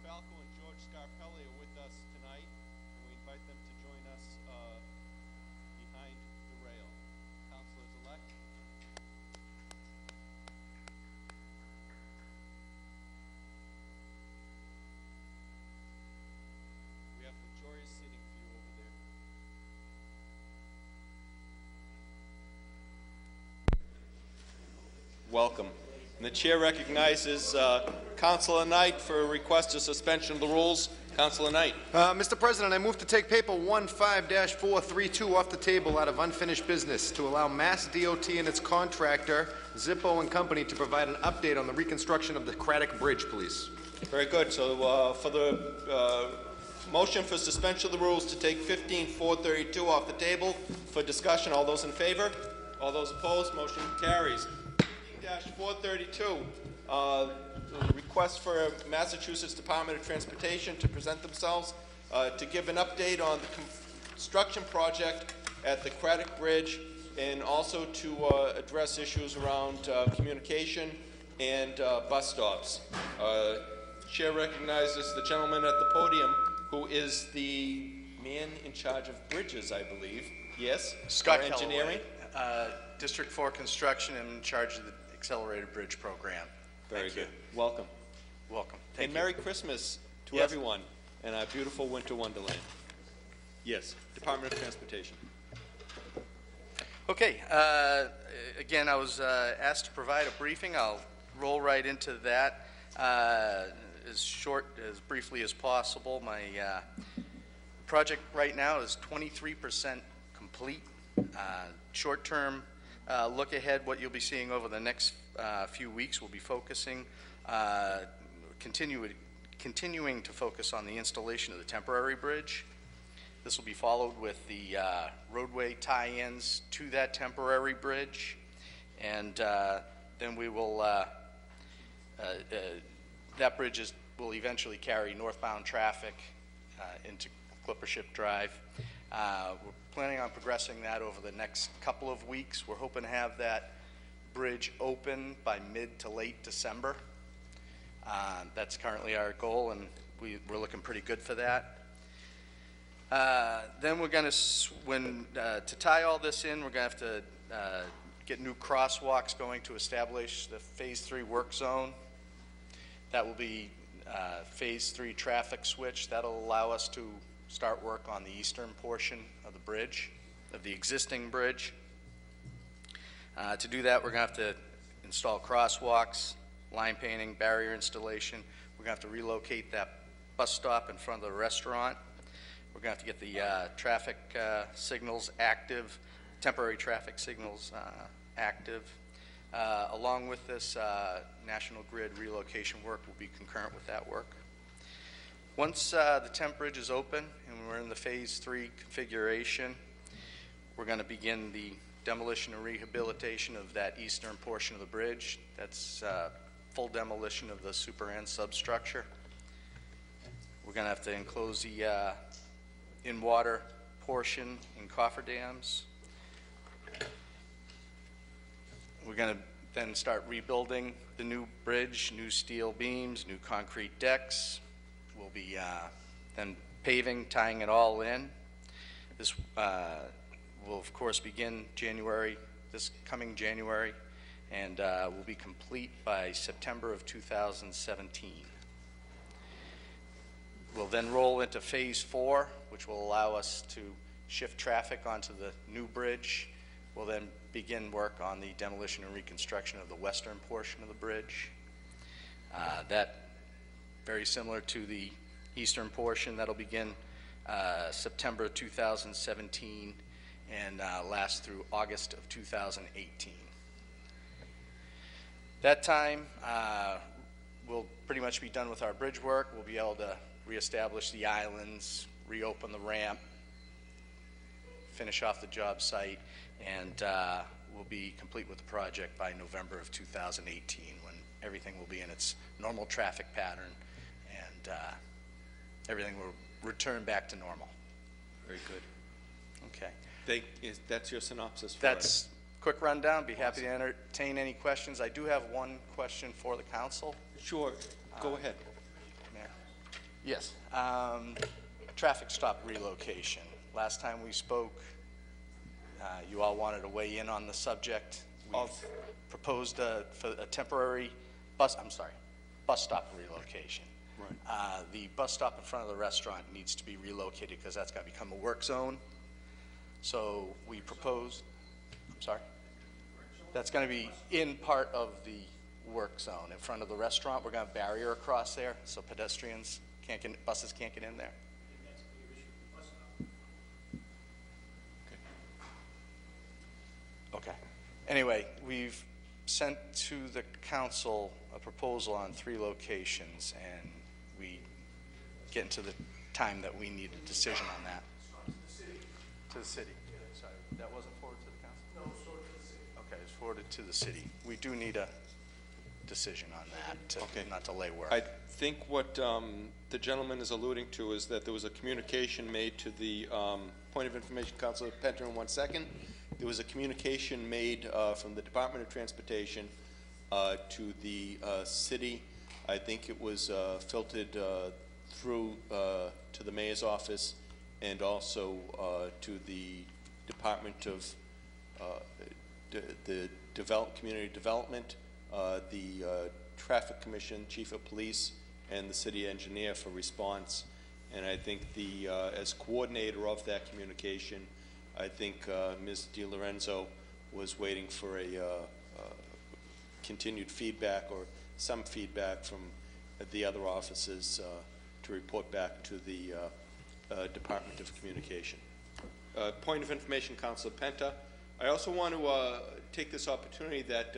Falco and George Scarpelli are with us tonight, and we invite them to join us behind the rail. Councilors-elect. We have luxurious seating for you over there. Welcome. And the chair recognizes Councilor Knight for a request of suspension of the rules. Councilor Knight. Mr. President, I move to take paper 15-432 off the table out of unfinished business to allow Mass DOT and its contractor, Zippo and Company, to provide an update on the reconstruction of the Craddock Bridge, please. Very good. So for the motion for suspension of the rules to take 15-432 off the table for discussion, all those in favor? All those opposed? Motion carries. 15-432, request for Massachusetts Department of Transportation to present themselves to give an update on the construction project at the Craddock Bridge, and also to address issues around communication and bus stops. Chair recognizes the gentleman at the podium, who is the man in charge of bridges, I believe. Yes? Scott Engineering? District 4 Construction, and in charge of the Accelerated Bridge Program. Very good. Welcome. Welcome. And Merry Christmas to everyone and our beautiful winter wonderland. Yes, Department of Transportation. Okay. Again, I was asked to provide a briefing. I'll roll right into that as briefly as possible. My project right now is 23% complete. Short-term look ahead, what you'll be seeing over the next few weeks, we'll be focusing, continuing to focus on the installation of the temporary bridge. This will be followed with the roadway tie-ins to that temporary bridge, and then we will, that bridge will eventually carry northbound traffic into Clippership Drive. We're planning on progressing that over the next couple of weeks. We're hoping to have that bridge open by mid to late December. That's currently our goal, and we're looking pretty good for that. Then we're going to tie all this in, we're going to have to get new crosswalks going to establish the Phase 3 work zone. That will be Phase 3 traffic switch. That'll allow us to start work on the eastern portion of the bridge, of the existing bridge. To do that, we're going to have to install crosswalks, line painting, barrier installation. We're going to have to relocate that bus stop in front of the restaurant. We're going to have to get the traffic signals active, temporary traffic signals active. Along with this, National Grid relocation work will be concurrent with that work. Once the temp bridge is open and we're in the Phase 3 configuration, we're going to begin the demolition and rehabilitation of that eastern portion of the bridge. That's full demolition of the super and substructure. We're going to have to enclose the in-water portion in cofferdams. We're going to then start rebuilding the new bridge, new steel beams, new concrete decks. We'll be then paving, tying it all in. This will, of course, begin this coming January, and will be complete by September of 2017. We'll then roll into Phase 4, which will allow us to shift traffic onto the new bridge. We'll then begin work on the demolition and reconstruction of the western portion of the bridge. That very similar to the eastern portion. That'll begin September 2017 and last through August of 2018. That time, we'll pretty much be done with our bridge work. We'll be able to reestablish the islands, reopen the ramp, finish off the job site, and we'll be complete with the project by November of 2018, when everything will be in its normal traffic pattern and everything will return back to normal. Very good. Okay. That's your synopsis for That's it. Quick rundown. Be happy to entertain any questions. I do have one question for the council. Sure. Go ahead. Mayor. Yes. Traffic stop relocation. Last time we spoke, you all wanted to weigh in on the subject. We've proposed for a temporary bus stop relocation. Right. The bus stop in front of the restaurant needs to be relocated because that's got to become a work zone. So we proposed, that's going to be in part of the work zone. In front of the restaurant, we're going to have a barrier across there so pedestrians can't get, buses can't get in there. Okay. Anyway, we've sent to the council a proposal on 3 locations, and we get into the time that we need a decision on that. To the city. Sorry, that wasn't forwarded to the council? No, it was forwarded to the city. Okay, it's forwarded to the city. We do need a decision on that to not delay work. I think what the gentleman is alluding to is that there was a communication made to the point of information, Councilor Penter, in 1 second. There was a communication made from the Department of Transportation to the city. I think it was filtered through to the mayor's office and also to the Department of Community Development, the Traffic Commission, Chief of Police, and the city engineer for response. And I think as coordinator of that communication, I think Ms. DiLorenzo was waiting for a continued feedback or some feedback from the other offices to report back to the Department of Communication. Point of information, Councilor Penta. I also want to take this opportunity that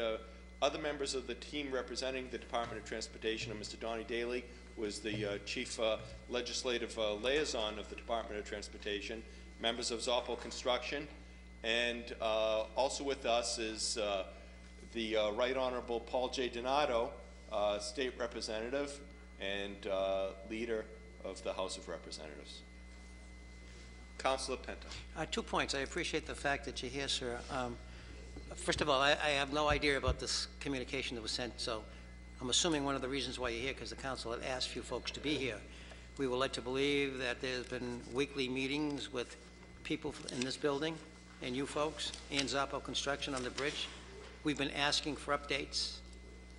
other members of the team representing the Department of Transportation, Mr. Donnie Daly was the Chief Legislative Liaison of the Department of Transportation, members of Zoppo Construction, and also with us is the Right Honorable Paul J. Donato, State Representative and leader of the House of Representatives. Councilor Penta. 2 points. I appreciate the fact that you're here, sir. First of all, I have no idea about this communication that was sent, so I'm assuming one of the reasons why you're here because the council had asked few folks to be here. We were led to believe that there's been weekly meetings with people in this building and you folks and Zoppo Construction on the bridge. We've been asking for updates,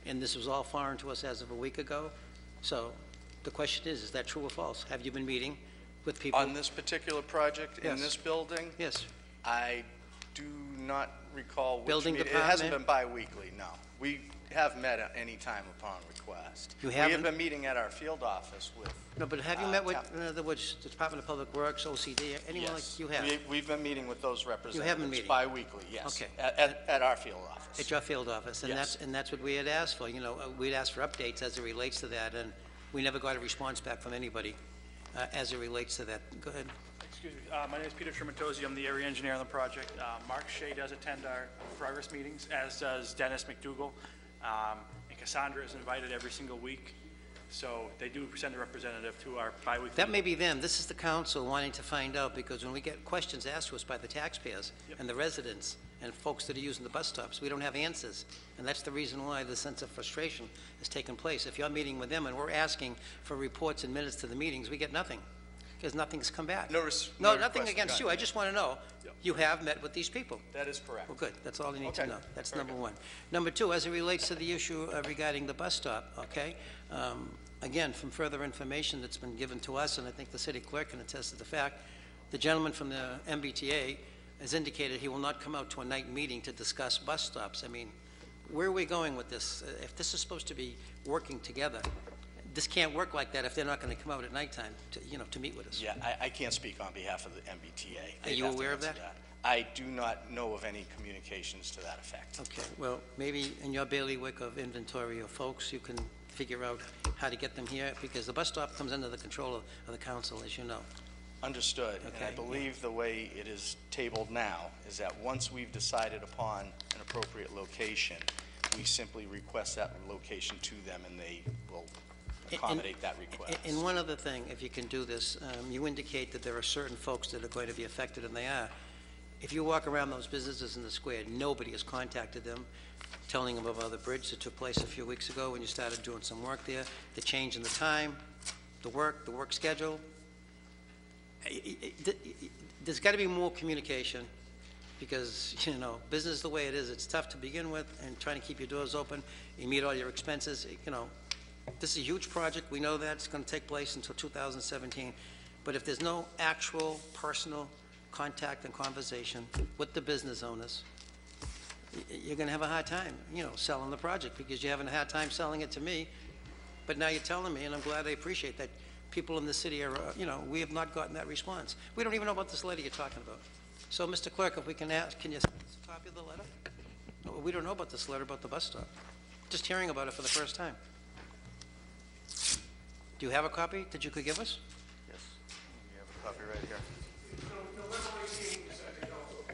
and this was all foreign to us as of a week ago. So the question is that true or false? Have you been meeting with people? On this particular project in this building? Yes. I do not recall which Building meeting. department? It hasn't been bi-weekly, no. We have met at any time upon request. You We haven't? have been meeting at our field office with... No, but have you met with, in other words, the Department of Public Works, OCD, anyone like you have? We've been meeting with those representatives meeting? bi-weekly, yes. Okay. At our field office. At your field office, and Yes. that's what we had asked for. You know, we'd asked for updates as it relates to that, and we never got a response back from anybody as it relates to that. Go ahead. Excuse me. My name is Peter Tremontosi. I'm the area engineer on the project. Mark Shea does attend our progress meetings, as does Dennis McDougall. And Cassandra is invited every single week. So they do send a representative to our bi-weekly. That may be them. This is the council wanting to find out, because when we get questions asked to us by the taxpayers and the residents and folks that are using the bus stops, we don't have answers. And that's the reason why the sense of frustration has taken place. If you're meeting with them and we're asking for reports and minutes to the meetings, we get nothing, because nothing's come back. No nothing request against you. gotten. I just want to know, you have met with these people. That is correct. Well, good. That's all you need to Okay. know. That's Very number good. one. Number two, as it relates to the issue regarding the bus stop, okay? Again, from further information that's been given to us, and I think the city clerk can attest to the fact, the gentleman from the MBTA has indicated he will not come out to a night meeting to discuss bus stops. I mean, where are we going with this? If this is supposed to be working together, this can't work like that if they're not going to come out at nighttime to meet with us. Yeah, I can't speak on behalf of the MBTA. Are They'd you have to aware of answer that? I do not know of any communications to that effect. Okay, well, maybe in your bailiwick of inventory of folks, you can figure out how to get them here, because the bus stop comes under the control of the council, as you know. Understood. And I Okay. believe the way it is tabled now is that once we've decided upon an appropriate location, we simply request that location to them, and they will accommodate that request. And one other thing, if you can do this, you indicate that there are certain folks that are going to be affected, and they are. If you walk around those businesses in the square, nobody has contacted them, telling them about the bridge that took place a few weeks ago when you started doing some work there, the change in the time. the work schedule. There's got to be more communication, because, you know, business the way it is, it's tough to begin with, and trying to keep your doors open, you meet all your expenses, you know. This is a huge project, we know that, it's going to take place until 2017, but if there's no actual personal contact and conversation with the business owners, you're going to have a hard time, you know, selling the project, because you're having a hard time selling it to me, but now you're telling me, and I'm glad, I appreciate that people in the city are, you know, we have not gotten that response. We don't even know about this letter you're talking about. So, Mr. Clerk, if we can ask, can you send us a copy of the letter? No, we don't know about this letter about the bus stop. Just hearing about it for the first time. Do you have a copy that you could give us? Yes. We have a copy right here.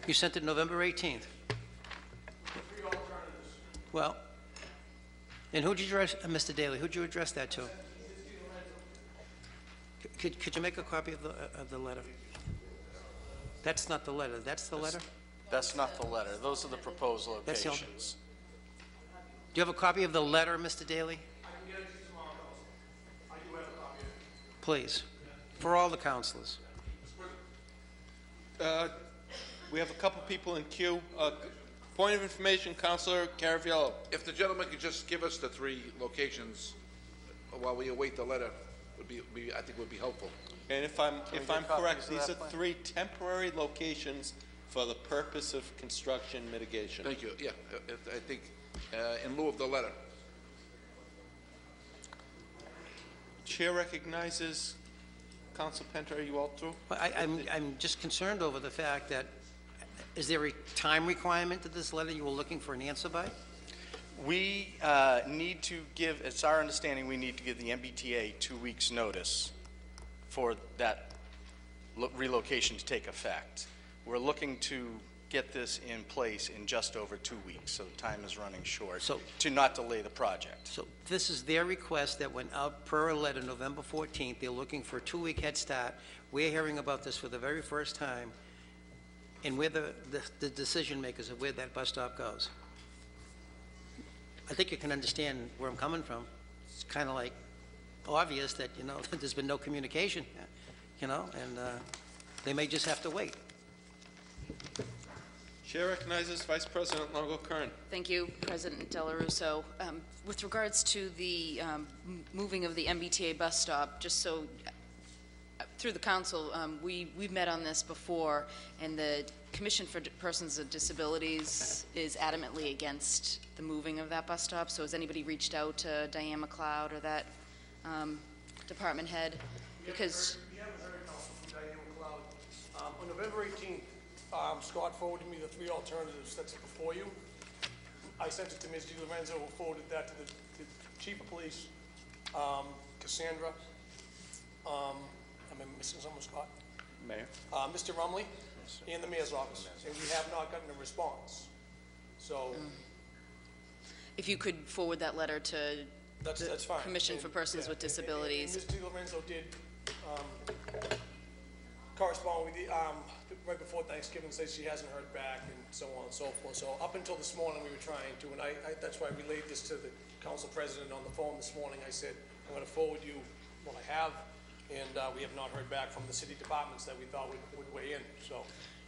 You sent it November 18th. Well, and who'd you address, Mr. Daly, who'd you address that to? Could you make a copy of the letter? That's not the letter. That's the letter? That's not the letter. Those are the proposed That's the- locations. Do you have a copy of the letter, Mr. Daly? I can get it to you tomorrow, I do have a copy of it. Please, for all the councilors. We have a couple people in queue. Point of information, Councilor Caraviallo. If the gentleman could just give us the 3 locations while we await the letter, I think would be helpful. And if I'm get copies correct, of these that are plan? 3 temporary locations for the purpose of construction mitigation. Thank you. Yeah, I think in lieu of the letter. Chair recognizes Council Penta. Are you all through? Well, I'm just concerned over the fact that, is there a time requirement to this letter you were looking for an answer by? We need to give, it's our understanding, we need to give the MBTA 2 weeks' notice for that relocation to take effect. We're looking to get this in place in just over 2 weeks, so time is running short, So- to not delay the project. So this is their request that went out per a letter November 14th. They're looking for a 2-week head start. We're hearing about this for the very first time, and we're the decision makers of where that bus stop goes. I think you can understand where I'm coming from. It's kind of like obvious that, you know, there's been no communication, you know, and they may just have to wait. Chair recognizes Vice President Longo Kern. Thank you, President Delarusso. With regards to the moving of the MBTA bus stop, just so, through the council, we've met on this before, and the Commission for Persons with Disabilities is adamantly against the moving of that bus stop. So has anybody reached out to Diane McLeod or that department head? Because We haven't heard, Council, from Diane McLeod. On November 18th, Scott forwarded me the 3 alternatives that's before you. I sent it to Ms. DiLorenzo, who forwarded that to the Chief of Police, Cassandra. Am I missing someone, Scott? Mayor. Mr. Rumley, and the Mayor's office, and we have not gotten a response. So if you could forward that letter to that's fine. Commission for Persons with Disabilities. And Ms. DiLorenzo did correspond with the, right before Thanksgiving, says she hasn't heard back and so on and so forth. So up until this morning, we were trying to, and that's why I relayed this to the council president on the phone this morning. I said, I'm going to forward you what I have, and we have not heard back from the city departments that we thought would weigh in, so.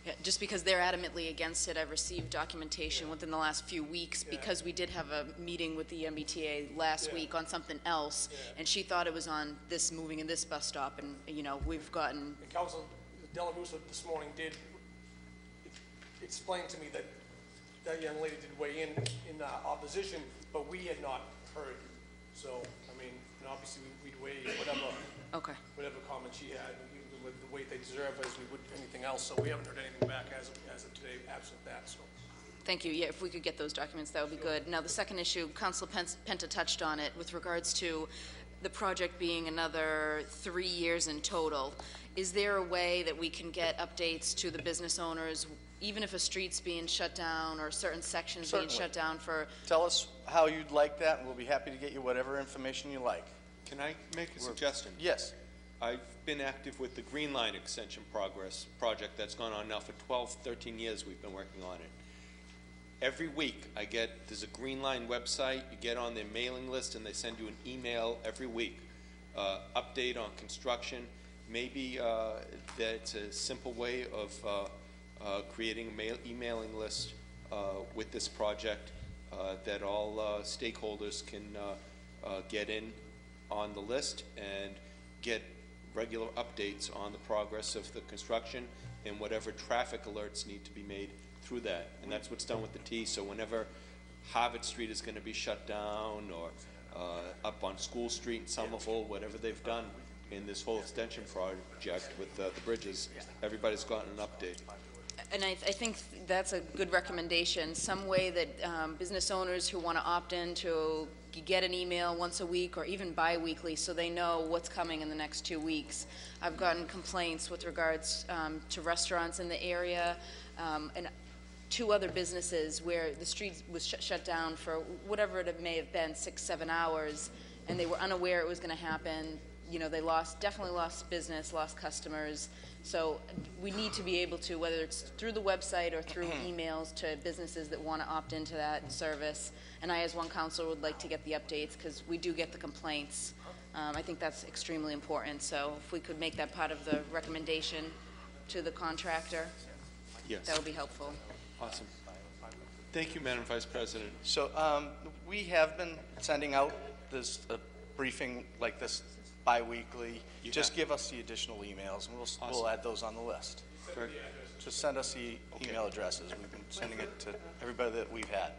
Yeah, just because they're adamantly against it, I've received documentation within the last few weeks, because we did have a meeting with the MBTA last week on something else, and she thought it was on this moving in this bus stop, and, you know, we've gotten, And Council Delarusso this morning did explain to me that that young lady did weigh in opposition, but we had not heard. So, I mean, and obviously we'd weigh okay. whatever comment she had, with the weight they deserve as we would anything else. So we haven't heard anything back as of today, absent that, so. Thank you. Yeah, if we could get those documents, that would be good. Now, the second issue, Councilor Penta touched on it with regards to the project being another 3 years in total. Is there a way that we can get updates to the business owners, even if a street's being shut down or certain sections being Certainly. shut down for, Tell us how you'd like that, and we'll be happy to get you whatever information you like. Can I make a suggestion? Yes. I've been active with the Green Line Extension project that's gone on now for 12, 13 years we've been working on it. Every week there's a Green Line website, you get on their mailing list and they send you an email every week. update on construction. Maybe that's a simple way of creating a emailing list with this project that all stakeholders can get in on the list and get regular updates on the progress of the construction and whatever traffic alerts need to be made through that. And that's what's done with the T. So whenever Harvard Street is going to be shut down, or up on School Street in Somerville, whatever they've done in this whole extension project with the bridges, everybody's gotten an update. And I think that's a good recommendation, some way that business owners who want to opt in to get an email once a week or even bi-weekly so they know what's coming in the next 2 weeks. I've gotten complaints with regards to restaurants in the area and 2 other businesses where the street was shut down for whatever it may have been, 6-7 hours, and they were unaware it was going to happen. You know, they definitely lost business, lost customers. So we need to be able to, whether it's through the website or through emails to businesses that want to opt into that service. And I, as one counselor, would like to get the updates because we do get the complaints. I think that's extremely important. So if we could make that part of the recommendation to the contractor, Yes. that would be helpful. Awesome. Thank you, Madam Vice President. So we have been sending out this briefing like this bi-weekly. Just give us the additional emails, and we'll add those on the list. Just send us the email addresses. We've been sending it to everybody that we've had.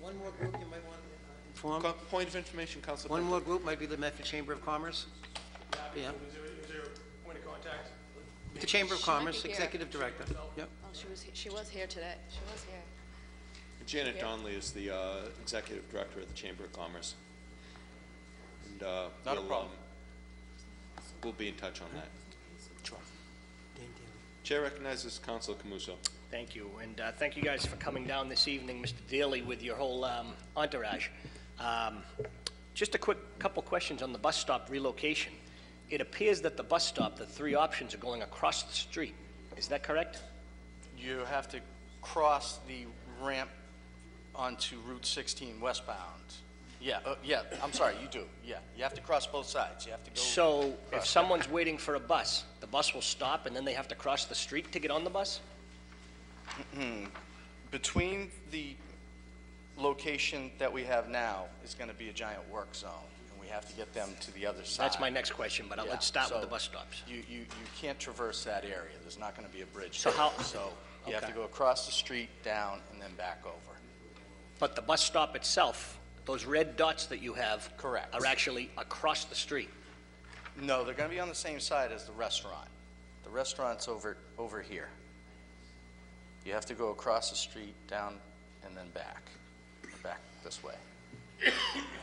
One more group you might want to inform. Point of information, Councilor. One more group might be the Medford Chamber of Commerce. Yeah. Is there a point of contact? The Chamber of She might be Commerce, here. Executive Director. Yep. Oh, she was here today. She was here. Janet Yeah. Donnelly is the Executive Director of the Chamber of Commerce. And Not a problem. We'll be in touch on that. Dan Daly. Chair recognizes Councilor Camuso. Thank you, and thank you guys for coming down this evening, Mr. Daly, with your whole entourage. Just a quick couple questions on the bus stop relocation. It appears that the bus stop, the 3 options are going across the street. Is that correct? You have to cross the ramp onto Route 16 westbound. Yeah, I'm sorry, you do. Yeah, you have to cross both sides. You have to go. So if someone's waiting for a bus, the bus will stop and then they have to cross the street to get on the bus? Between the location that we have now is going to be a giant work zone, and we have to get them to the other side. That's my next question, but Yeah, let's start with so the bus stops. You can't traverse that area. There's not going to be a bridge. So there. how- So you have Okay. to go across the street, down, and then back over. But the bus stop itself, those red dots that you have Correct. are actually across the street. No, they're going to be on the same side as the restaurant. The restaurant's over here. You have to go across the street, down, and then back this way.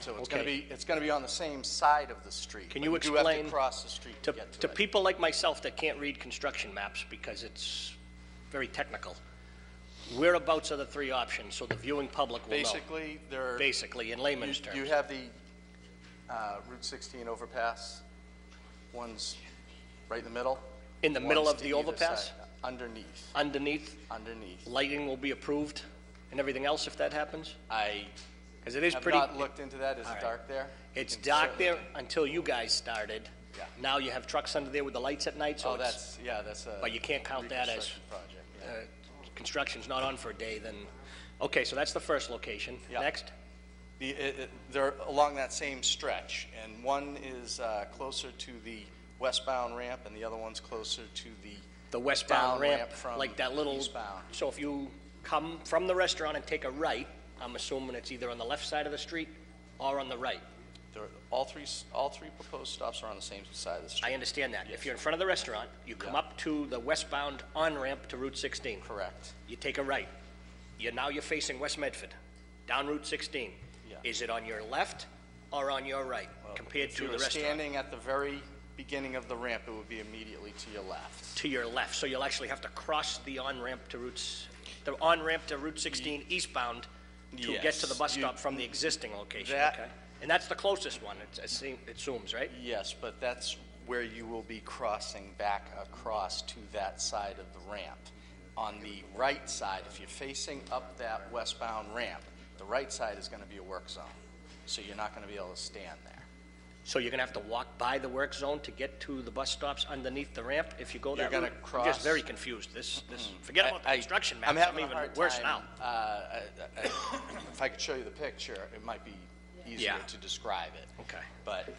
So it's Okay. going to be on the same side of the street. Can but you do have explain to cross the street to get To to it. people like myself that can't read construction maps because it's very technical, whereabouts are the 3 options so the viewing public will know? Basically, they're Basically, in layman's terms. you have the Route 16 overpass. One's right in the middle. In the middle One's of to the either overpass? side. Underneath. Underneath, lighting will be approved and everything else if that happens? I Because it is have pretty... not looked into that. Is All it right. dark there? It's You can dark certainly there do- until you guys started. Yeah. Now you have trucks under there with the lights at night, so Oh, it's... that's a. But you can't count that as... reconstruction project, yeah. Construction's not on for a day, then... Okay, so that's the first location. Yeah. Next? They're along that same stretch, and one is closer to the westbound ramp, and the other one's closer to The westbound down ramp, from like that little... eastbound. So if you come from the restaurant and take a right, I'm assuming it's either on the left side of the street or on the right. all three proposed stops are on the same side of the street. I understand that. If you're in front of the restaurant, you come Yeah. up to the westbound on-ramp to Route 16. Correct. You take a right. Now you're facing West Medford, down Route 16. Yeah. Is it on your left or on your right compared If to you the were restaurant? standing at the very beginning of the ramp, it would be immediately to your left. To your left, so you'll actually have to cross the on-ramp to Route 16 eastbound to get to the Yes, bus you- stop from the existing location, That- okay? And that's the closest one, it assumes, right? Yes, but that's where you will be crossing back across to that side of the ramp. On the right side, if you're facing up that westbound ramp, the right side is going to be a work zone, so you're not going to be able to stand there. So you're gonna have to walk by the work zone to get to the bus stops underneath the ramp if you go that You're route? gonna I'm cross- just very confused. Forget about the construction maps, I'm I'm having a even hard worse time, now. if I could show you the picture, it might be easier Yeah. to describe it. Okay. But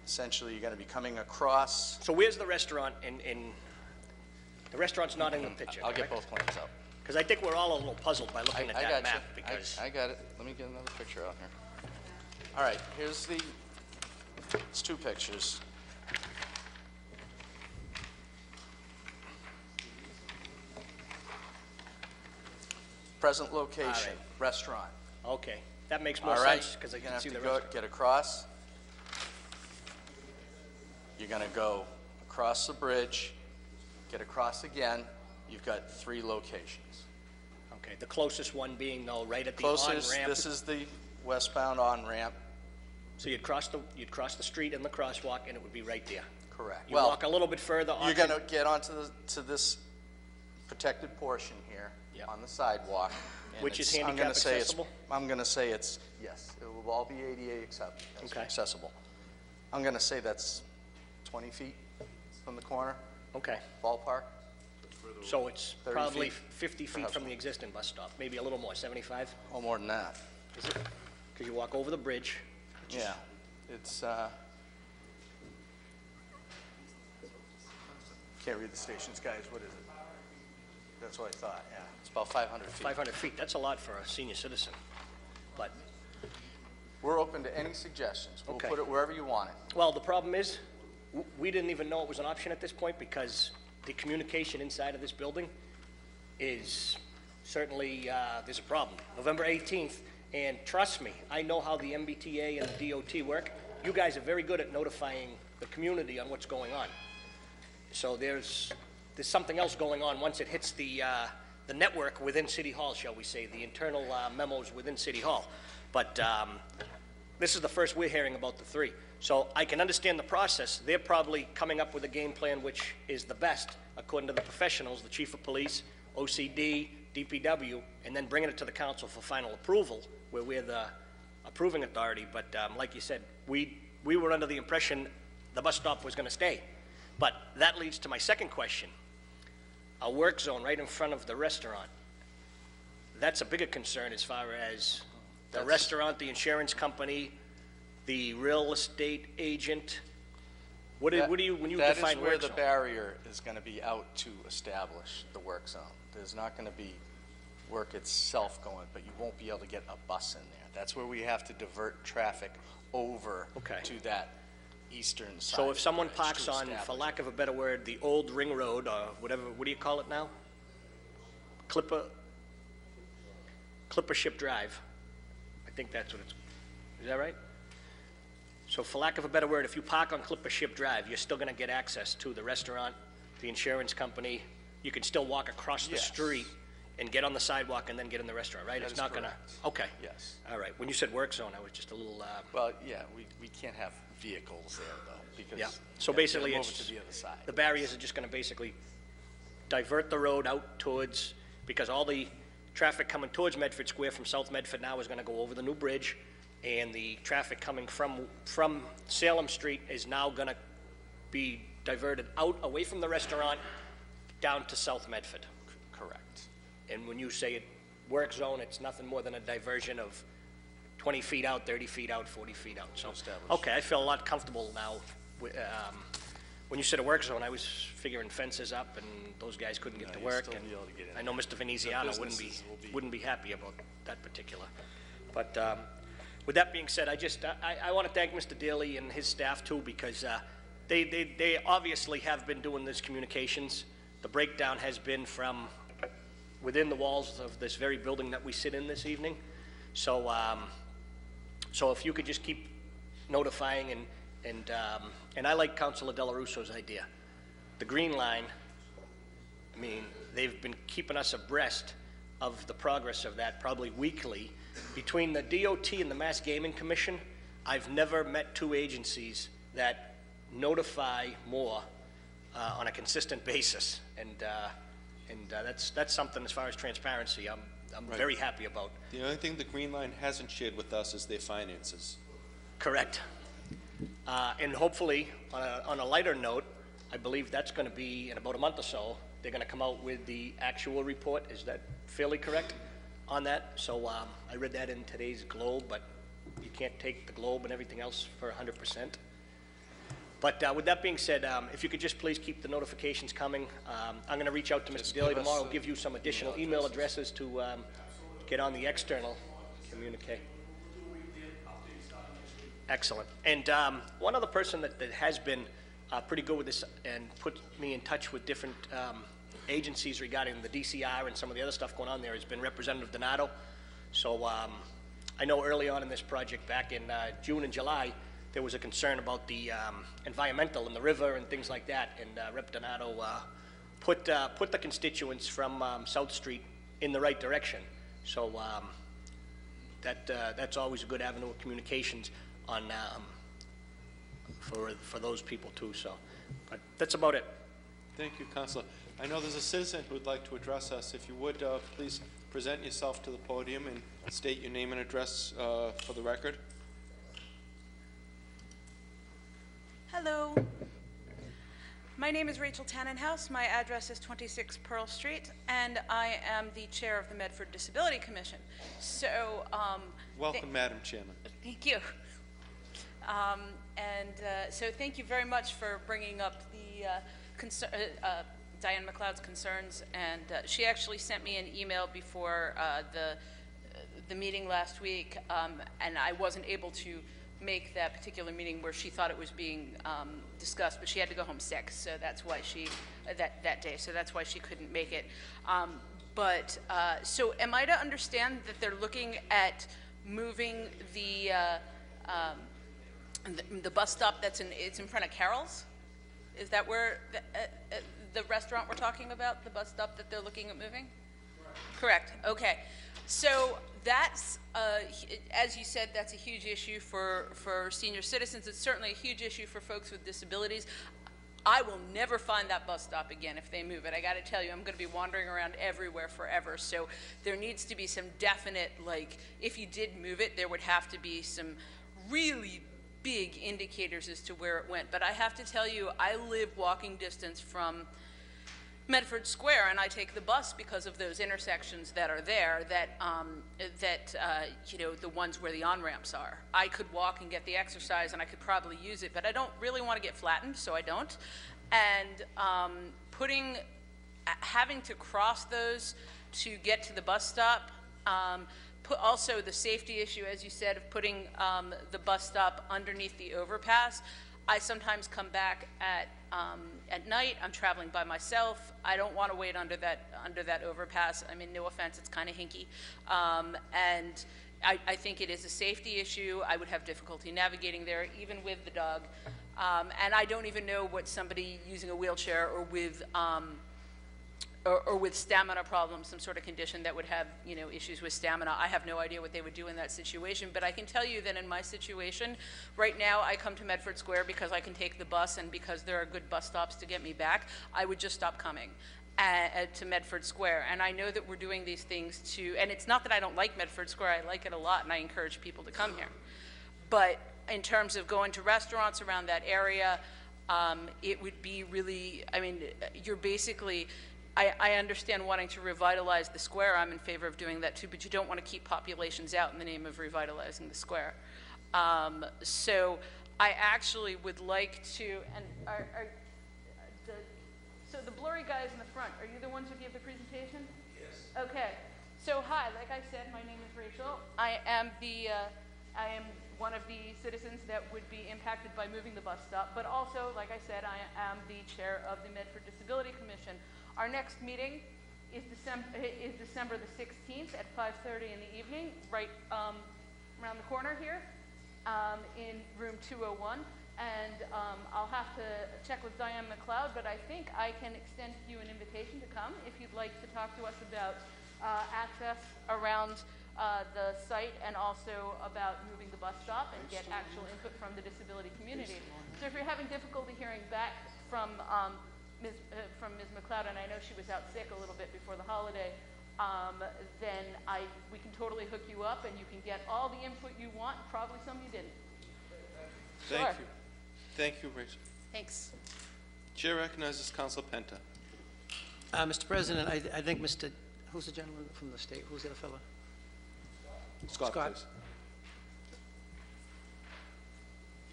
essentially, you're gonna be coming across. So where's the restaurant the restaurant's not in the picture, I'll get correct? both plans up. Because I think we're all a little puzzled by looking at I that got map, you. because, I got it. Let me get another picture out here. All right, it's two pictures. Present location, All right. restaurant. okay, that makes more All right, sense, because I you're can gonna see have the to go, restaurant. get across. You're gonna go across the bridge, get across again. You've got 3 locations. Okay, the closest one being, though, right at the Closest, on-ramp. this is the westbound on-ramp. So you'd cross the street and the crosswalk, and it would be right there. Correct. You walk a little bit further on. You're gonna get onto to this protected portion here Yeah. on the sidewalk. and Which is I'm gonna handicap say it's- accessible? I'm gonna say it's, yes, it will all be ADA Okay. accessible. I'm gonna say that's 20 feet from the corner, Okay, ballpark. so it's 30 probably feet, 50 feet perhaps from more. the existing bus stop, maybe a little more, 75? Oh, more than that. Is it? Because you walk over the bridge. Yeah, it's, can't read the stations, guys, what is it? That's what I thought, yeah. It's about 500 feet. 500 feet, that's a lot for a senior citizen. But, We're open to any suggestions. We'll Okay. put it wherever you want it. well, the problem is, we didn't even know it was an option at this point, because the communication inside of this building is certainly, there's a problem. November 18th, and trust me, I know how the MBTA and the DOT work. You guys are very good at notifying the community on what's going on. So there's something else going on once it hits the network within City Hall, shall we say, the internal memos within City Hall. But this is the first we're hearing about the 3. So I can understand the process. They're probably coming up with a game plan which is the best, according to the professionals, the chief of police, OCD, DPW, and then bringing it to the council for final approval, where we're the approving authority. But like you said, we were under the impression the bus stop was going to stay. But that leads to my second question. A work zone right in front of the restaurant. That's a bigger concern as far as the restaurant, the insurance company, the real estate agent. What do you, when you That define is where work the zone? barrier is going to be out to establish the work zone. There's not going to be work itself going, but you won't be able to get a bus in there. That's where we have to divert traffic over Okay. to that eastern side. So of if the someone bridge parks to on, for establish. lack of a better word, the old ring road, or whatever, what do you call it now? Clipper Ship Drive. I think that's what it's, is that right? So for lack of a better word, if you park on Clipper Ship Drive, you're still gonna get access to the restaurant, the insurance company. You can still walk across the Yes. street and get on the sidewalk and then get in the restaurant, right? That It's is not gonna, correct. okay. Yes. All right, when you said work zone, I was just a little, Well, yeah, we can't have vehicles there, though, because. yeah. you So have to basically, move it's, it to the other side. the barriers are just gonna basically divert the road out towards, because all the traffic coming towards Medford Square from South Medford now is gonna go over the new bridge, and the traffic coming from Salem Street is now gonna be diverted out, away from the restaurant, down to South Medford. Correct. And when you say it, work zone, it's nothing more than a diversion of 20 feet out, 30 feet out, 40 feet out, so. Established. Okay, I feel a lot comfortable now. When you said a work zone, I was figuring fences up and those guys couldn't get to you'll work. still And be able to get in I know Mr. Veneziano businesses will be- wouldn't be happy about that particular. But with that being said, I want to thank Mr. Daly and his staff too, because they obviously have been doing this communications. The breakdown has been from within the walls of this very building that we sit in this evening. So if you could just keep notifying, and I like Councilor Dela Russo's idea. The Green Line, I mean, they've been keeping us abreast of the progress of that probably weekly. Between the DOT and the Mass Gaming Commission, I've never met 2 agencies that notify more on a consistent basis. And that's something, as far as transparency, I'm very happy about. The only thing the Green Line hasn't shared with us is their finances. Correct. And hopefully, on a lighter note, I believe that's going to be in about a month or so, they're going to come out with the actual report. Is that fairly correct on that? So I read that in today's Globe, but you can't take the Globe and everything else for 100%. But with that being said, if you could just please keep the notifications coming. I'm going to reach out to Mr. Daly tomorrow, give you some additional email addresses to get on the external communique. Excellent. And one other person that has been pretty good with this and put me in touch with different agencies regarding the DCR and some of the other stuff going on there has been Representative Donato. So I know early on in this project, back in June and July, there was a concern about the environmental in the river and things like that, and Rep. Donato put the constituents from South Street in the right direction. So that's always a good avenue of communications on for those people too. So, but that's about it. Thank you, Councilor. I know there's a citizen who would like to address us. If you would, please present yourself to the podium and state your name and address for the record. Hello. My name is Rachel Tannenhouse. My address is 26 Pearl Street, and I am the chair of the Medford Disability Commission. So, welcome, Madam Chairman. Thank you. So thank you very much for bringing up the Diane McLeod's concerns, and she actually sent me an email before the meeting last week, and I wasn't able to make that particular meeting where she thought it was being discussed, but she had to go home sick, so that's why she that day, so that's why she couldn't make it. So am I to understand that they're looking at moving the bus stop it's in front of Carol's? Is that where the restaurant we're talking about, the bus stop that they're looking at moving? Correct. Okay. So that's, as you said, that's a huge issue for senior citizens. It's certainly a huge issue for folks with disabilities. I will never find that bus stop again if they move it. I got to tell you, I'm going to be wandering around everywhere forever. So there needs to be some definite, like, if you did move it, there would have to be some really big indicators as to where it went. But I have to tell you, I live walking distance from Medford Square, and I take the bus because of those intersections that are there, you know, the ones where the on-ramps are. I could walk and get the exercise, and I could probably use it, but I don't really want to get flattened, so I don't. And having to cross those to get to the bus stop, also the safety issue, as you said, of putting the bus stop underneath the overpass. I sometimes come back at night. I'm traveling by myself. I don't want to wait under that overpass. I mean, no offense, it's kind of hinky. And I think it is a safety issue. I would have difficulty navigating there, even with the dog. And I don't even know what somebody using a wheelchair or with stamina problems, some sort of condition that would have, you know, issues with stamina. I have no idea what they would do in that situation, but I can tell you that in my situation, right now I come to Medford Square because I can take the bus and because there are good bus stops to get me back. I would just stop coming to Medford Square. And I know that we're doing these things and it's not that I don't like Medford Square, I like it a lot and I encourage people to come here. But in terms of going to restaurants around that area, it would be really, I mean, you're basically, I understand wanting to revitalize the square. I'm in favor of doing that too, but you don't want to keep populations out in the name of revitalizing the square. So I actually would like to, and so the blurry guys in the front, are you the ones who gave the presentation? Yes. Okay. So hi, like I said, my name is Rachel. I am one of the citizens that would be impacted by moving the bus stop, but also, like I said, I am the chair of the Medford Disability Commission. Our next meeting is December the 16th at 5:30 in the evening, right around the corner here in room 201. And I'll have to check with Diane McLeod, but I think I can extend you an invitation to come if you'd like to talk to us about access around the site and also about moving the bus stop and get actual input from the disability community. So if you're having difficulty hearing back from Ms. McLeod, and I know she was out sick a little bit before the holiday, then we can totally hook you up and you can get all the input you want, probably some you didn't. Thank you. Thank you, Rachel. Thanks. Chair recognizes Council Penta. Mr. President, I think who's the gentleman from the state? Who's the other fellow? Scott, Scott. please.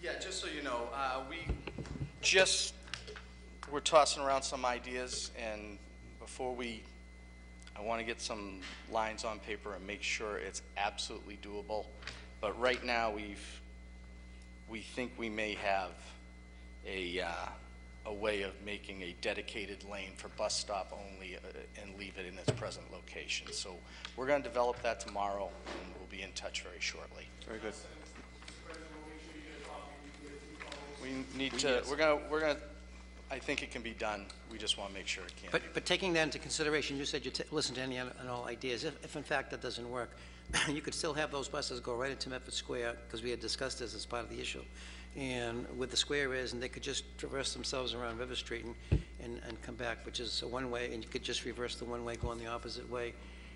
Yeah, just so you know, we're tossing around some ideas, and I want to get some lines on paper and make sure it's absolutely doable. But right now, we think we may have a way of making a dedicated lane for bus stop only and leave it in its present location. So we're going to develop that tomorrow, and we'll be in touch very shortly. Very good. We're gonna, I think it can be done. We just want to make sure it can. But taking that into consideration, you said you listen to any and all ideas. If in fact that doesn't work, you could still have those buses go right into Medford Square, because we had discussed this as part of the issue. And where the square is, and they could just traverse themselves around River Street and come back, which is a one-way, and you could just reverse the one-way, going the opposite way.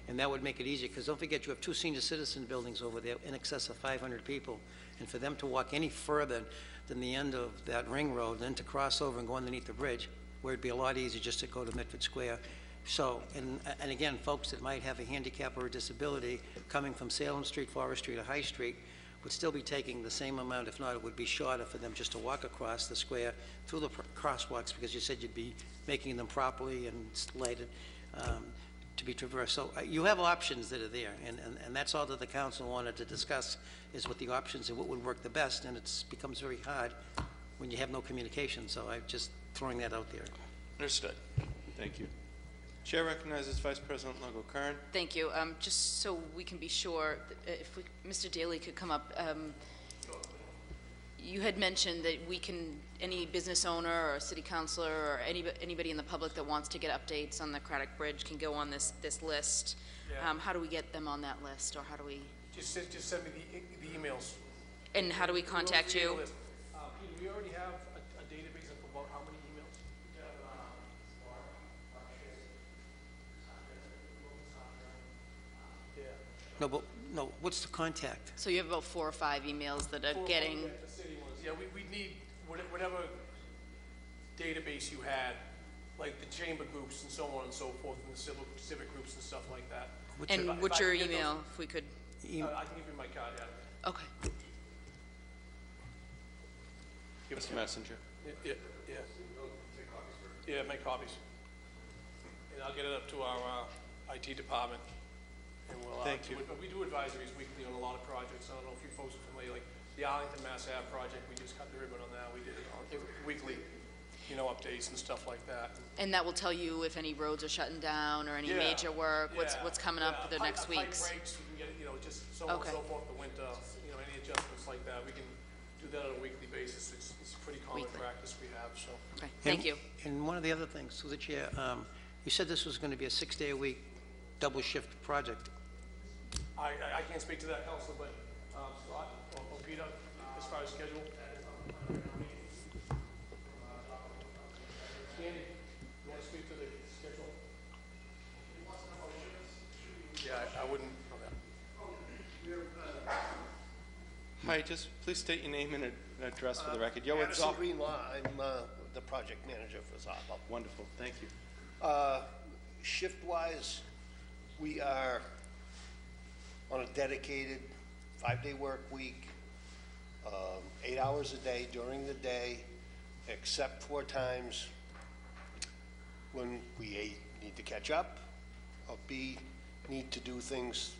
And that would make it easier, because don't forget, you have 2 senior citizen buildings over there, in excess of 500 people. And for them to walk any further than the end of that ring road, then to cross over and go underneath the bridge, where it'd be a lot easier just to go to Medford Square. So, and again, folks that might have a handicap or a disability coming from Salem Street, Forest Street, or High Street would still be taking the same amount, if not, it would be shorter for them just to walk across the square through the crosswalks, because you said you'd be making them properly and lighted to be traversed. So you have options that are there, and that's all that the council wanted to discuss, is what the options and what would work the best, and it becomes very hard when you have no communication. So I'm just throwing that out there. Understood. Thank you. Chair recognizes Vice President Longo-Kern. Thank you. Just so we can be sure, if Mr. Daly could come up, you had mentioned that any business owner or city councilor or anybody in the public that wants to get updates on the Craddock Bridge can go on this list. Yeah. How do we get them on that list, or how do we? Just send me the emails. And how do we contact you? Peter, we already have a database of about how many emails? Yeah. No, what's the contact? So you have about 4 or 5 emails that are getting. The city ones. Yeah, we need whatever database you had, like the chamber groups and so on and so forth, and the civic groups and stuff like that. And what's your email, if we could? I can give you my card, yeah. Okay. Mr. Messenger. Yeah. Yeah, make copies. And I'll get it up to our IT department. And we'll, Thank you. We do advisories weekly on a lot of projects. I don't know if you folks are familiar, like the Arlington Mass Ave project, we just cut the ribbon on that. We did weekly, updates and stuff like that. And that will tell you if any roads are shutting down or any major work, what's coming up the next weeks. Pipe breaks, you can get it, just so on and so forth, the winter, any adjustments like that. We can do that on a weekly basis. It's pretty common practice we have, so. Okay, thank you. And one of the other things, through the chair, you said this was going to be a 6-day-a-week double shift project. I can't speak to that, Council, but Scott or Peter, as far as schedule. Andy, you want to speak to the schedule? Yeah, I wouldn't. Hi, just please state your name and address for the record. You're with Anderson Zop. Greenlaw. I'm the project manager for Zoppo. Wonderful, thank you. Shift-wise, we are on a dedicated 5-day work week, 8 hours a day during the day, except for times when we A, need to catch up, or B, need to do things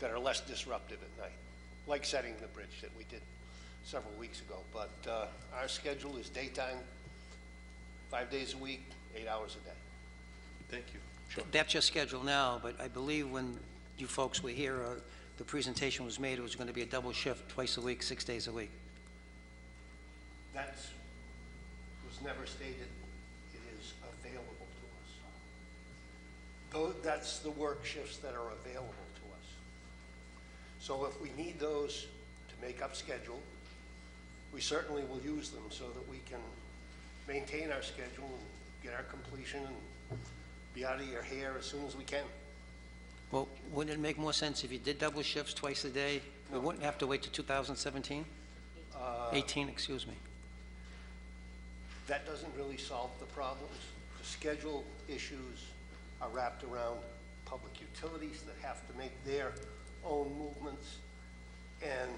that are less disruptive at night, like setting the bridge that we did several weeks ago. But our schedule is daytime, 5 days a week, 8 hours a day. Thank you. Sure. That's your schedule now, but I believe when you folks were here, the presentation was made, it was going to be a double shift, twice a week, 6 days a week. That was never stated. It is available to us. That's the work shifts that are available to us. So if we need those to make up schedule, we certainly will use them so that we can maintain our schedule and get our completion and be out of your hair as soon as we can. Well, wouldn't it make more sense if you did double shifts twice a day? We wouldn't have to wait till 2017? 18, excuse me. That doesn't really solve the problems. The schedule issues are wrapped around public utilities that have to make their own movements, and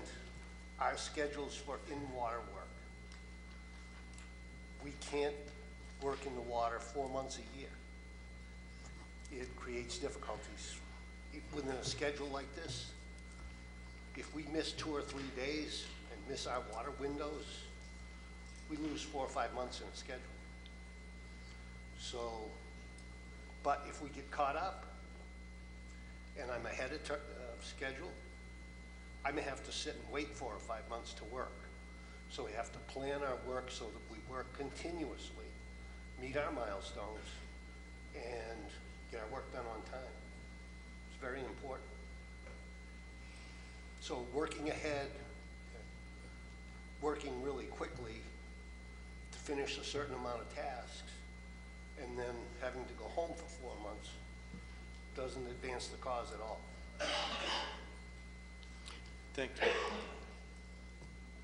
our schedules for in-water work. We can't work in the water 4 months a year. It creates difficulties. Within a schedule like this, if we miss 2 or 3 days and miss our water windows, we lose 4 or 5 months in a schedule. So, but if we get caught up and I'm ahead of schedule, I may have to sit and wait 4 or 5 months to work. So we have to plan our work so that we work continuously, meet our milestones, and get our work done on time. It's very important. So working ahead, working really quickly to finish a certain amount of tasks, and then having to go home for 4 months doesn't advance the cause at all. Thank you.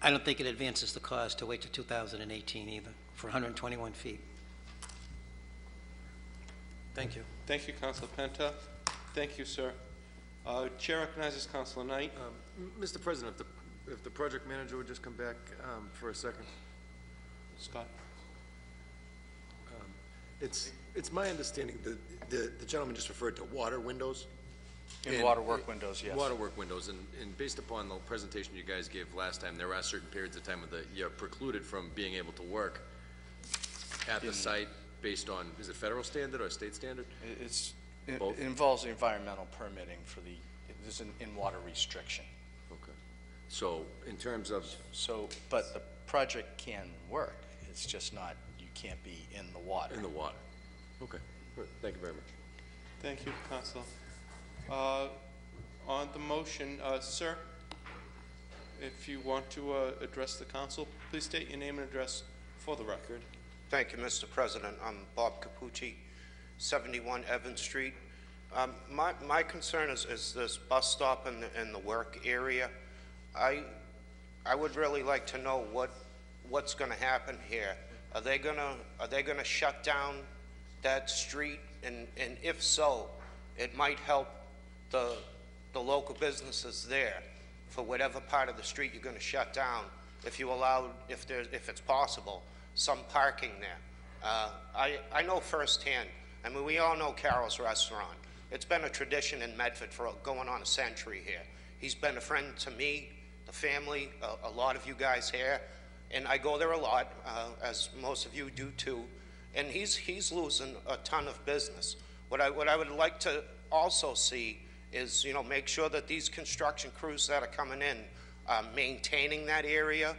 I don't think it advances the cause to wait to 2018 either, for 121 feet. Thank you. Thank you, Councilor Penta. Thank you, sir. Chair recognizes Councilor Knight. Mr. President, if the project manager would just come back for a second. Scott. It's my understanding that the gentleman just referred to water windows. In water work windows, yes. Water work windows, and based upon the presentation you guys gave last time, there are certain periods of time when you're precluded from being able to work at the site based on, is it federal standard or state standard? It involves environmental permitting for there's an in-water restriction. Okay. So in terms of... But the project can work. It's just not, you can't be in the water. In the water. Okay. Good. Thank you very much. Thank you, Councilor. On the motion, sir, if you want to address the council, please state your name and address for the record. Thank you, Mr. President. I'm Bob Capucci, 71 Evans Street. My concern is this bus stop in the work area. I would really like to know what's going to happen here. Are they going to shut down that street? And if so, it might help the local businesses there for whatever part of the street you're going to shut down. If you allow, if it's possible, some parking there. I know firsthand. I mean, we all know Carol's Restaurant. It's been a tradition in Medford for going on a century here. He's been a friend to me, the family, a lot of you guys here, and I go there a lot, as most of you do too. And he's losing a ton of business. What I would like to also see is, make sure that these construction crews that are coming in maintaining that area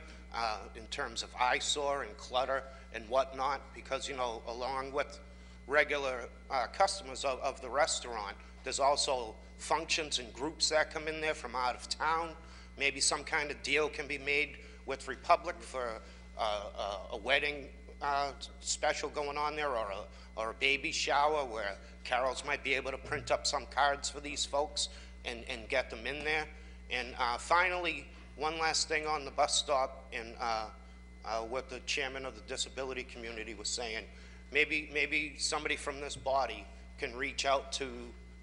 in terms of eyesore and clutter and whatnot, because, along with regular customers of the restaurant, there's also functions and groups that come in there from out of town. Maybe some kind of deal can be made with Republic for a wedding special going on there, or a baby shower where Carol's might be able to print up some cards for these folks and get them in there. And finally, one last thing on the bus stop, and what the chairman of the disability community was saying, maybe somebody from this body can reach out to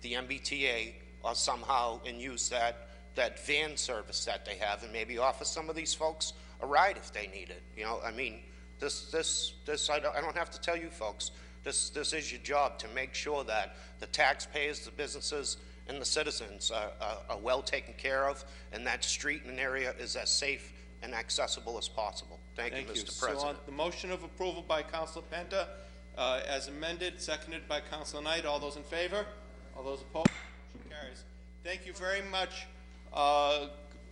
the MBTA or somehow and use that van service that they have, and maybe offer some of these folks a ride if they need it. I mean, this I don't have to tell you folks, this is your job to make sure that the taxpayers, the businesses, and the citizens are well taken care of, and that street and area is as safe and accessible as possible. Thank you, Mr. President. So on the motion of approval by Councilor Penta, as amended, seconded by Councilor Knight, all those in favor? All those opposed? Motion carries. Thank you very much,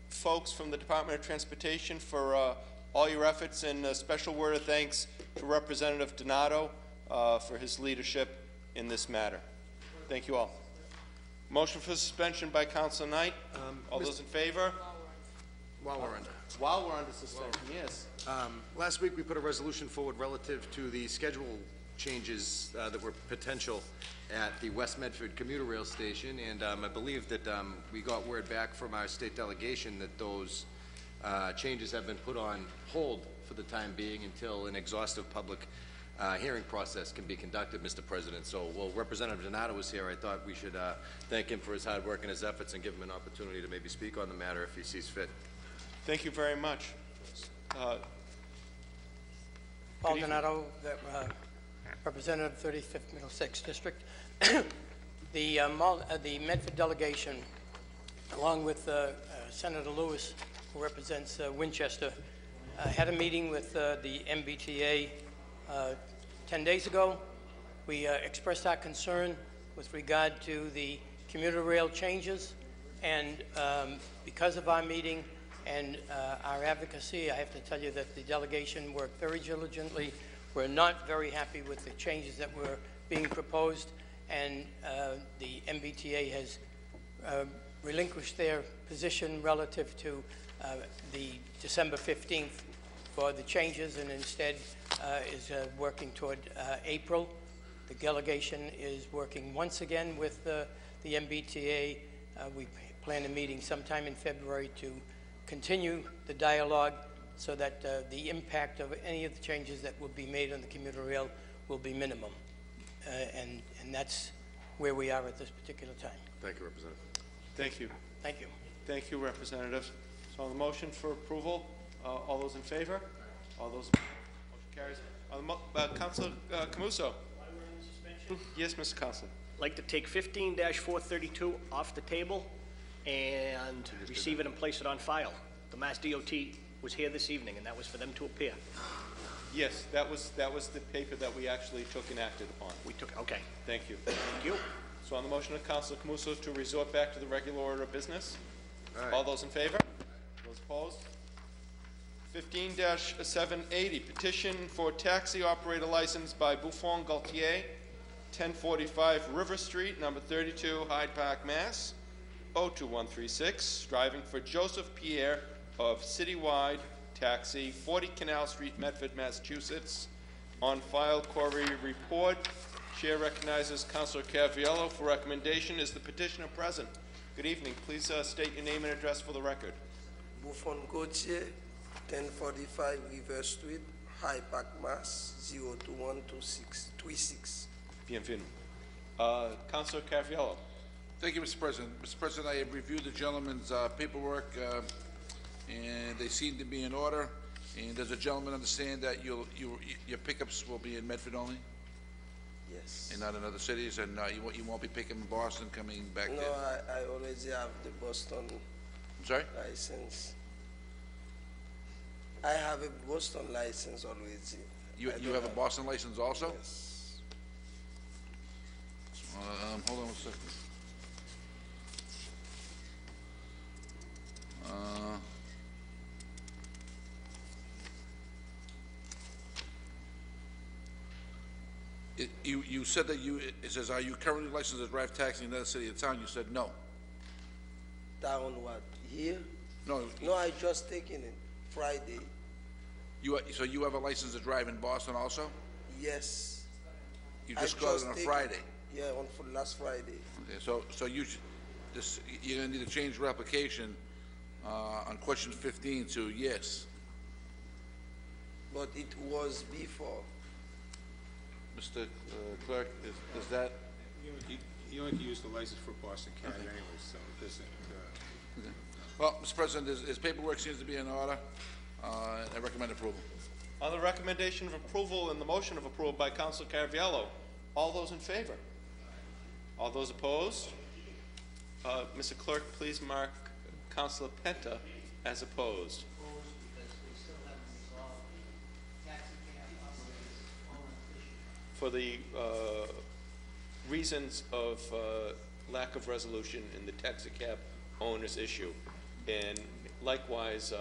folks from the Department of Transportation, for all your efforts, and a special word of thanks to Representative Donato for his leadership in this matter. Thank you all. Motion for suspension by Councilor Knight. All those in favor? While we're under. While we're under suspension, yes. Last week, we put a resolution forward relative to the schedule changes that were potential at the West Medford commuter rail station, and I believe that we got word back from our state delegation that those changes have been put on hold for the time being until an exhaustive public hearing process can be conducted, Mr. President. So while Representative Donato was here, I thought we should thank him for his hard work and his efforts and give him an opportunity to maybe speak on the matter if he sees fit. Thank you very much. Paul Donato, Representative 35th Middlesex District. The Medford delegation, along with Senator Lewis, who represents Winchester, had a meeting with the MBTA 10 days ago. We expressed our concern with regard to the commuter rail changes, and because of our meeting and our advocacy, I have to tell you that the delegation worked very diligently. We're not very happy with the changes that were being proposed, and the MBTA has relinquished their position relative to the December 15th for the changes, and instead is working toward April. The delegation is working once again with the MBTA. We plan a meeting sometime in February to continue the dialogue so that the impact of any of the changes that will be made on the commuter rail will be minimum. And that's where we are at this particular time. Thank you, Representative. Thank you. Thank you. Thank you, Representative. So on the motion for approval, all those in favor? All those opposed? Motion carries. Councilor Camuso. Yes, Mr. Councilor. I'd like to take 15-432 off the table and receive it and place it on file. The Mass DOT was here this evening, and that was for them to appear. Yes, that was the paper that we actually took and acted upon. We took, okay. Thank you. Thank you. So on the motion of Councilor Camuso to resort back to the regular order of business, Aye. all those in favor? Those opposed? 15-780, petition for taxi operator license by Buffon Gaultier, 1045 River Street, number 32, Hyde Park, Mass. 02136, driving for Joseph Pierre of Citywide Taxi, 40 Canal Street, Medford, Massachusetts. On file, query report. Chair recognizes Councilor Cavaliello for recommendation. Is the petitioner present? Good evening. Please state your name and address for the record. Buffon Gaultier, 1045 River Street, Hyde Park, Mass. 02136. Bienvenue. Councilor Cavaliello. Thank you, Mr. President. Mr. President, I have reviewed the gentleman's paperwork, and they seem to be in order. And does the gentleman understand that your pickups will be in Medford only? Yes. And not in other cities, and you won't be picking in Boston coming back there? No, I already have the Boston I'm sorry? license. I have a Boston license already. You have a Boston license also? Yes. Hold on one second. You said that it says, are you currently licensed to drive taxi in another city or town? You said no. Down what? Here? No. No, I just taken it Friday. So you have a license to drive in Boston also? Yes. You just got it on a Friday? Yeah, for last Friday. Okay, so you're gonna need to change your application on question 15 to yes. But it was before. Mr. Clerk, is that? You only can use the license for Boston County anyway, so it doesn't. Okay. Well, Mr. President, his paperwork seems to be in order. I recommend approval. On the recommendation of approval and the motion of approval by Councilor Caraviallo, all those in favor? All those opposed? Mr. Clerk, please mark Councilor Penta as opposed. For the reasons of lack of resolution in the taxi cab owners issue. And likewise,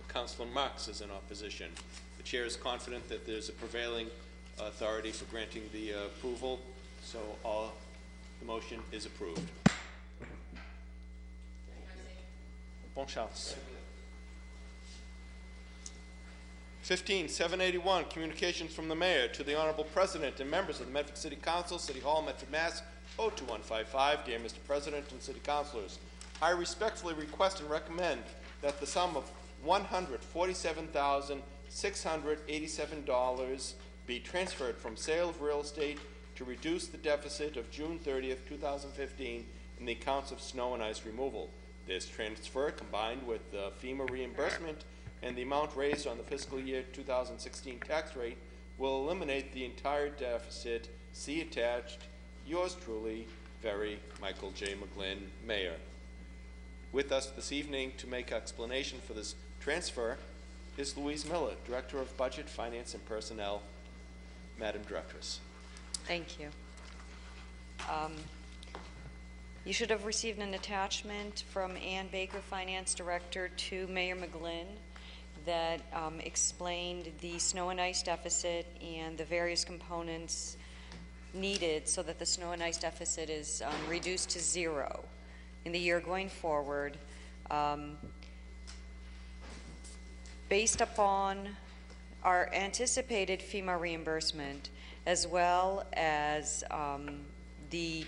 Councilor Marks is in opposition. The chair is confident that there's a prevailing authority for granting the approval, so the motion is approved. Bon chance. 15-781, communications from the mayor to the Honorable President and members of the Medford City Council, City Hall, Medford, Mass. 02155. Dear Mr. President and City Councilors, I respectfully request and recommend that the sum of $147,687 be transferred from sale of real estate to reduce the deficit of June 30th, 2015 in the accounts of snow and ice removal. This transfer, combined with the FEMA reimbursement and the amount raised on the fiscal year 2016 tax rate, will eliminate the entire deficit. See attached. Yours truly, very Michael J. McGlynn, Mayor. With us this evening to make explanation for this transfer is Louise Miller, Director of Budget, Finance, and Personnel. Madam Directress. Thank you. You should have received an attachment from Ann Baker, Finance Director, to Mayor McGlynn that explained the snow and ice deficit and the various components needed so that the snow and ice deficit is reduced to zero in the year going forward. Based upon our anticipated FEMA reimbursement, as well as the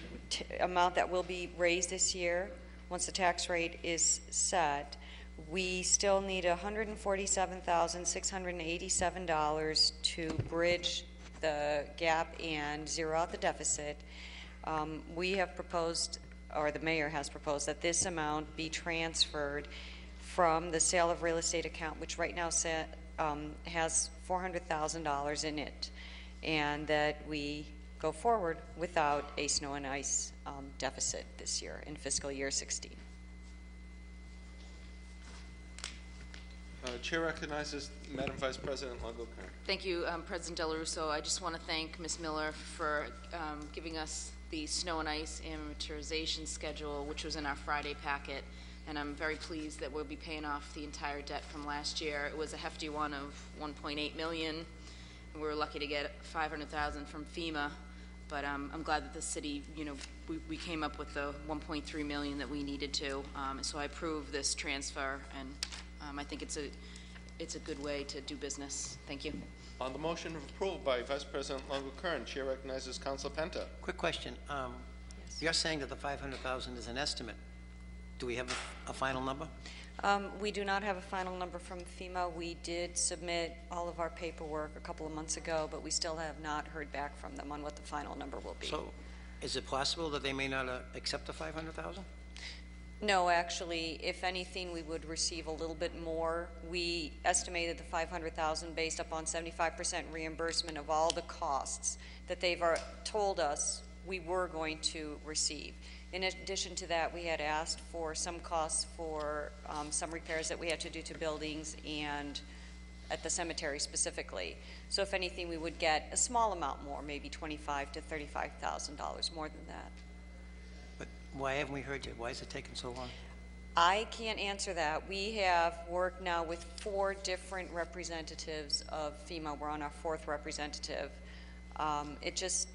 amount that will be raised this year once the tax rate is set, we still need $147,687 to bridge the gap and zero out the deficit. We have proposed, or the mayor has proposed, that this amount be transferred from the sale of real estate account, which right now has $400,000 in it, and that we go forward without a snow and ice deficit this year in fiscal year 16. Chair recognizes Madam Vice President Longo-Kern. Thank you, President Del Russo. I just want to thank Ms. Miller for giving us the snow and ice amortization schedule, which was in our Friday packet, and I'm very pleased that we'll be paying off the entire debt from last year. It was a hefty one of $1.8 million, and we were lucky to get $500,000 from FEMA, but I'm glad that the city, we came up with the $1.3 million that we needed to, so I approve this transfer, and I think it's a good way to do business. Thank you. On the motion of approval by Vice President Longo-Kern, Chair recognizes Councilor Penta. Quick question. You're saying that the $500,000 is an estimate. Do we have a final number? We do not have a final number from FEMA. We did submit all of our paperwork a couple of months ago, but we still have not heard back from them on what the final number will be. So is it possible that they may not accept the $500,000? No, actually, if anything, we would receive a little bit more. We estimated the $500,000 based upon 75% reimbursement of all the costs that they've told us we were going to receive. In addition to that, we had asked for some costs for some repairs that we had to do to buildings and at the cemetery specifically. So if anything, we would get a small amount more, maybe $25,000 to $35,000 more than that. But why haven't we heard yet? Why is it taking so long? I can't answer that. We have worked now with 4 different representatives of FEMA. We're on our 4th representative. It just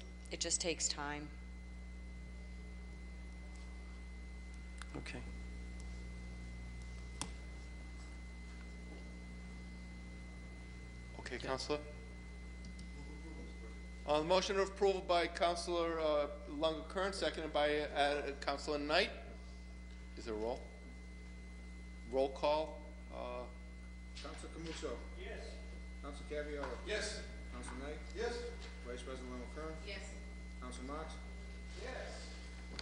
takes time. Okay. Okay, Councilor. On the motion of approval by Councilor Longo-Kern, seconded by Councilor Knight. Is there a roll? Roll call. Councilor Camuso. Yes. Councilor Caviola. Yes. Councilor Knight. Yes. Vice President Longo-Kern. Yes. Councilor Marks. Yes.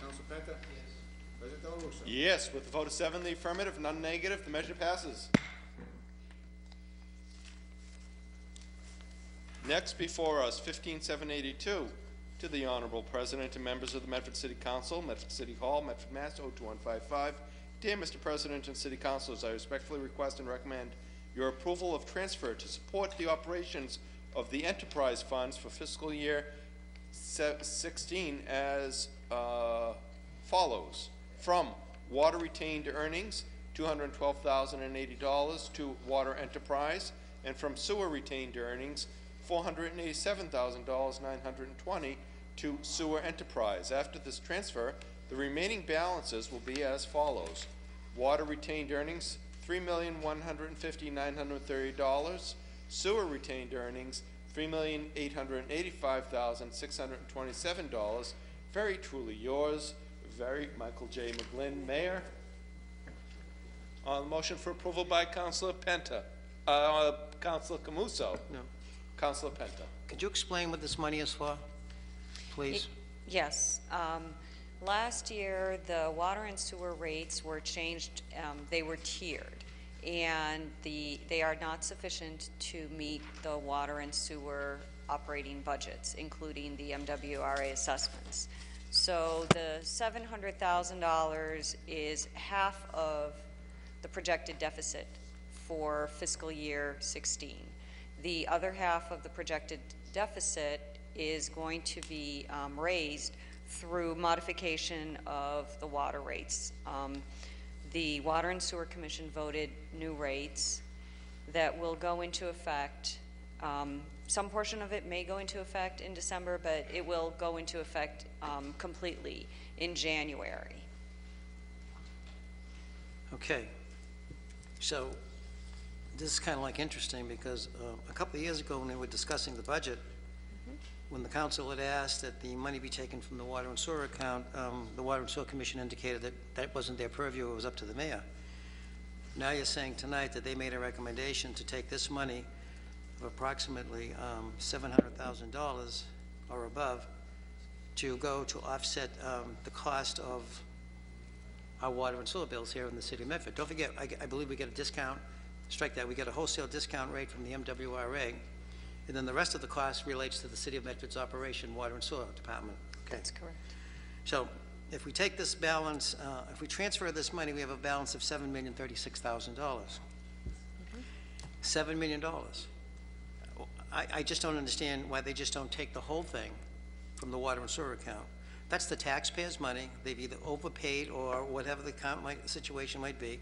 Councilor Penta. Yes. President Del Russo. Yes, with a vote of 7 in the affirmative, none negative, the measure passes. Next before us, 15782, to the Honorable President and members of the Medford City Council, Medford City Hall, Medford, Mass. 02155. Dear Mr. President and City Councilors, I respectfully request and recommend your approval of transfer to support the operations of the enterprise funds for fiscal year 16 as follows. From water retained earnings, $212,080 to water enterprise, and from sewer retained earnings, $487,920 to sewer enterprise. After this transfer, the remaining balances will be as follows. Water retained earnings, $3,150,930. Sewer retained earnings, $3,885,627. Very truly yours, very Michael J. McGlynn, Mayor. On the motion for approval by Councilor Penta, Councilor Camuso. No. Councilor Penta. Could you explain what this money is for, please? Yes. Last year, the water and sewer rates were changed, they were tiered, and they are not sufficient to meet the water and sewer operating budgets, including the MWRA assessments. So the $700,000 is half of the projected deficit for fiscal year 16. The other half of the projected deficit is going to be raised through modification of the water rates. The Water and Sewer Commission voted new rates that will go into effect. Some portion of it may go into effect in December, but it will go into effect completely in January. Okay. So this is kind of like interesting because a couple of years ago when we were discussing the budget, when the council had asked that the money be taken from the water and sewer account, the Water and Sewer Commission indicated that that wasn't their purview, it was up to the mayor. Now you're saying tonight that they made a recommendation to take this money of approximately $700,000 or above to go to offset the cost of our water and sewer bills here in the city of Medford. Don't forget, I believe we get a discount, strike that, we get a wholesale discount rate from the MWRA, and then the rest of the cost relates to the city of Medford's operation, water and sewer department. Okay. That's correct. So if we take this balance, if we transfer this money, we have a balance of $7,036,000. $7 million. I just don't understand why they just don't take the whole thing from the water and sewer account. That's the taxpayers' money. They've either overpaid or whatever the situation might be.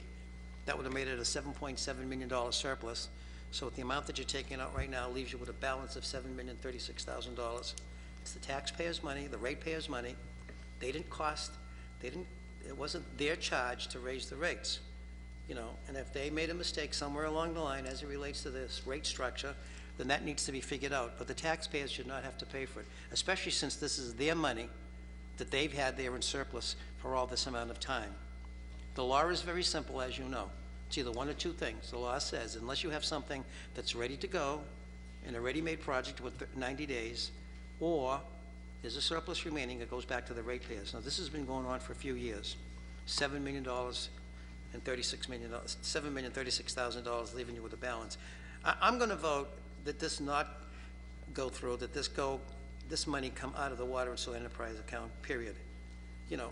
That would have made it a $7.7 million surplus. So with the amount that you're taking out right now leaves you with a balance of $7,036,000. It's the taxpayers' money, the ratepayers' money. It wasn't their charge to raise the rates. You know, and if they made a mistake somewhere along the line as it relates to this rate structure, then that needs to be figured out. But the taxpayers should not have to pay for it, especially since this is their money that they've had there in surplus for all this amount of time. The law is very simple, as you know. It's either one or two things. The law says, unless you have something that's ready to go in a ready-made project with 90 days, or there's a surplus remaining, it goes back to the ratepayers. Now, this has been going on for a few years. $7 million and $7,036,000, leaving you with a balance. I'm going to vote that this not go through, that this money come out of the water and sewer enterprise account, period. You know,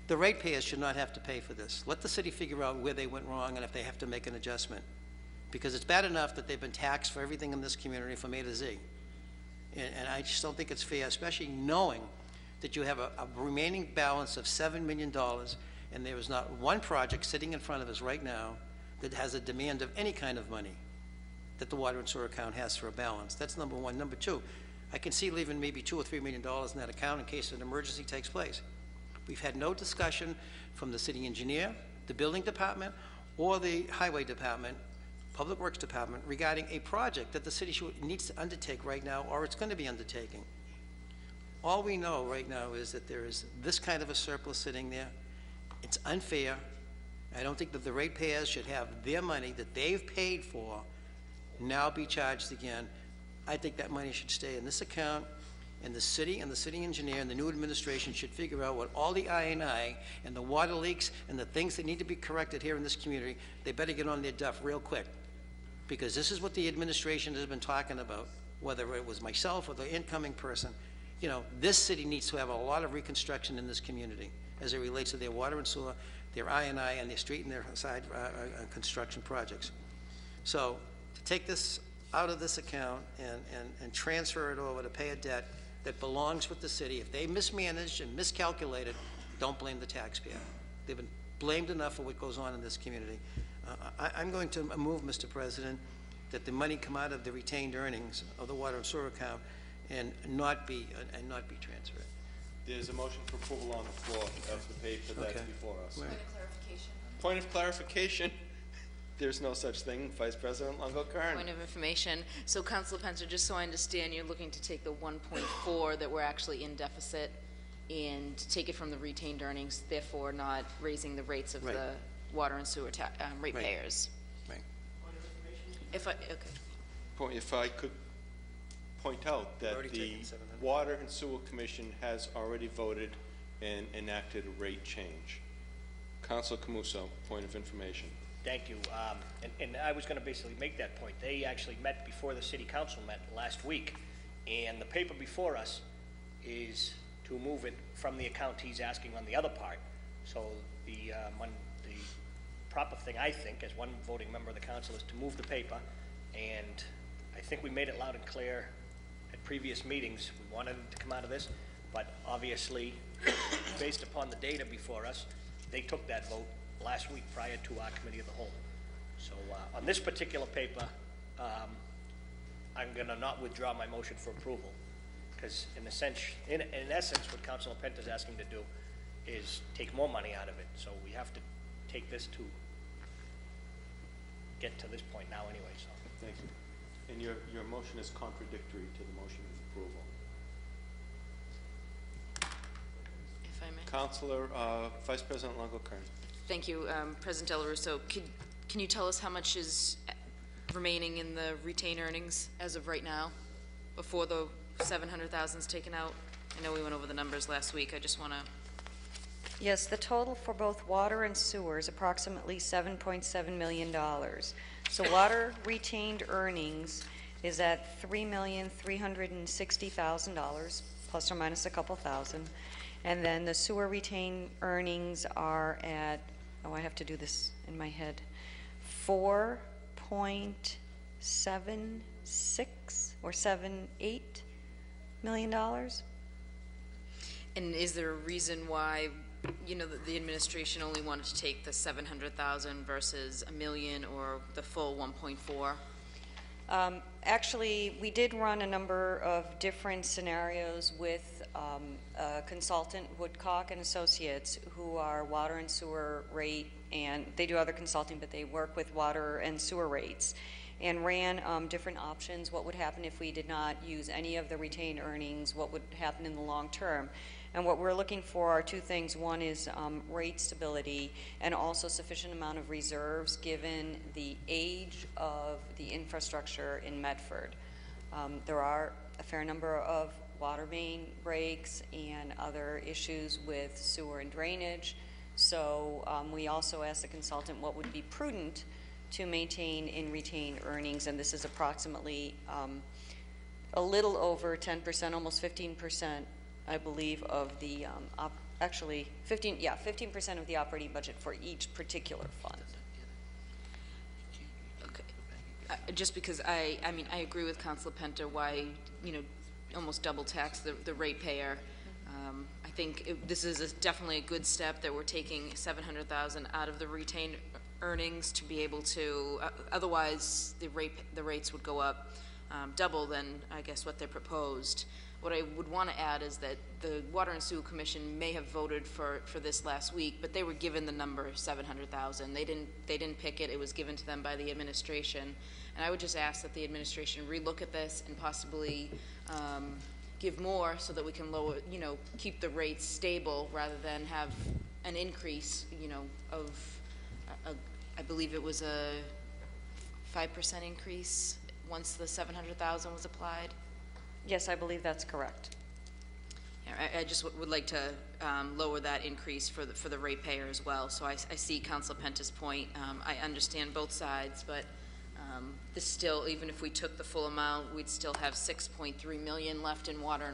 the ratepayers should not have to pay for this. Let the city figure out where they went wrong and if they have to make an adjustment. Because it's bad enough that they've been taxed for everything in this community from A to Z. And I just don't think it's fair, especially knowing that you have a remaining balance of $7 million and there is not one project sitting in front of us right now that has a demand of any kind of money that the water and sewer account has for a balance. That's number one. Number two, I can see leaving maybe $2 or $3 million in that account in case an emergency takes place. We've had no discussion from the city engineer, the building department, or the highway department, public works department, regarding a project that the city needs to undertake right now, or it's going to be undertaking. All we know right now is that there is this kind of a surplus sitting there. It's unfair. I don't think that the ratepayers should have their money that they've paid for now be charged again. I think that money should stay in this account, and the city engineer and the new administration should figure out what all the I&I and the water leaks and the things that need to be corrected here in this community, they better get on their duff real quick. Because this is what the administration has been talking about, whether it was myself or the incoming person. You know, this city needs to have a lot of reconstruction in this community as it relates to their water and sewer, their I&I, and their street and their side construction projects. So to take this out of this account and transfer it over to pay a debt that belongs with the city, if they mismanaged and miscalculated, don't blame the taxpayer. They've been blamed enough for what goes on in this community. I'm going to move, Mr. President, that the money come out of the retained earnings of the water and sewer account and not be transferred. There's a motion for approval on the floor of the paper that's before us. Point of clarification. Point of clarification. There's no such thing, Vice President Longo-Kern. Point of information. So, Councilor Penta, just so I understand, you're looking to take the 1.4 that we're actually in deficit and take it from the retained earnings, therefore not raising the rates of the water and sewer ratepayers. Right. If I could point out that the Water and Sewer Commission has already voted and enacted a rate change. Councilor Camuso, point of information. Thank you. And I was going to basically make that point. They actually met before the city council met last week, and the paper before us is to move it from the account he's asking on the other part. So the proper thing, I think, as one voting member of the council, is to move the paper, and I think we made it loud and clear at previous meetings. We wanted it to come out of this, but obviously, based upon the data before us, they took that vote last week prior to our committee of the whole. So on this particular paper, I'm going to not withdraw my motion for approval, because in essence, what Councilor Penta is asking to do is take more money out of it. So we have to take this to get to this point now anyway. So thank you. And your motion is contradictory to the motion of approval. If I may. Councilor Vice President Longo-Kern. Thank you, President Del Russo. Can you tell us how much is remaining in the retained earnings as of right now, before the 700,000 is taken out? I know we went over the numbers last week. I just want to. Yes, the total for both water and sewer is approximately $7.7 million. So water retained earnings is at $3,360,000, plus or minus a couple thousand. And then the sewer retained earnings are at, oh, I have to do this in my head, $4.76 or $7.8 million. And is there a reason why, you know, the administration only wanted to take the 700,000 versus $1 million or the full 1.4? Actually, we did run a number of different scenarios with a consultant, Woodcock and Associates, who are water and sewer rate, and they do other consulting, but they work with water and sewer rates, and ran different options. What would happen if we did not use any of the retained earnings? What would happen in the long term? And what we're looking for are two things. One is rate stability and also sufficient amount of reserves given the age of the infrastructure in Medford. There are a fair number of water main breaks and other issues with sewer and drainage. So we also asked the consultant what would be prudent to maintain in retained earnings, and this is approximately a little over 10%, almost 15%. I believe, of the, actually, 15% of the operating budget for each particular fund. Okay. Just because I mean, I agree with Councilor Penta why, you know, almost double tax the ratepayer. I think this is definitely a good step that we're taking 700,000 out of the retained earnings to be able to, otherwise the rates would go up double than, I guess, what they proposed. What I would want to add is that the Water and Sewer Commission may have voted for this last week, but they were given the number 700,000. They didn't pick it. It was given to them by the administration. And I would just ask that the administration relook at this and possibly give more so that we can lower, you know, keep the rates stable rather than have an increase, you know, of, I believe it was a 5% increase once the 700,000 was applied. Yes, I believe that's correct. Yeah, I just would like to lower that increase for the ratepayer as well. So I see Councilor Penta's point. I understand both sides, but this still, even if we took the full amount, we'd still have $6.3 million left in water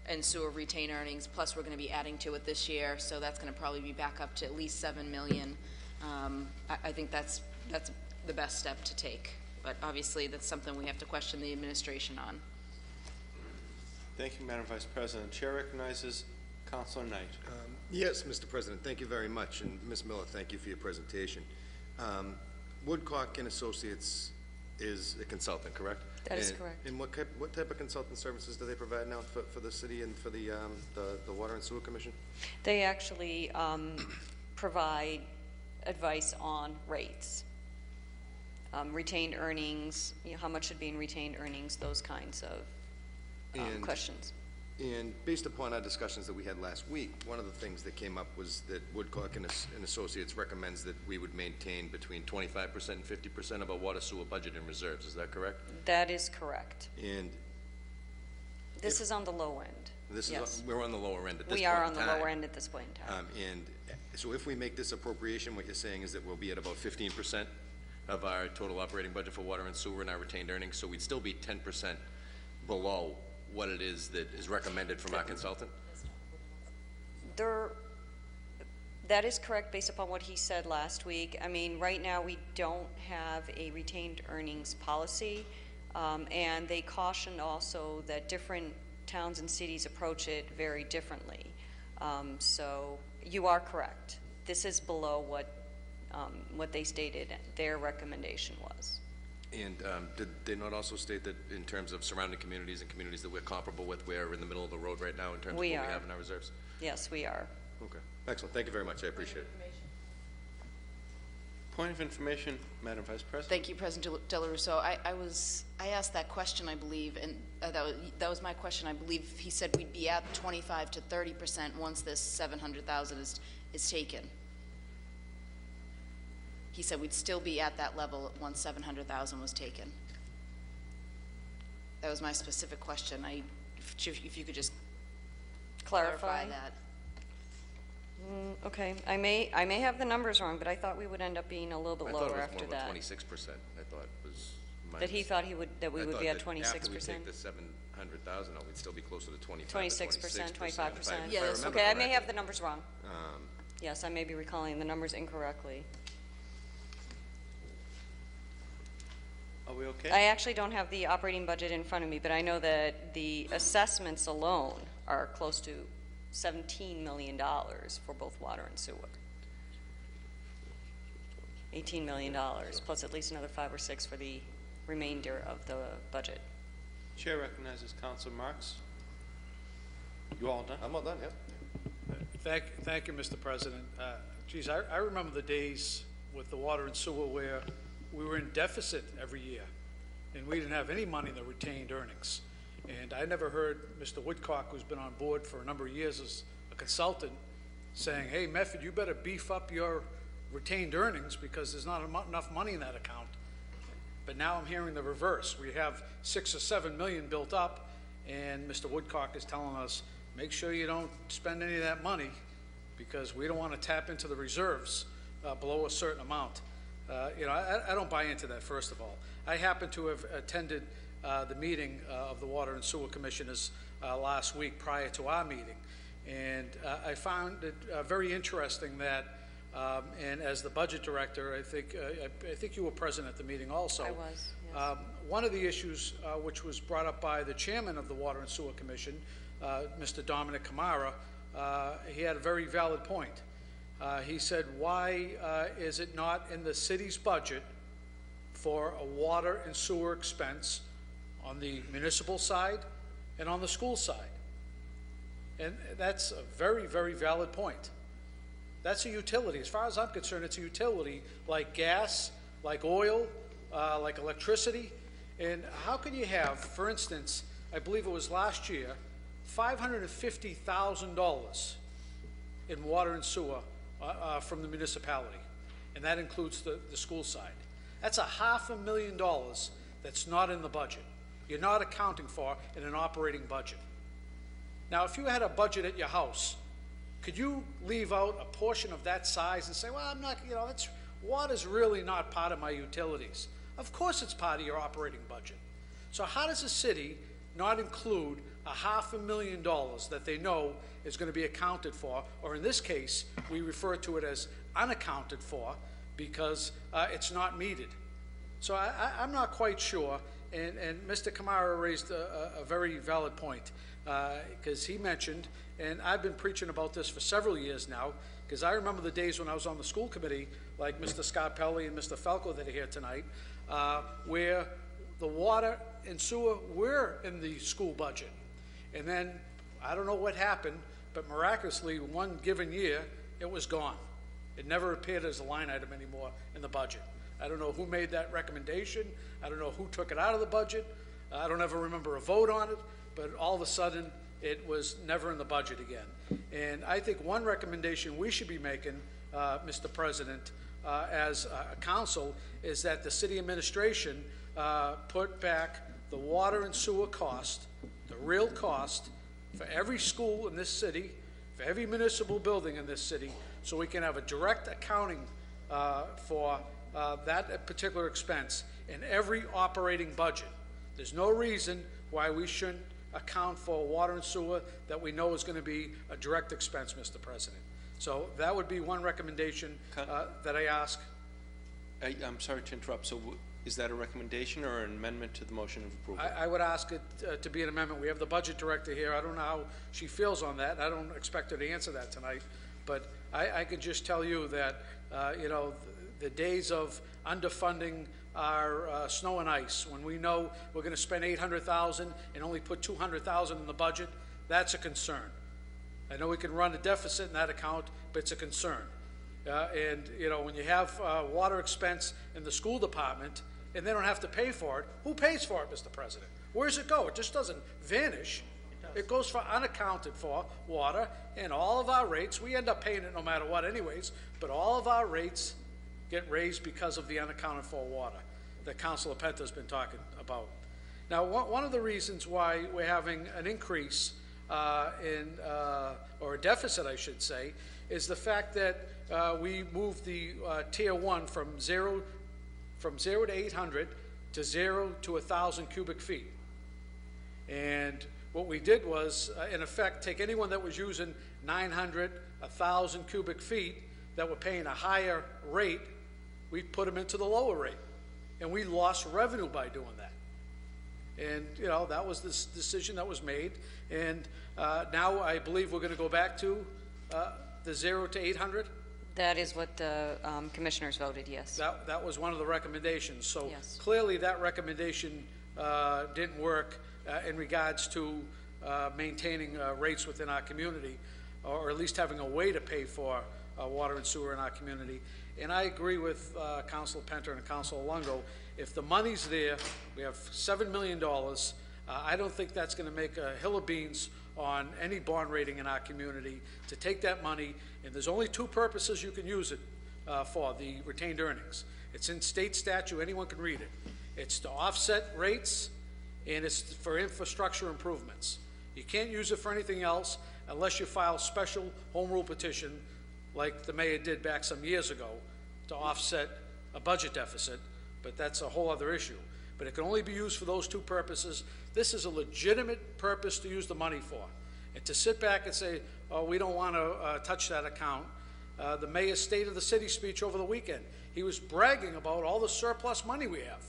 and sewer retained earnings. Plus, we're going to be adding to it this year, so that's going to probably be back up to at least $7 million. I think that's the best step to take. But obviously, that's something we have to question the administration on. Thank you, Madam Vice President. Chair recognizes Councilor Knight. Yes, Mr. President, thank you very much. And Ms. Miller, thank you for your presentation. Woodcock and Associates is a consultant, correct? That is correct. And what type of consultant services do they provide now for the city and for the Water and Sewer Commission? They actually provide advice on rates, retained earnings, you know, how much should be in retained earnings, those kinds of questions. And based upon our discussions that we had last week, one of the things that came up was that Woodcock and Associates recommends that we would maintain between 25% and 50% of our water sewer budget in reserves. Is that correct? That is correct. And This is on the low end. this Yes. is, we're on the lower end at this point We in are time. on the lower end at this point in time. And so if we make this appropriation, what you're saying is that we'll be at about 15% of our total operating budget for water and sewer and our retained earnings, so we'd still be 10% below what it is that is recommended from our consultant? That is correct based upon what he said last week. I mean, right now, we don't have a retained earnings policy, and they cautioned also that different towns and cities approach it very differently. So you are correct. This is below what they stated their recommendation was. And did they not also state that in terms of surrounding communities and communities that we're comparable with, we're in the middle of the road right now in terms of what we have in our reserves? Yes, we are. Okay, excellent. Thank you very much. I appreciate it. Point of information, Madam Vice President. Thank you, President Del Russo. I asked that question, I believe, and that was my question. I believe he said we'd be at 25 to 30% once this 700,000 is taken. He said we'd still be at that level once 700,000 was taken. That was my specific question. If you could just clarify that. Okay, I may have the numbers wrong, but I thought we would end up being a little bit lower after that. I thought it was more like 26%. I thought was my That he thought that we would be at 26%? After we take the 700,000 out, we'd still be closer to 25 to 26%, 25%. Yes. Okay, I may have the numbers wrong. Yes, I may be recalling the numbers incorrectly. Are we okay? I actually don't have the operating budget in front of me, but I know that the assessments alone are close to $17 million for both water and sewer. $18 million, plus at least another 5 or 6 for the remainder of the budget. Chair recognizes Councilor Marks. You all done? I'm all done, yeah. Thank you, Mr. President. Geez, I remember the days with the water and sewer where we were in deficit every year, and we didn't have any money in the retained earnings. And I never heard Mr. Woodcock, who's been on board for a number of years as a consultant, saying, hey, Medford, you better beef up your retained earnings because there's not enough money in that account. But now I'm hearing the reverse. We have 6 or 7 million built up, and Mr. Woodcock is telling us, make sure you don't spend any of that money because we don't want to tap into the reserves below a certain amount. I don't buy into that, first of all. I happen to have attended the meeting of the Water and Sewer Commissioners last week prior to our meeting, and I found it very interesting that, and as the budget director, I think you were present at the meeting also. I was, yes. One of the issues which was brought up by the chairman of the Water and Sewer Commission, Mr. Dominic Camara, he had a very valid point. He said, why is it not in the city's budget for a water and sewer expense on the municipal side and on the school side? And that's a very, very valid point. That's a utility. As far as I'm concerned, it's a utility like gas, like oil, like electricity. And how can you have, for instance, I believe it was last year, $550,000 in water and sewer from the municipality, and that includes the school side. That's $500,000 that's not in the budget. You're not accounting for in an operating budget. Now, if you had a budget at your house, could you leave out a portion of that size and say, well, I'm not, water's really not part of my utilities? Of course it's part of your operating budget. So how does a city not include $500,000 that they know is going to be accounted for, or in this case, we refer to it as unaccounted for because it's not needed? So I'm not quite sure, and Mr. Camara raised a very valid point because he mentioned, and I've been preaching about this for several years now, because I remember the days when I was on the school committee, like Mr. Scarpelli and Mr. Falco that are here tonight, where the water and sewer were in the school budget. And then, I don't know what happened, but miraculously, one given year, it was gone. It never appeared as a line item anymore in the budget. I don't know who made that recommendation. I don't know who took it out of the budget. I don't ever remember a vote on it, but all of a sudden, it was never in the budget again. And I think one recommendation we should be making, Mr. President, as a council, is that the city administration put back the water and sewer cost, the real cost, for every school in this city, for every municipal building in this city, so we can have a direct accounting for that particular expense in every operating budget. There's no reason why we shouldn't account for water and sewer that we know is going to be a direct expense, Mr. President. So that would be one recommendation that I ask. I'm sorry to interrupt. So is that a recommendation or an amendment to the motion of approval? I would ask it to be an amendment. We have the budget director here. I don't know how she feels on that. I don't expect her to answer that tonight. But I can just tell you that, you know, the days of underfunding our snow and ice, when we know we're going to spend $800,000 and only put $200,000 in the budget, that's a concern. I know we can run a deficit in that account, but it's a concern. And, you know, when you have water expense in the school department and they don't have to pay for it, who pays for it, Mr. President? Where does it go? It just doesn't vanish. It goes for unaccounted for water, and all of our rates, we end up paying it no matter what anyways, but all of our rates get raised because of the unaccounted for water that Councilor Penta's been talking about. Now, one of the reasons why we're having an increase or a deficit, I should say, is the fact that we moved the tier 1 from zero to 800 to 0 to 1,000 cubic feet. And what we did was, in effect, take anyone that was using 900, 1,000 cubic feet that were paying a higher rate, we put them into the lower rate. And we lost revenue by doing that. And, you know, that was this decision that was made. And now I believe we're going to go back to the 0 to 800. That is what the commissioners voted, yes. That was one of the recommendations. So yes. Clearly that recommendation didn't work in regards to maintaining rates within our community, or at least having a way to pay for water and sewer in our community. And I agree with Councilor Penter and Councilor Longo. If the money's there, we have $7 million. I don't think that's going to make a hill of beans on any bond rating in our community to take that money. And there's only two purposes you can use it for, the retained earnings. It's in state statute. Anyone can read it. It's to offset rates, and it's for infrastructure improvements. You can't use it for anything else unless you file special home rule petition like the mayor did back some years ago to offset a budget deficit, but that's a whole other issue. But it can only be used for those two purposes. This is a legitimate purpose to use the money for. And to sit back and say, oh, we don't want to touch that account. The mayor's State of the City speech over the weekend, he was bragging about all the surplus money we have.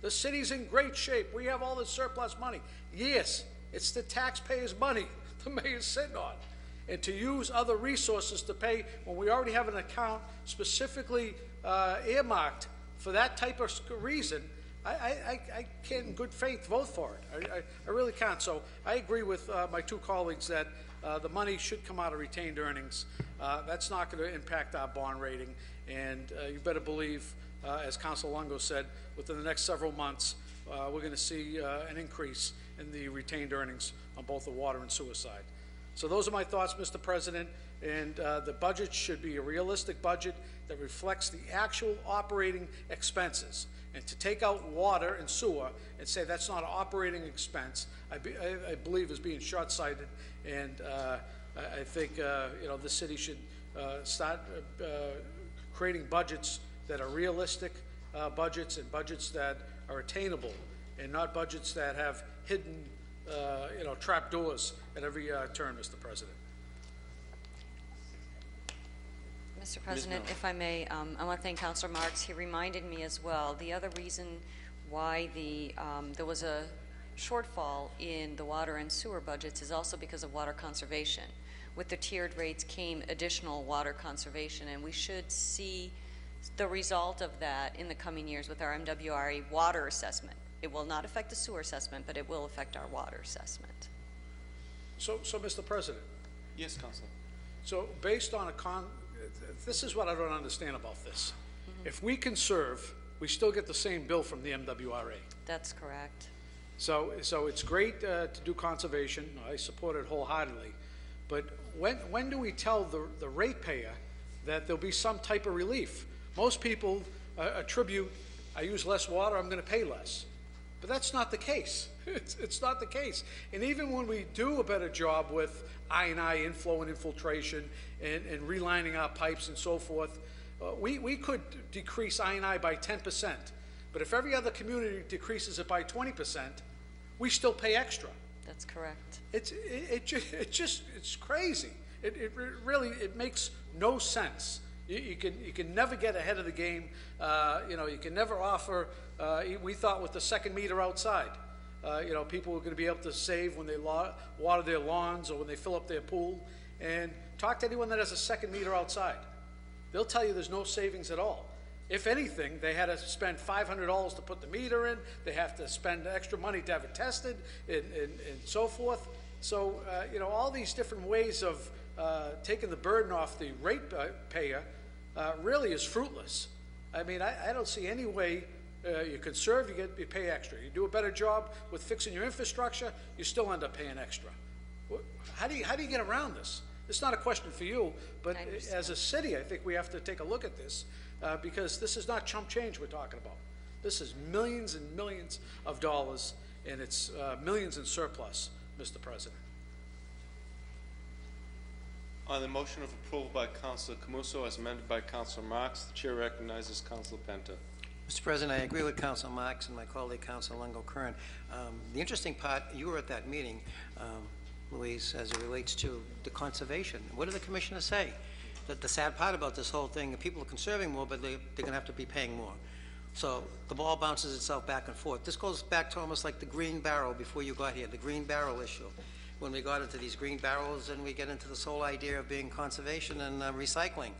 The city's in great shape. We have all this surplus money. Yes, it's the taxpayers' money the mayor's sitting on. And to use other resources to pay when we already have an account specifically earmarked for that type of reason, I can't in good faith vote for it. I really can't. So I agree with my two colleagues that the money should come out of retained earnings. That's not going to impact our bond rating. And you better believe, as Councilor Longo said, within the next several months, we're going to see an increase in the retained earnings on both the water and sewer side. So those are my thoughts, Mr. President, and the budget should be a realistic budget that reflects the actual operating expenses. And to take out water and sewer and say that's not an operating expense, I believe is being short-sighted, and I think you know, the city should start creating budgets that are realistic budgets, and budgets that are attainable, and not budgets that have hidden you know, trap doors at every turn, Mr. President. Mr. President, if I may, I want to thank Councilor Marks. He reminded me as well, the other reason why there was a shortfall in the water and sewer budgets is also because of water conservation. With the tiered rates came additional water conservation, and we should see the result of that in the coming years with our MWRA water assessment. It will not affect the sewer assessment, but it will affect our water assessment. So Mr. President. Yes, Councilor. So based on this is what I don't understand about this. If we conserve, we still get the same bill from the MWRA. That's correct. So it's great to do conservation. I support it wholeheartedly. But when do we tell the ratepayer that there'll be some type of relief? Most people attribute, I use less water, I'm going to pay less. But that's not the case. It's not the case. And even when we do a better job with I&I inflow and infiltration and relining our pipes and so forth, we could decrease I&I by 10%. But if every other community decreases it by 20%, we still pay extra. That's correct. It's crazy. It really makes no sense. You can never get ahead of the game. You can never offer. We thought with the second meter outside, people were going to be able to save when they water their lawns or when they fill up their pool. And talk to anyone that has a second meter outside. They'll tell you there's no savings at all. If anything, they had to spend $500 to put the meter in. They have to spend extra money to have it tested and so forth. So, all these different ways of taking the burden off the ratepayer really is fruitless. I mean, I don't see any way you conserve, you pay extra. You do a better job with fixing your infrastructure, you still end up paying extra. How do you get around this? It's not a question for you, but as a city, I think we have to take a look at this because this is not chump change we're talking about. This is millions and millions of dollars, and it's millions in surplus, Mr. President. On the motion of approval by Councilor Camuso as amended by Councilor Marks, the chair recognizes Councilor Penta. Mr. President, I agree with Councilor Marks and my colleague, Councilor Longo-Kern. The interesting part, you were at that meeting, Louise, as it relates to the conservation. What did the commissioners say? That the sad part about this whole thing, people are conserving more, but they're going to have to be paying more. So the ball bounces itself back and forth. This goes back to almost like the green barrel before you got here, the green barrel issue. When we got into these green barrels and we get into this whole idea of being conservation and recycling.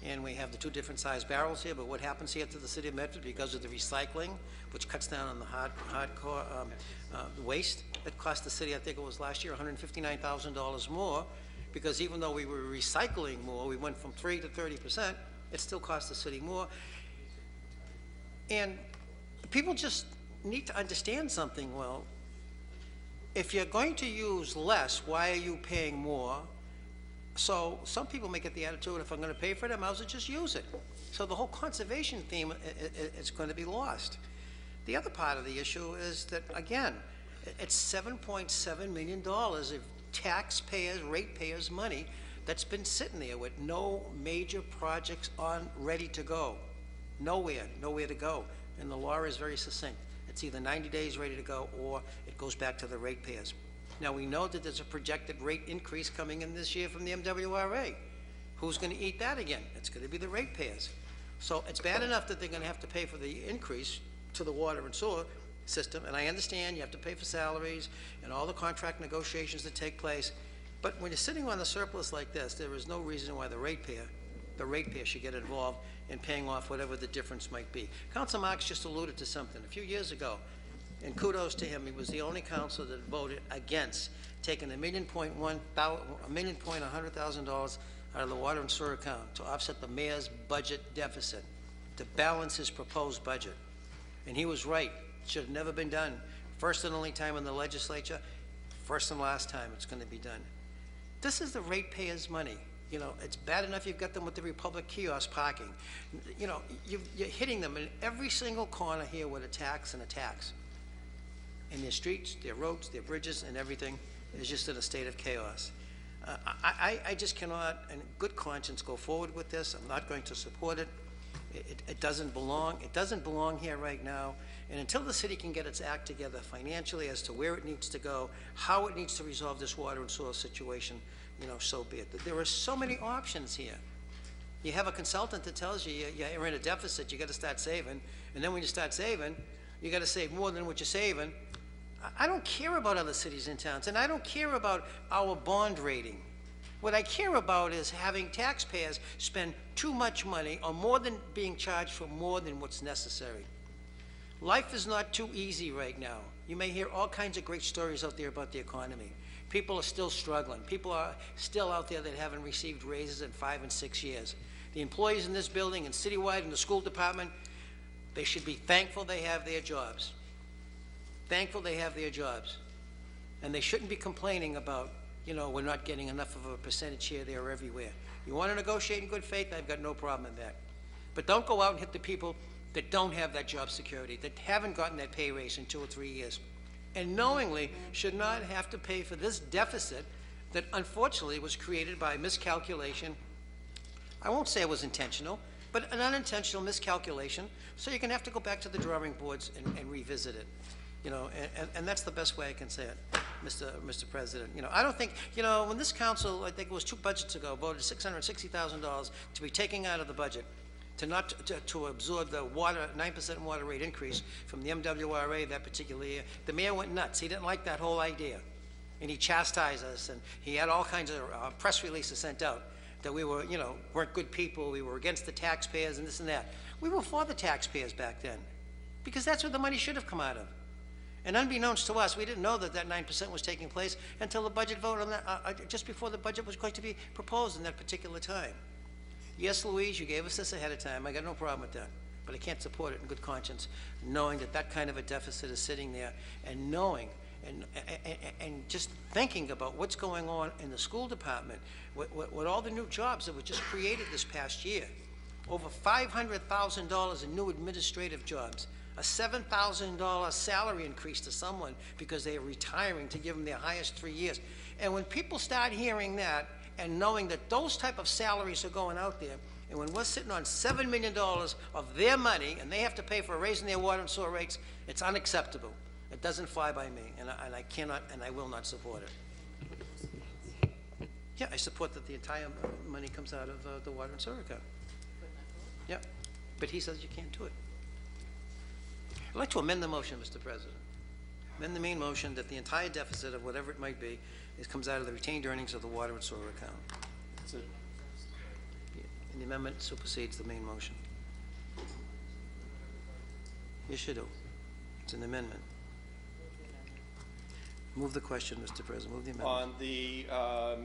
And we have the two different size barrels here, but what happens here to the city of Medford because of the recycling, which cuts down on the hardcore waste, it cost the city, I think it was last year, $159,000 more, because even though we were recycling more, we went from 3 to 30%, it still cost the city more. And people just need to understand something. Well, if you're going to use less, why are you paying more? So some people may get the attitude, if I'm going to pay for it, I might as well just use it. So the whole conservation theme is going to be lost. The other part of the issue is that, again, it's $7.7 million of taxpayers, ratepayers' money that's been sitting there with no major projects ready to go. Nowhere to go. And the law is very succinct. It's either 90 days ready to go or it goes back to the ratepayers. Now, we know that there's a projected rate increase coming in this year from the MWRA. Who's going to eat that again? It's going to be the ratepayers. So it's bad enough that they're going to have to pay for the increase to the water and sewer system, and I understand you have to pay for salaries and all the contract negotiations that take place, but when you're sitting on a surplus like this, there is no reason why the ratepayer should get involved in paying off whatever the difference might be. Councilor Marks just alluded to something a few years ago, and kudos to him. He was the only councilor that voted against taking $1,100,000 out of the water and sewer account to offset the mayor's budget deficit, to balance his proposed budget. And he was right. It should have never been done. First and only time in the legislature, first and last time it's going to be done. This is the ratepayers' money. It's bad enough you've got them with the Republic kiosk parking. You're hitting them in every single corner here with a tax and a tax. And their streets, their roads, their bridges, and everything is just in a state of chaos. I just cannot, in good conscience, go forward with this. I'm not going to support it. It doesn't belong. It doesn't belong here right now. And until the city can get its act together financially as to where it needs to go, how it needs to resolve this water and sewer situation, so be it. There are so many options here. You have a consultant that tells you you're in a deficit, you got to start saving, and then when you start saving, you got to save more than what you're saving. I don't care about other cities and towns, and I don't care about our bond rating. What I care about is having taxpayers spend too much money or more than being charged for more than what's necessary. Life is not too easy right now. You may hear all kinds of great stories out there about the economy. People are still struggling. People are still out there that haven't received raises in 5 and 6 years. The employees in this building and citywide in the school department, they should be thankful they have their jobs. thankful they have their jobs. And they shouldn't be complaining about, we're not getting enough of a percentage here, there, or everywhere. You want to negotiate in good faith, I've got no problem in that. But don't go out and hit the people that don't have that job security, that haven't gotten that pay raise in 2 or 3 years, and knowingly should not have to pay for this deficit that unfortunately was created by miscalculation. I won't say it was intentional, but an unintentional miscalculation, so you're going to have to go back to the drawing boards and revisit it. And that's the best way I can say it, Mr. President. I don't think, when this council, I think it was 2 budgets ago, voted $660,000 to be taken out of the budget to absorb the 9% water rate increase from the MWRA that particular year, the mayor went nuts. He didn't like that whole idea. And he chastised us, and he had all kinds of press releases sent out that we were, weren't good people, we were against the taxpayers and this and that. We were for the taxpayers back then, because that's where the money should have come out of. And unbeknownst to us, we didn't know that 9% was taking place until the budget vote on that, just before the budget was going to be proposed in that particular time. Yes, Louise, you gave us this ahead of time. I got no problem with that. But I can't support it in good conscience, knowing that that kind of a deficit is sitting there, and knowing and just thinking about what's going on in the school department, with all the new jobs that were just created this past year. Over $500,000 in new administrative jobs, a $7,000 salary increase to someone because they are retiring to give them their highest 3 years. And when people start hearing that and knowing that those type of salaries are going out there, and when we're sitting on $7 million of their money and they have to pay for raising their water and sewer rates, it's unacceptable. It doesn't fly by me, and I cannot and I will not support it. Yeah, I support that the entire money comes out of the water and sewer account. Yeah, but he says you can't do it. I'd like to amend the motion, Mr. President. Amend the main motion that the entire deficit of whatever it might be comes out of the retained earnings of the water and sewer account. That's it. Yeah, and the amendment supersedes the main motion. Yes, you do. It's an amendment. Move the question, Mr. President. Move the amendment. On the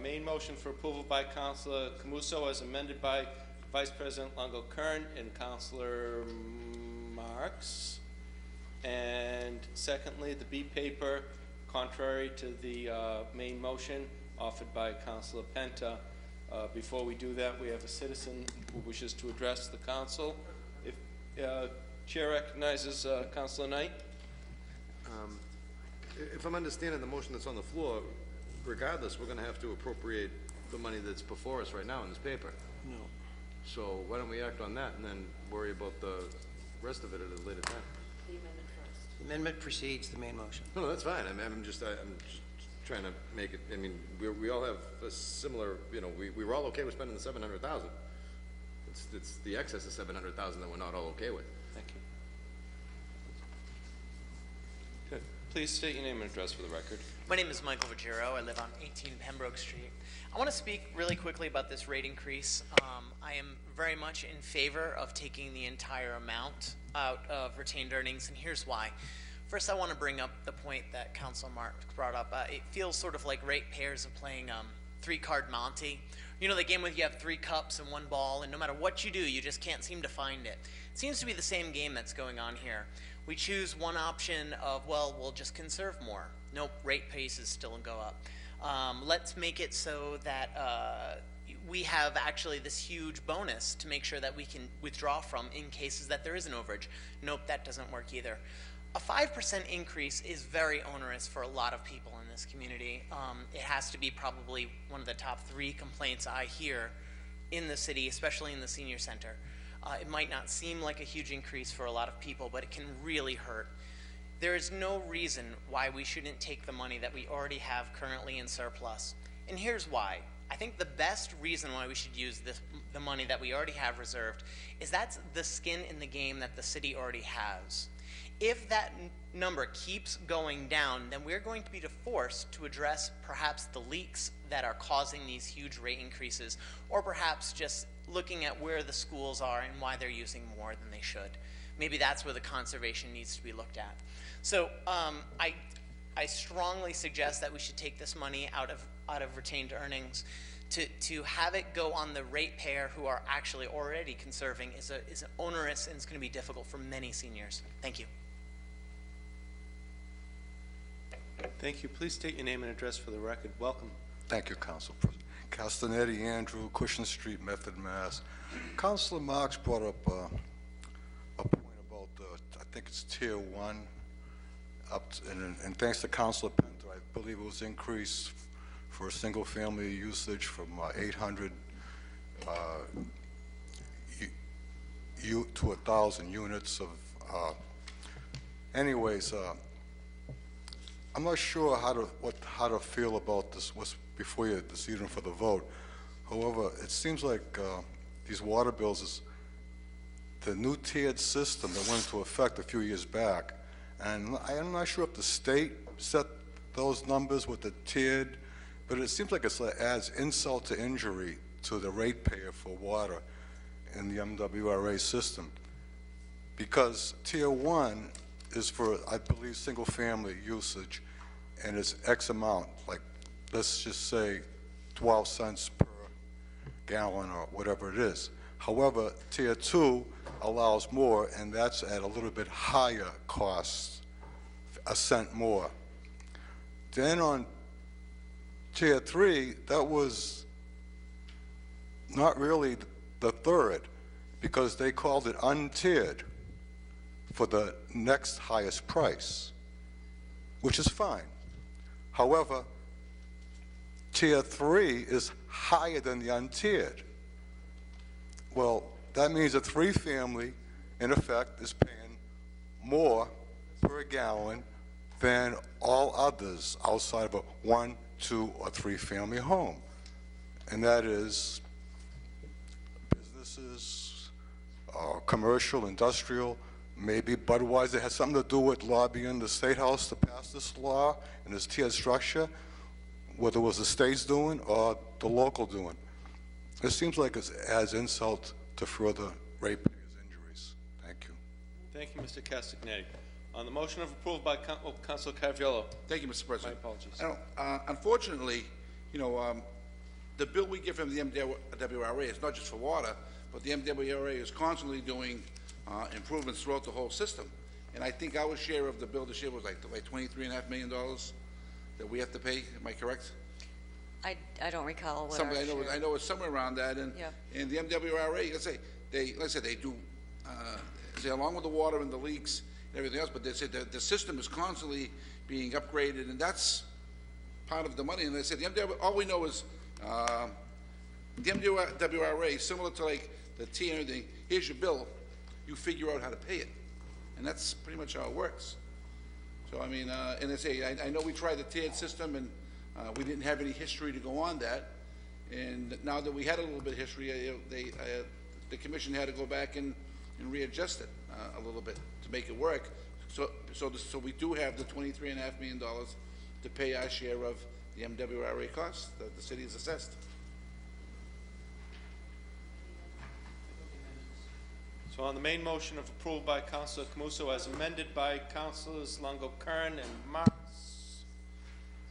main motion for approval by Councilor Camuso as amended by Vice President Longo-Kern and Councilor Marks. And secondly, the B paper, contrary to the main motion offered by Councilor Penta. Before we do that, we have a citizen who wishes to address the council. If Chair recognizes Councilor Knight. If I'm understanding the motion that's on the floor, regardless, we're going to have to appropriate the money that's before us right now in this paper. No. So why don't we act on that and then worry about the rest of it at a later time? The amendment first. The amendment precedes the main motion. No, that's fine. I'm just trying to make it. I mean, we all have a similar. We were all okay with spending the $700,000. It's the excess of $700,000 that we're not all okay with. Thank you. Good. Please state your name and address for the record. My name is Michael Vagero. I live on 18 Pembroke Street. I want to speak really quickly about this rate increase. I am very much in favor of taking the entire amount out of retained earnings, and here's why. First, I want to bring up the point that Councilor Marks brought up. It feels sort of like ratepayers are playing three-card Monte. You know, the game where you have 3 cups and 1 ball, and no matter what you do, you just can't seem to find it. It seems to be the same game that's going on here. We choose one option of, well, we'll just conserve more. Nope, rate paces still go up. Let's make it so that we have actually this huge bonus to make sure that we can withdraw from in cases that there is an overage. Nope, that doesn't work either. A 5% increase is very onerous for a lot of people in this community. It has to be probably one of the top 3 complaints I hear in the city, especially in the senior center. It might not seem like a huge increase for a lot of people, but it can really hurt. There is no reason why we shouldn't take the money that we already have currently in surplus. And here's why. I think the best reason why we should use the money that we already have reserved is that's the skin in the game that the city already has. If that number keeps going down, then we're going to be forced to address perhaps the leaks that are causing these huge rate increases, or perhaps just looking at where the schools are and why they're using more than they should. Maybe that's where the conservation needs to be looked at. So I strongly suggest that we should take this money out of retained earnings. To have it go on the ratepayer who are actually already conserving is onerous, and it's going to be difficult for many seniors. Thank you. Thank you. Please state your name and address for the record. Welcome. Thank you, Council President. Castanetti Andrew, Cushing Street, Medford, Mass. Councilor Marks brought up a point about, I think it's Tier 1, and thanks to Councilor Penter, I believe it was increased for single-family usage from 800 to 1,000 units of. Anyways, I'm not sure how to feel about this. What's before you this evening for the vote. However, it seems like these water bills the new tiered system that went into effect a few years back, and I'm not sure if the state set those numbers with the tiered, but it seems like it adds insult to injury to the ratepayer for water in the MWRA system, because Tier 1 is for, I believe, single-family usage, and it's X amount, like let's just say 12 cents per gallon or whatever it is. However, Tier 2 allows more, and that's at a little bit higher cost, a cent more. Then on Tier 3, that was not really the third, because they called it untiered for the next highest price, which is fine. However, Tier 3 is higher than the untiered. Well, that means a three-family, in effect, is paying more per gallon than all others outside of a 1, 2, or 3-family home. And that is businesses, commercial, industrial, maybe Budweiser has something to do with lobbying the State House to pass this law and this tiered structure, whether it was the state's doing or the local doing. It seems like it adds insult to further ratepayers' injuries. Thank you. Thank you, Mr. Castagnetti. On the motion of approval by Councilor Caraviallo. Thank you, Mr. President. My apologies. Unfortunately, the bill we get from the MWRA is not just for water, but the MWRA is constantly doing improvements throughout the whole system. And I think our share of the bill this year was like $23.5 million that we have to pay. Am I correct? I don't recall what our share. I know it's somewhere around that, and the MWRA, let's say they do, along with the water and the leaks and everything else, but they say the system is constantly being upgraded, and that's part of the money. And they said all we know is the MWRA, similar to like the T and everything. Here's your bill, you figure out how to pay it, and that's pretty much how it works. So I mean, and they say I know we tried the tiered system, and we didn't have any history to go on that, and now that we had a little bit of history, the commission had to go back and readjust it a little bit to make it work. So we do have the $23.5 million to pay our share of the MWRA costs that the city has assessed. So on the main motion of approval by Councilor Camuso as amended by Councilors Longo-Kern and Marks.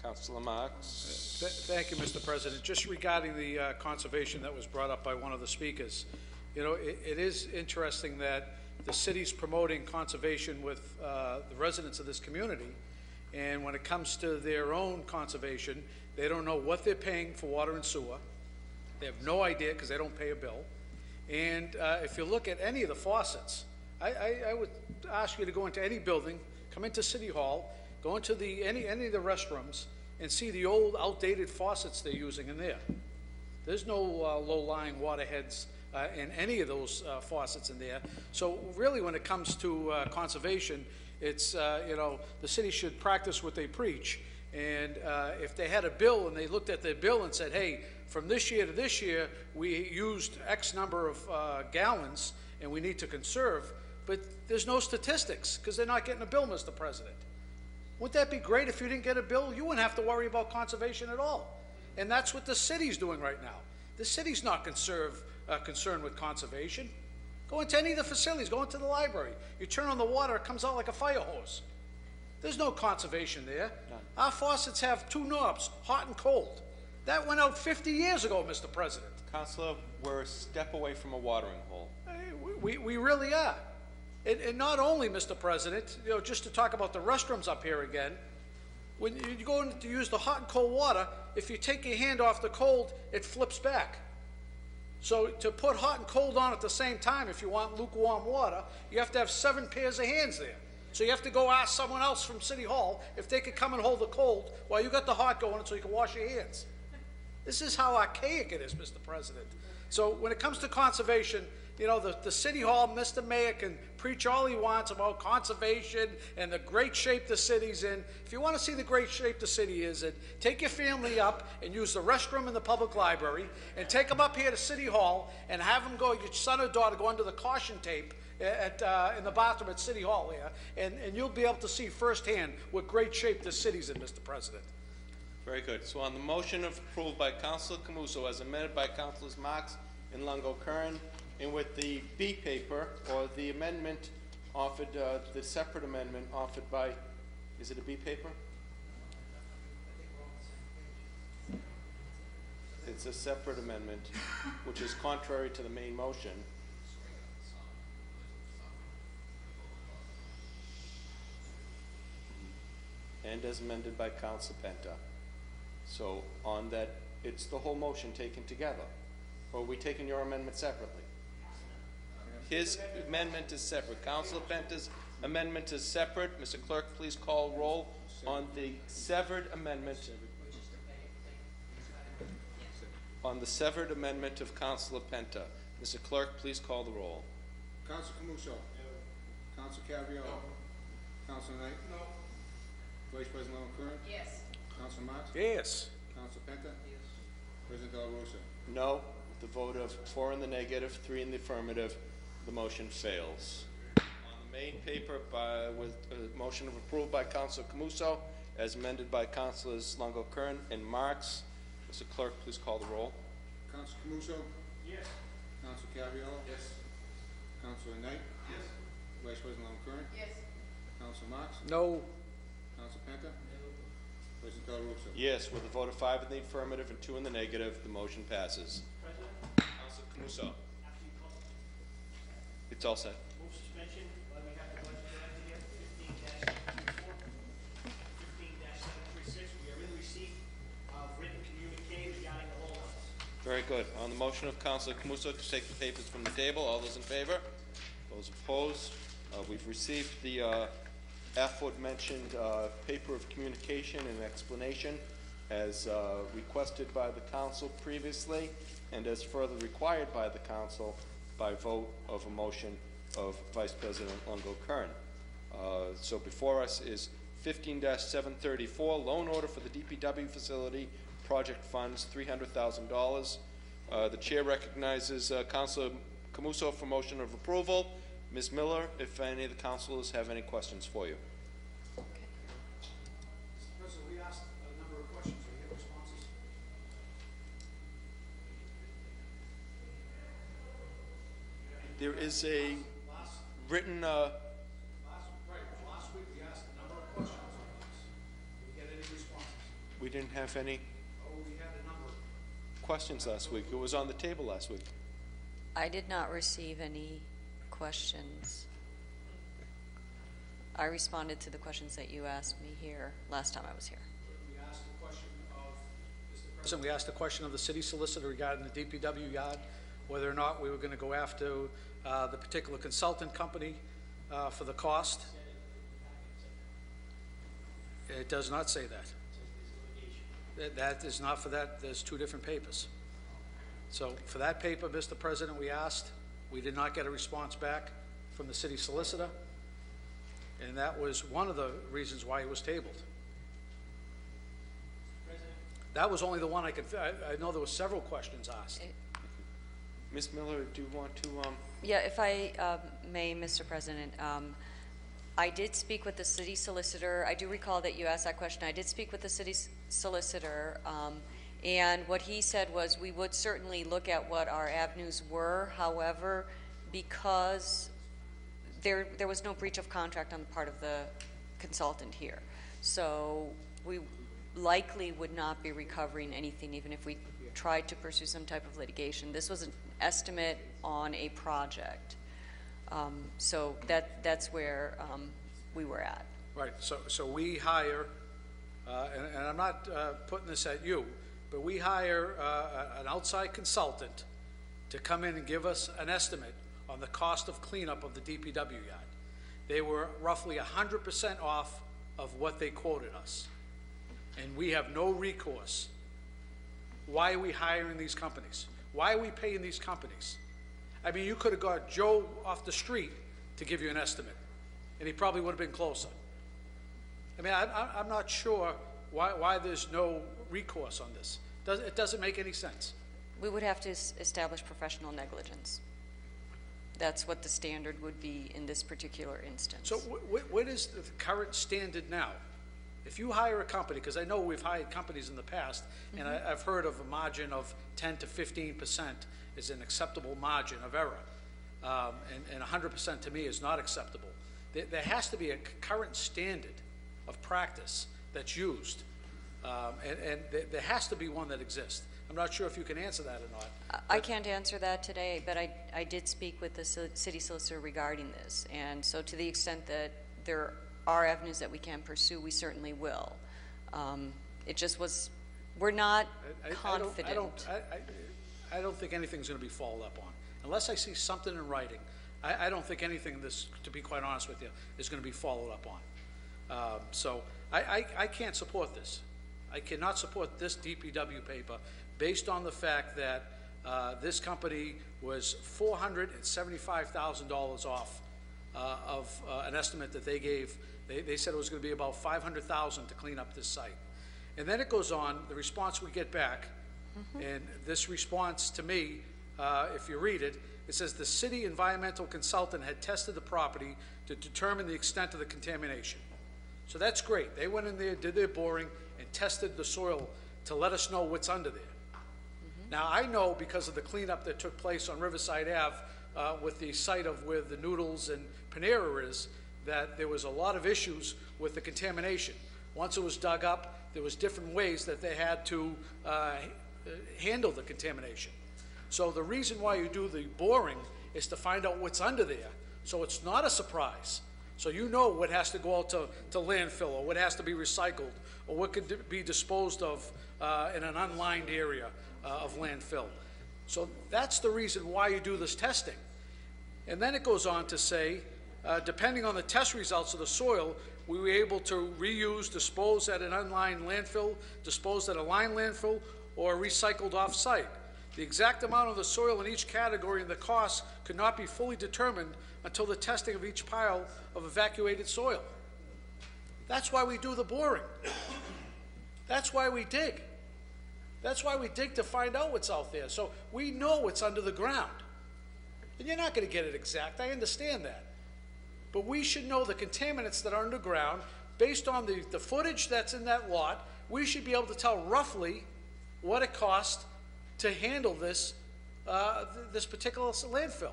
Councilor Marks. Thank you, Mr. President. Just regarding the conservation that was brought up by one of the speakers, it is interesting that the city's promoting conservation with the residents of this community, and when it comes to their own conservation, they don't know what they're paying for water and sewer. They have no idea because they don't pay a bill. And if you look at any of the faucets, I would ask you to go into any building, come into City Hall, go into any of the restrooms, and see the old outdated faucets they're using in there. There's no low-lying water heads in any of those faucets in there. So really, when it comes to conservation, it's, the city should practice what they preach. And if they had a bill and they looked at their bill and said, hey, from this year to this year, we used X number of gallons and we need to conserve, but there's no statistics because they're not getting a bill, Mr. President. Wouldn't that be great if you didn't get a bill? You wouldn't have to worry about conservation at all. And that's what the city's doing right now. The city's not concerned with conservation. Go into any of the facilities, go into the library. You turn on the water, it comes out like a fire hose. There's no conservation there. None. Our faucets have two knobs, hot and cold. That went out 50 years ago, Mr. President. Councilor, we're a step away from a watering hole. We really are. And not only, Mr. President, just to talk about the restrooms up here again, when you go in to use the hot and cold water, if you take your hand off the cold, it flips back. So to put hot and cold on at the same time, if you want lukewarm water, you have to have 7 pairs of hands there. So you have to go ask someone else from City Hall if they could come and hold the cold while you got the hot going so you can wash your hands. This is how archaic it is, Mr. President. So when it comes to conservation, you know, the City Hall, Mr. Mayor can preach all he wants about conservation and the great shape the city's in. If you want to see the great shape the city is in, take your family up and use the restroom in the public library and take them up here to City Hall and have them go, your son or daughter go under the caution tape in the bathroom at City Hall here, and you'll be able to see firsthand what great shape the city's in, Mr. President. Very good. So on the motion of approval by Councilor Camuso as amended by Councilors Marks and Longo-Kern, and with the B paper, or the amendment offered, the separate amendment offered by, is it a B paper? It's a separate amendment, which is contrary to the main motion. And as amended by Council Penta. So on that, it's the whole motion taken together. Or are we taking your amendment separately? His amendment is separate. Councilor Penta's amendment is separate. Mr. Clerk, please call roll on the severed amendment. On the severed amendment of Councilor Penta. Mr. Clerk, please call the roll. Council Camuso. No. Council Cavriello. No. Council Knight. No. Vice President Longo-Kern. Yes. Council Marks. Yes. Council Penta. Yes. President Del Rosa. No. With the vote of 4 in the negative, 3 in the affirmative, the motion fails. On the main paper, with a motion of approval by Councilor Camuso, as amended by Councilors Longo-Kern and Marks. Mr. Clerk, please call the roll. Council Camuso. Yes. Council Cavriello. Yes. Councilor Knight. Yes. Vice President Longo-Kern. Yes. Council Marks. No. Council Penta. No. President Del Rosa. Yes, with a vote of 5 in the affirmative and 2 in the negative, the motion passes. Councilor Camuso. It's all set. Move suspension, we have the budget drafted here, 15-734, 15-736. We are in receipt of written communique regarding the holdouts. Very good. On the motion of Councilor Camuso to take the papers from the table, all those in favor? Those opposed? We've received the aforementioned paper of communication and explanation as requested by the council previously and as further required by the council by vote of a motion of Vice President Longo-Kern. So before us is 15-734, loan order for the DPW facility, project funds, $300,000. The chair recognizes Councilor Camuso for motion of approval. Ms. Miller, if any of the councilors have any questions for you. Mr. President, we asked a number of questions. Are you getting responses? There is a written, Last week we asked a number of questions on this. Did we get any responses? we didn't have any Oh, we had a number. questions last week. It was on the table last week. I did not receive any questions. I responded to the questions that you asked me here last time I was here. We asked the question of, Mr. President, we asked the question of the city solicitor regarding the DPW yard, whether or not we were going to go after the particular consultant company for the cost. It does not say that. That is not for that. There's 2 different papers. So for that paper, Mr. President, we asked. We did not get a response back from the city solicitor, and that was one of the reasons why it was tabled. That was only the one I could, I know there were several questions asked. Ms. Miller, do you want to, Yeah, if I may, Mr. President, I did speak with the city solicitor. I do recall that you asked that question. I did speak with the city solicitor, and what he said was we would certainly look at what our avenues were. However, because there was no breach of contract on the part of the consultant here, so we likely would not be recovering anything even if we tried to pursue some type of litigation. This was an estimate on a project. So that's where we were at. Right, so we hire and I'm not putting this at you, but we hire an outside consultant to come in and give us an estimate on the cost of cleanup of the DPW yard. They were roughly 100% off of what they quoted us, and we have no recourse. Why are we hiring these companies? Why are we paying these companies? I mean, you could have got Joe off the street to give you an estimate, and he probably would have been closer. I mean, I'm not sure why there's no recourse on this. It doesn't make any sense. We would have to establish professional negligence. That's what the standard would be in this particular instance. So what is the current standard now? If you hire a company, because I know we've hired companies in the past, and I've heard of a margin of 10 to 15% is an acceptable margin of error, and 100% to me is not acceptable. There has to be a current standard of practice that's used, and there has to be one that exists. I'm not sure if you can answer that or not. I can't answer that today, but I did speak with the city solicitor regarding this, and so to the extent that there are avenues that we can pursue, we certainly will. It just was, we're not confident. I don't think anything's going to be followed up on. Unless I see something in writing, I don't think anything this, to be quite honest with you, is going to be followed up on. So I can't support this. I cannot support this DPW paper based on the fact that this company was $475,000 off of an estimate that they gave. They said it was going to be about $500,000 to clean up this site. And then it goes on, the response we get back, and this response to me, if you read it, it says the city environmental consultant had tested the property to determine the extent of the contamination. So that's great. They went in there, did their boring, and tested the soil to let us know what's under there. Now, I know because of the cleanup that took place on Riverside Ave with the site of where the Noodles and Panera is, that there was a lot of issues with the contamination. Once it was dug up, there was different ways that they had to handle the contamination. So the reason why you do the boring is to find out what's under there, so it's not a surprise. So you know what has to go out to landfill, or what has to be recycled, or what could be disposed of in an unlined area of landfill. So that's the reason why you do this testing. And then it goes on to say, depending on the test results of the soil, we were able to reuse, dispose at an unlined landfill, dispose at a lined landfill, or recycled off-site. The exact amount of the soil in each category and the cost could not be fully determined until the testing of each pile of evacuated soil. That's why we do the boring. That's why we dig. That's why we dig to find out what's out there. So we know what's under the ground. And you're not going to get it exact, I understand that. But we should know the contaminants that are underground. Based on the footage that's in that lot, we should be able to tell roughly what it costs to handle this, this particular landfill.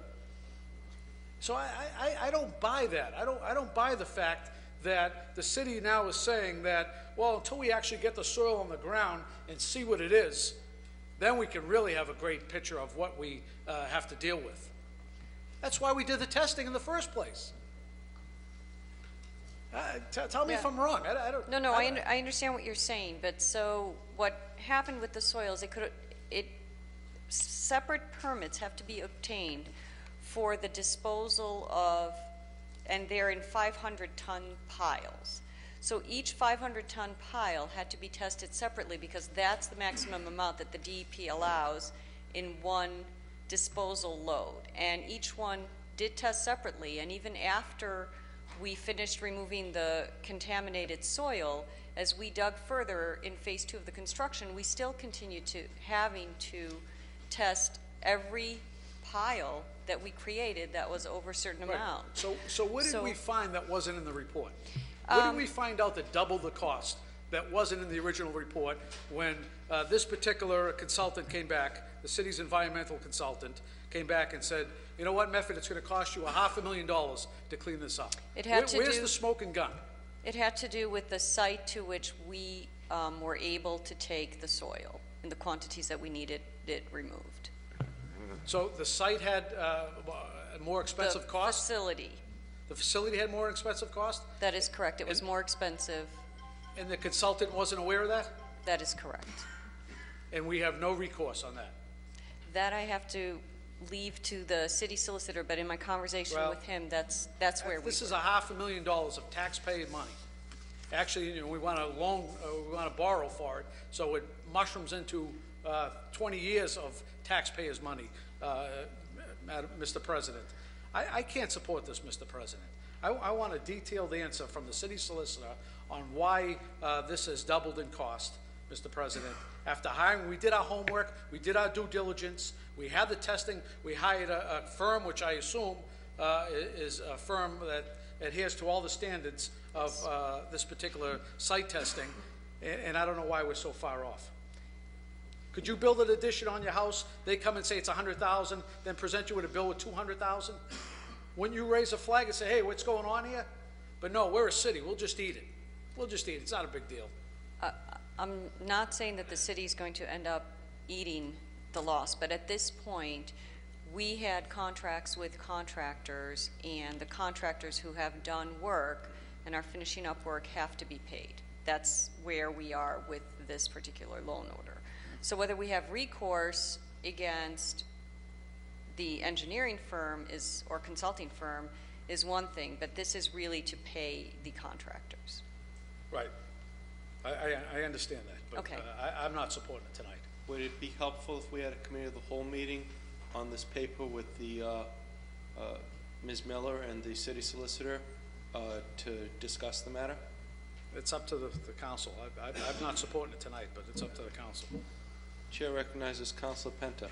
So I don't buy that. I don't buy the fact that the city now is saying that, well, until we actually get the soil on the ground and see what it is, then we can really have a great picture of what we have to deal with. That's why we did the testing in the first place. Tell me if I'm wrong. I understand what you're saying, but so what happened with the soils, separate permits have to be obtained for the disposal of, and they're in 500-ton piles. So each 500-ton pile had to be tested separately because that's the maximum amount that the DEP allows in one disposal load. And each one did test separately, and even after we finished removing the contaminated soil, as we dug further in phase 2 of the construction, we still continued to having to test every pile that we created that was over a certain amount. So what did we find that wasn't in the report? What did we find out that doubled the cost that wasn't in the original report when this particular consultant came back, the city's environmental consultant, came back and said, you know what, Medford, it's going to cost you $500,000 to clean this up. Where's the smoking gun? It had to do with the site to which we were able to take the soil in the quantities that we needed it removed. So the site had a more expensive cost? The facility. The facility had more expensive cost? That is correct. It was more expensive. And the consultant wasn't aware of that? That is correct. And we have no recourse on that? That I have to leave to the city solicitor, but in my conversation Well, with him, that's where we This is $500,000 of taxpayer money. Actually, you know, we want to we want to borrow for it, so it mushrooms into 20 years of taxpayers' money, Mr. President. I can't support this, Mr. President. I want a detailed answer from the city solicitor on why this has doubled in cost, Mr. President. After hiring, we did our homework, we did our due diligence, we had the testing, we hired a firm, which I assume is a firm that adheres to all the standards of this particular site testing, and I don't know why we're so far off. Could you build an addition on your house, they come and say it's $100,000, then present you with a bill with $200,000? Wouldn't you raise a flag and say, hey, what's going on here? But no, we're a city, we'll just eat it. We'll just eat it, it's not a big deal. I'm not saying that the city's going to end up eating the loss, but at this point, we had contracts with contractors, and the contractors who have done work and are finishing up work have to be paid. That's where we are with this particular loan order. So whether we have recourse against the engineering firm or consulting firm is one thing, but this is really to pay the contractors. Right. I understand that, but Okay. I'm not supporting it tonight. Would it be helpful if we had a committee of the whole meeting on this paper with the Ms. Miller and the city solicitor to discuss the matter? It's up to the council. I'm not supporting it tonight, but it's up to the council. Chair recognizes Councilor Penta.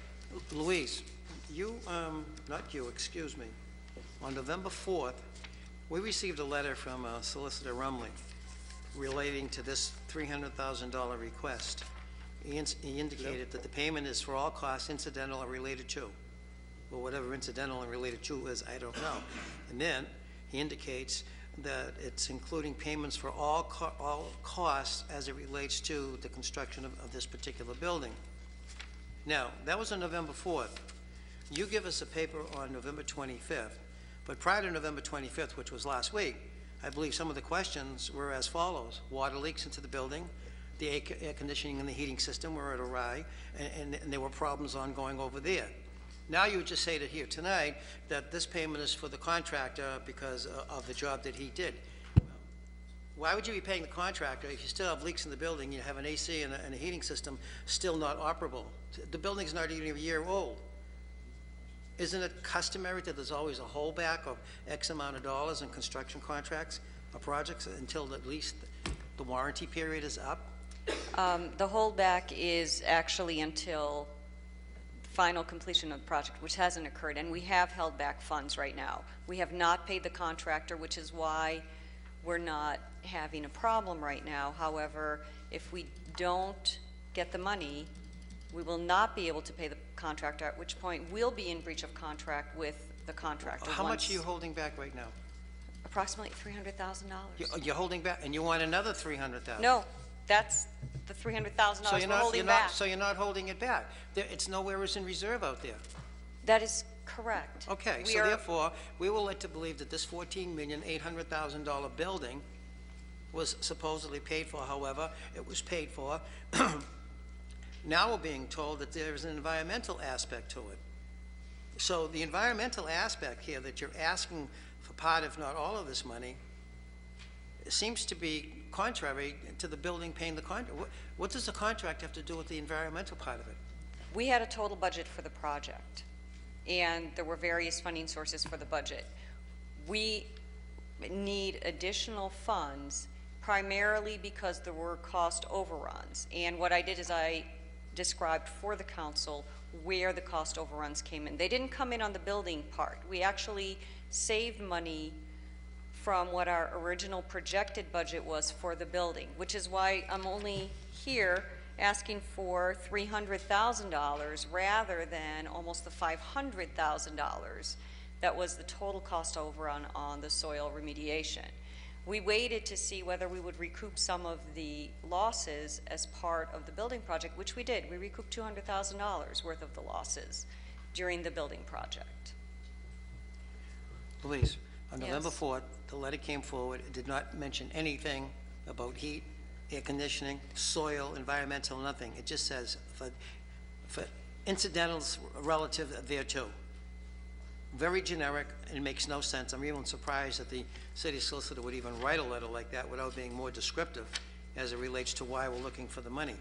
Louise, excuse me. On November 4th, we received a letter from Solicitor Rumley relating to this $300,000 request. He indicated that the payment is for all costs incidental or related to, or whatever incidental and related to is, I don't know. And then he indicates that it's including payments for all costs as it relates to the construction of this particular building. Now, that was on November 4th. You give us a paper on November 25th, but prior to November 25th, which was last week, I believe some of the questions were as follows. Water leaks into the building, the air conditioning and the heating system were at awry, and there were problems ongoing over there. Now you just say here tonight that this payment is for the contractor because of the job that he did. Why would you be paying the contractor if you still have leaks in the building, you have an AC and a heating system still not operable? The building's not even a year old. Isn't it customary that there's always a holdback of X amount of dollars in construction contracts or projects until at least the warranty period is up? The holdback is actually until final completion of the project, which hasn't occurred, and we have held back funds right now. We have not paid the contractor, which is why we're not having a problem right now. However, if we don't get the money, we will not be able to pay the contractor, at which point we'll be in breach of contract with the contractor. How much are you holding back right now? Approximately $300,000. You're holding back, and you want another $300,000? No, that's the $300,000 we're holding back. So you're not holding it back? It's nowhere is in reserve out there? That is correct. Okay, so therefore, we will like to believe that this $14,800,000 building was supposedly paid for. However, it was paid for. Now we're being told that there is an environmental aspect to it. So the environmental aspect here that you're asking for part, if not all of this money, seems to be contrary to the building paying the contract. What does the contract have to do with the environmental part of it? We had a total budget for the project, and there were various funding sources for the budget. We need additional funds primarily because there were cost overruns. And what I did is I described for the council where the cost overruns came in. They didn't come in on the building part. We actually saved money from what our original projected budget was for the building, which is why I'm only here asking for $300,000 rather than almost the $500,000 that was the total cost overrun on the soil remediation. We waited to see whether we would recoup some of the losses as part of the building project, which we did. We recouped $200,000 worth of the losses during the building project. Louise, on November 4th, the letter came forward. It did not mention anything about heat air conditioning, soil, environmental, nothing. It just says for incidentals relative thereto. Very generic, and it makes no sense. I'm even surprised that the city solicitor would even write a letter like that without being more descriptive as it relates to why we're looking for the money.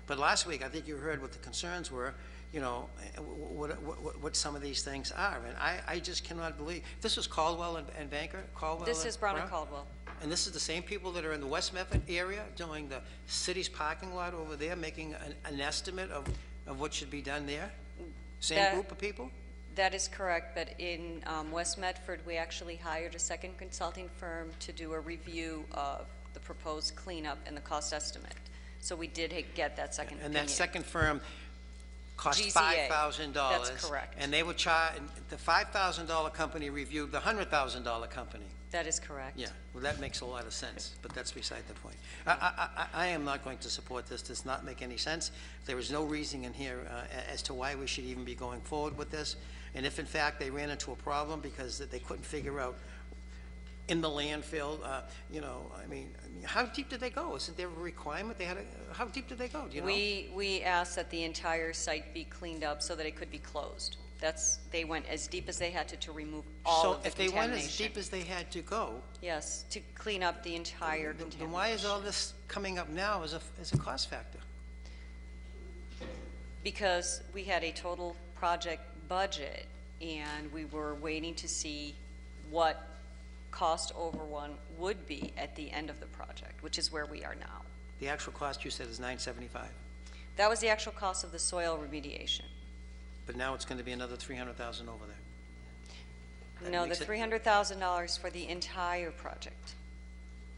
But last week, I think you heard what the concerns were, you know, what some of these things are. And I just cannot believe, this is Caldwell and Banker? Caldwell This is Brown and Caldwell. And this is the same people that are in the West Medford area doing the city's parking lot over there, making an estimate of what should be done there? Same group of people? That is correct, but in West Medford, we actually hired a second consulting firm to do a review of the proposed cleanup and the cost estimate. So we did get that second opinion. And that second firm cost GZA. $5,000. That's correct. And they would charge, the $5,000 company reviewed the $100,000 company. That is correct. Yeah, well, that makes a lot of sense, but that's beside the point. I am not going to support this. Does not make any sense. There is no reason in here as to why we should even be going forward with this. And if, in fact, they ran into a problem because they couldn't figure out in the landfill, you know, I mean, how deep did they go? Isn't there a requirement? How deep did they go? Do you know? We asked that the entire site be cleaned up so that it could be closed. They went as deep as they had to remove all of the contamination. So if they went as deep as they had to go? Yes, to clean up the entire contamination. Then why is all this coming up now as a cost factor? Because we had a total project budget, and we were waiting to see what cost overrun would be at the end of the project, which is where we are now. The actual cost, you said, is $975. That was the actual cost of the soil remediation. But now it's going to be another $300,000 over there. No, the $300,000 for the entire project.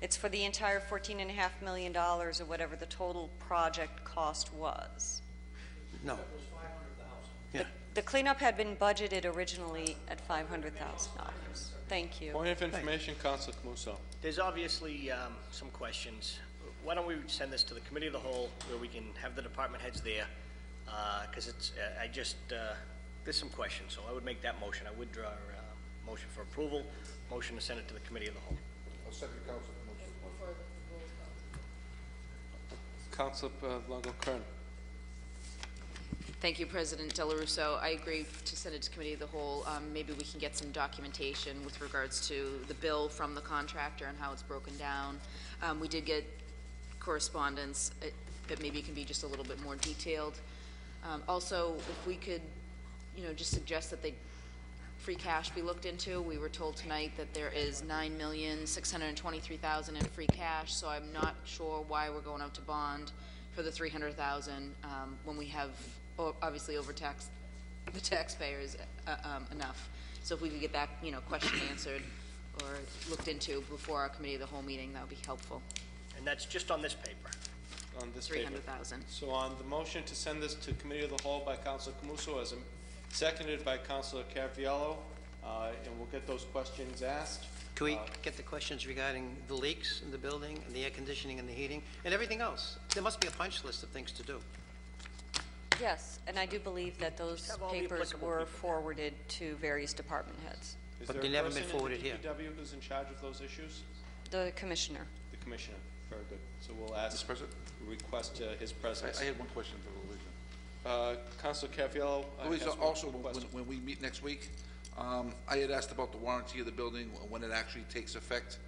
It's for the entire $14.5 million or whatever the total project cost was. No. Yeah. The cleanup had been budgeted originally at $500,000. Thank you. Point of information, Councilor Camuso. There's obviously some questions. Why don't we send this to the Committee of the Whole where we can have the department heads there? Because there's some questions, so I would make that motion. I would draw a motion for approval, motion to send it to the Committee of the Whole. I'll second Councilor Councilor Longo-Kern. Thank you, President Del Russo. I agree to send it to Committee of the Whole. Maybe we can get some documentation with regards to the bill from the contractor and how it's broken down. We did get correspondence, but maybe it can be just a little bit more detailed. Also, if we could, just suggest that free cash be looked into. We were told tonight that there is $9,623,000 in free cash, so I'm not sure why we're going out to bond for the $300,000 when we have obviously overtaxed the taxpayers enough. So if we could get that, question answered or looked into before our Committee of the Whole meeting, that would be helpful. And that's just on this paper. On this paper. 300,000. So on the motion to send this to Committee of the Whole by Councilor Camuso, as seconded by Councilor Caraviallo, and we'll get those questions asked. Can we get the questions regarding the leaks in the building and the air conditioning and the heating and everything else? There must be a punch list of things to do. Yes, and I do believe that those papers were forwarded to various department heads. But they never been forwarded here. Is there a person in the DPW who's in charge of those issues? The commissioner. The commissioner. Very good. So we'll ask, request his presence. I had one question for Louisa. Councilor Caraviallo. Louisa, also, when we meet next week, I had asked about the warranty of the building, when it actually takes effect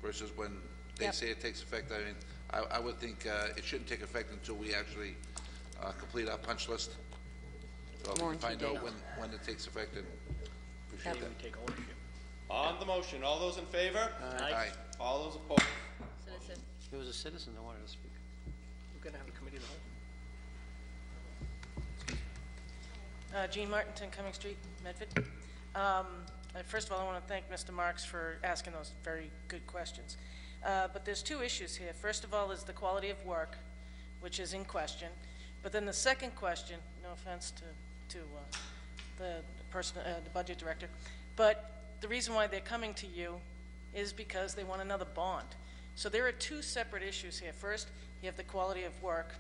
versus when they say it takes effect. I mean, I would think it shouldn't take effect until we actually complete our punch list. So if we can find out when it takes effect, and appreciate that. Take ownership. On the motion, all those in favor? Aye. All those opposed? Citizen. There was a citizen that wanted to speak. We're going to have a Committee of the Whole. Jean Martinton, Cumming Street, Medford. First of all, I want to thank Mr. Marks for asking those very good questions. But there's two issues here. First of all is the quality of work, which is in question. But then the second question, no offense to the person, the budget director, but the reason why they're coming to you is because they want another bond. So there are two separate issues here. First, you have the quality of work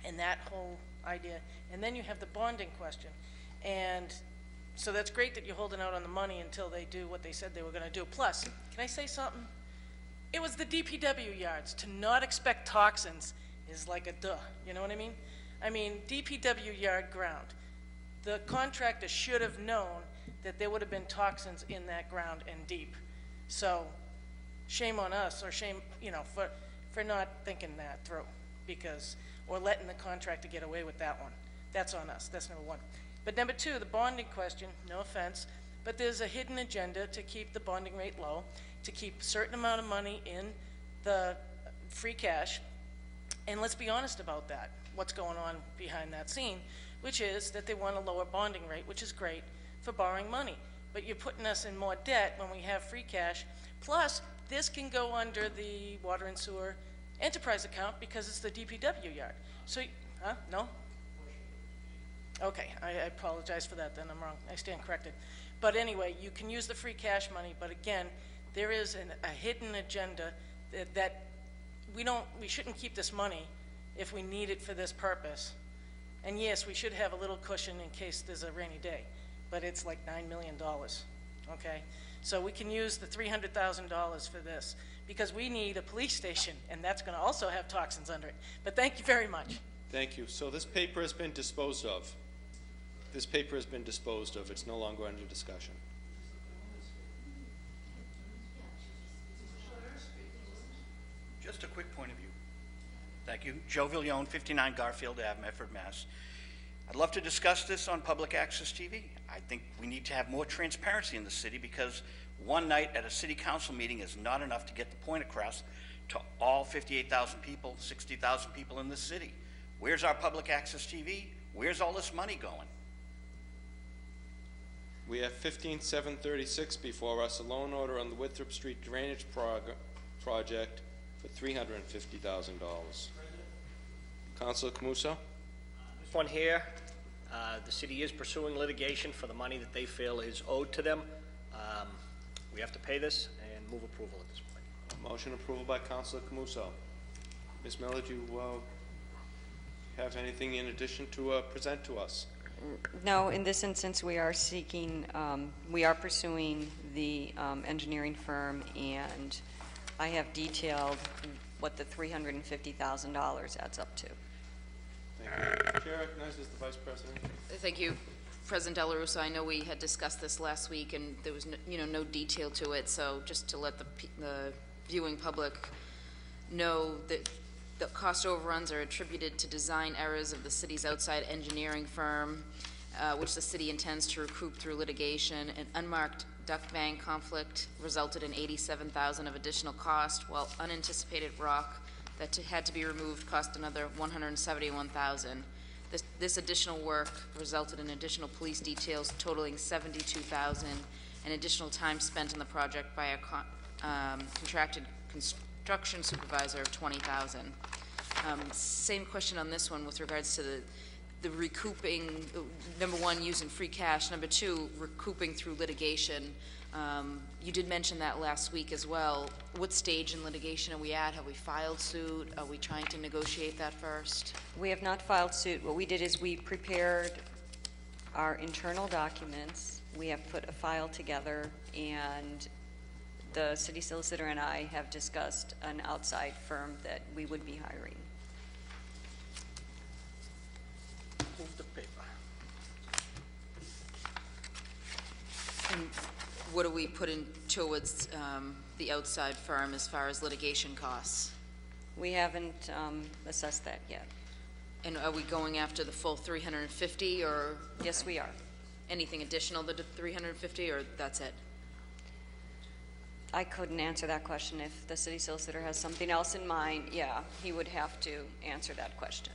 and that whole idea, and then you have the bonding question. And so that's great that you're holding out on the money until they do what they said they were going to do. Plus, can I say something? It was the DPW yards. To not expect toxins is like a duh, you know what I mean? I mean, DPW yard ground. The contractor should have known that there would have been toxins in that ground and deep. So shame on us, or shame, you know, for not thinking that through, because, or letting the contractor get away with that one. That's on us. That's number one. But number two, the bonding question, no offense, but there's a hidden agenda to keep the bonding rate low, to keep a certain amount of money in the free cash. And let's be honest about that, what's going on behind that scene, which is that they want a lower bonding rate, which is great for borrowing money. But you're putting us in more debt when we have free cash. Plus, this can go under the water and sewer enterprise account because it's the DPW yard. So, no? Okay, I apologize for that then, I'm wrong. I stand corrected. But anyway, you can use the free cash money, but again, there is a hidden agenda that we shouldn't keep this money if we need it for this purpose. And yes, we should have a little cushion in case there's a rainy day, but it's like $9 million, okay? So we can use the $300,000 for this because we need a police station, and that's gonna also have toxins under it. But thank you very much. Thank you. So this paper has been disposed of. This paper has been disposed of. It's no longer under discussion. Just a quick point of view. Thank you. Joe Villione, 59 Garfield Ave, Medford, Mass. I'd love to discuss this on public access TV. I think we need to have more transparency in the city because one night at a city council meeting is not enough to get the point across to all 58,000 people, 60,000 people in the city. Where's our public access TV? Where's all this money going? We have 15736 before us, a loan order on the Winthrop Street Drainage Project for $350,000. Councilor Camuso? This one here, the city is pursuing litigation for the money that they feel is owed to them. We have to pay this and move approval at this point. Motion approval by Councilor Camuso. Ms. Miller, do you have anything in addition to present to us? No, in this instance, we are seeking, we are pursuing the engineering firm, and I have detailed what the $350,000 adds up to. Thank you. Chair recognizes the Vice President. Thank you, President Dela Russa. I know we had discussed this last week, and there was no detail to it. So just to let the viewing public know that the cost overruns are attributed to design errors of the city's outside engineering firm, which the city intends to recoup through litigation. An unmarked duct bank conflict resulted in $87,000 of additional cost, while unanticipated rock that had to be removed cost another $171,000. This additional work resulted in additional police details totaling $72,000 and additional time spent on the project by a contracted construction supervisor of $20,000. Same question on this one with regards to the recouping, number one, using free cash, number two, recouping through litigation. You did mention that last week as well. What stage in litigation are we at? Have we filed suit? Are we trying to negotiate that first? We have not filed suit. What we did is we prepared our internal documents. We have put a file together, and the city solicitor and I have discussed an outside firm that we would be hiring. Move the paper. And what are we putting towards the outside firm as far as litigation costs? We haven't assessed that yet. And are we going after the full 350, or? Yes, we are. Anything additional to 350, or that's it? I couldn't answer that question. If the city solicitor has something else in mind, yeah, he would have to answer that question.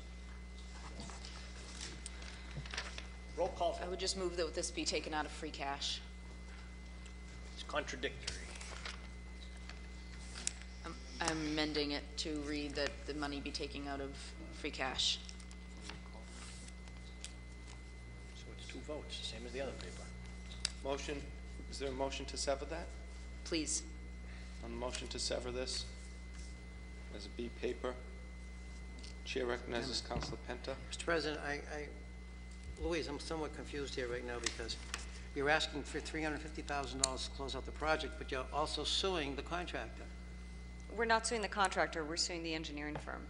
Roll call. I would just move that this be taken out of free cash. It's contradictory. I'm amending it to read that the money be taken out of free cash. So it's 2 votes, the same as the other paper. Motion, is there a motion to sever that? Please. On the motion to sever this as a B paper, Chair recognizes Councilor Penta. Mr. President, Louise, I'm somewhat confused here right now because you're asking for $350,000 to close out the project, but you're also suing the contractor. We're not suing the contractor, we're suing the engineering firm.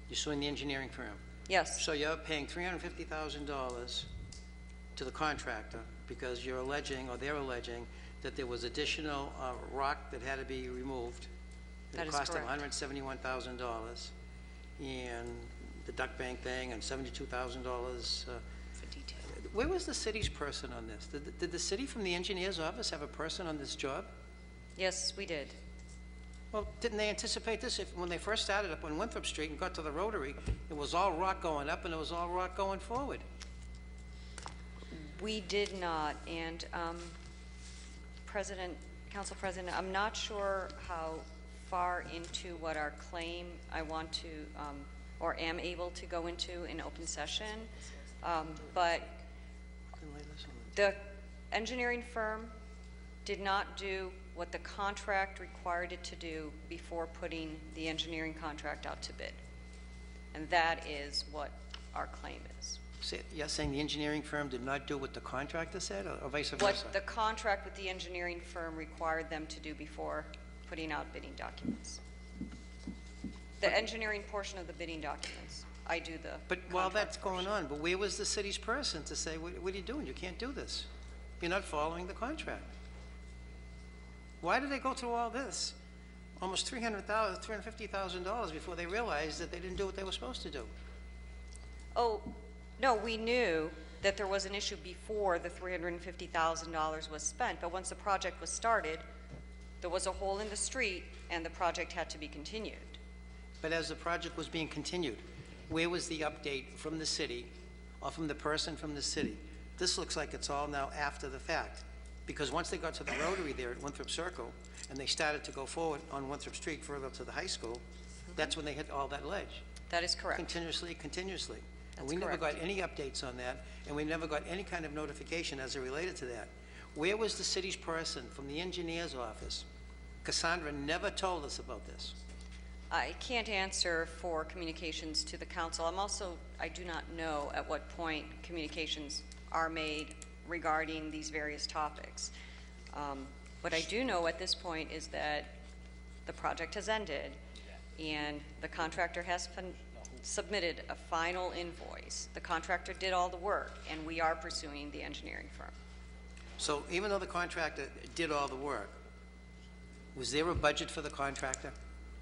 You're suing the engineering firm. Yes. So you're paying $350,000 to the contractor because you're alleging, or they're alleging, that there was additional rock that had to be removed. That is It cost them correct. $171,000, and the duck bank thing, and $72,000. For detail. Where was the city's person on this? Did the city from the engineer's office have a person on this job? Yes, we did. Well, didn't they anticipate this? When they first started up on Winthrop Street and got to the Rotary, it was all rock going up and it was all rock going forward. We did not, and Council President, I'm not sure how far into what our claim I want to, or am able to go into in open session, but the engineering firm did not do what the contract required it to do before putting the engineering contract out to bid. And that is what our claim is. So you're saying the engineering firm did not do what the contractor said, or vice versa? What the contract with the engineering firm required them to do before putting out bidding documents. The engineering portion of the bidding documents, I do the But while contract that's going on, but where was the city's person to say, what are you doing? You can't do this. You're not following the contract. Why did they go through all this? Almost $350,000 before they realized that they didn't do what they were supposed to do. Oh, no, we knew that there was an issue before the $350,000 was spent, but once the project was started, there was a hole in the street and the project had to be continued. But as the project was being continued, where was the update from the city or from the person from the city? This looks like it's all now after the fact. Because once they got to the Rotary there at Winthrop Circle and they started to go forward on Winthrop Street further to the high school, that's when they hit all that ledge. That is correct. Continuously. And That's we never got correct. any updates on that, and we never got any kind of notification as it related to that. Where was the city's person from the engineer's office? Cassandra never told us about this. I can't answer for communications to the council. I do not know at what point communications are made regarding these various topics. What I do know at this point is that the project has ended and the contractor has submitted a final invoice. The contractor did all the work and we are pursuing the engineering firm. So even though the contractor did all the work, was there a budget for the contractor?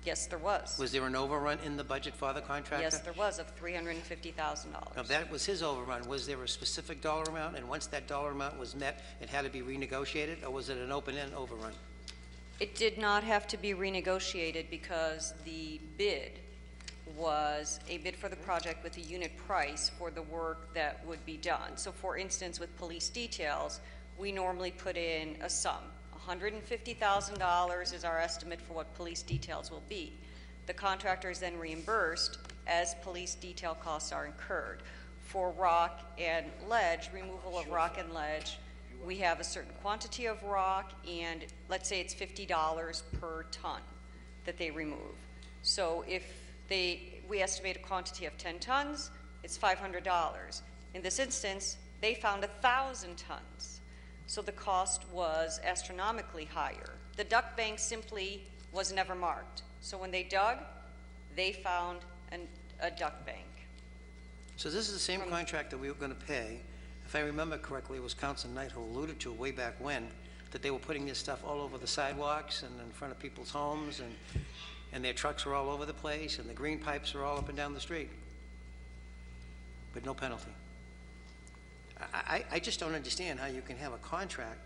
Yes, there was. Was there an overrun in the budget for the contractor? Yes, there was, of $350,000. Now, that was his overrun. Was there a specific dollar amount, and once that dollar amount was met, it had to be renegotiated, or was it an open-end overrun? It did not have to be renegotiated because the bid was a bid for the project with a unit price for the work that would be done. So for instance, with police details, we normally put in a sum. $150,000 is our estimate for what police details will be. The contractor is then reimbursed as police detail costs are incurred. For rock and ledge, removal of rock and ledge, we have a certain quantity of rock, and let's say it's $50 per ton that they remove. So if we estimate a quantity of 10 tons, it's $500. In this instance, they found 1,000 tons. So the cost was astronomically higher. The duck bank simply was never marked. So when they dug, they found a duck bank. So this is the same contract that we were going to pay. If I remember correctly, it was Council Knight who alluded to way back when, that they were putting this stuff all over the sidewalks and in front of people's homes, and their trucks were all over the place, and the green pipes were all up and down the street. But no penalty. I just don't understand how you can have a contract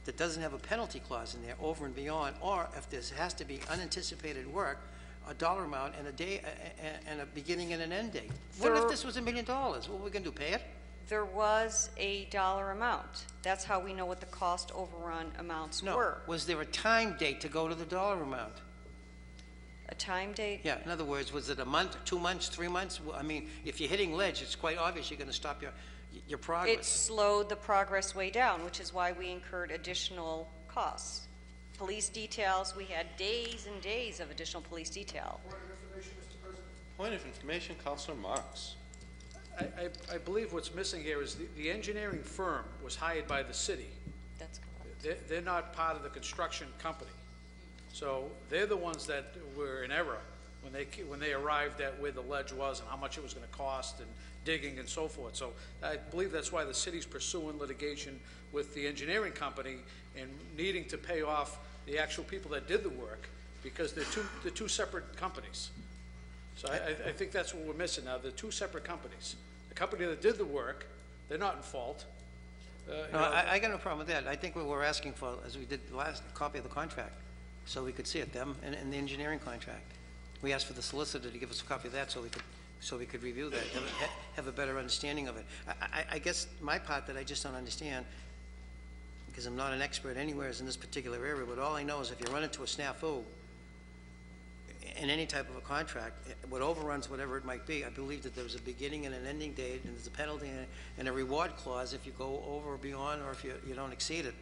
that doesn't have a penalty clause in there over and beyond, or if there has to be unanticipated work, a dollar amount and a day and a beginning and an end date. What if this was $1 million? What were we going to do, pay it? There was a dollar amount. That's how we know what the cost overrun amounts were. Was there a time date to go to the dollar amount? A time date? Yeah, in other words, was it a month, 2 months, 3 months? I mean, if you're hitting ledge, it's quite obvious you're going to stop your progress. It slowed the progress way down, which is why we incurred additional costs. Police details, we had days and days of additional police detail. Point of information, Councilor Marks. I believe what's missing here is the engineering firm was hired by the city. That's correct. They're not part of the construction company. So they're the ones that were in error when they arrived at where the ledge was and how much it was going to cost and digging and so forth. So I believe that's why the city's pursuing litigation with the engineering company and needing to pay off the actual people that did the work, because they're two separate companies. So I think that's what we're missing now. They're two separate companies. The company that did the work, they're not in fault. No, I got no problem with that. I think what we're asking for, as we did the last copy of the contract, so we could see it, them and the engineering contract. We asked for the solicitor to give us a copy of that so we could review that, have a better understanding of it. I guess my part that I just don't understand, because I'm not an expert anywhere in this particular area, but all I know is if you run into a snafu in any type of a contract, what overruns whatever it might be, I believe that there's a beginning and an ending date, and there's a penalty and a reward clause if you go over or beyond, or if you don't exceed it.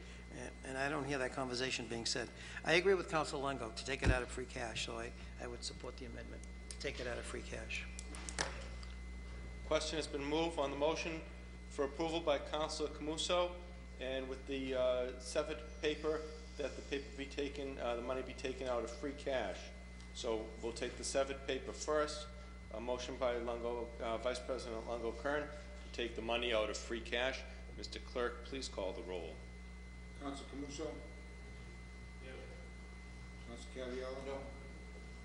And I don't hear that conversation being said. I agree with Councilor Longo to take it out of free cash, so I would support the amendment. Take it out of free cash. Question has been moved on the motion for approval by Councilor Camuso, and with the severed paper, that the paper be taken, the money be taken out of free cash. So we'll take the severed paper first. A motion by Longo, Vice President Longo-Kern to take the money out of free cash. Mr. Clerk, please call the roll. Council Camuso? Yes. Council Caviola? No.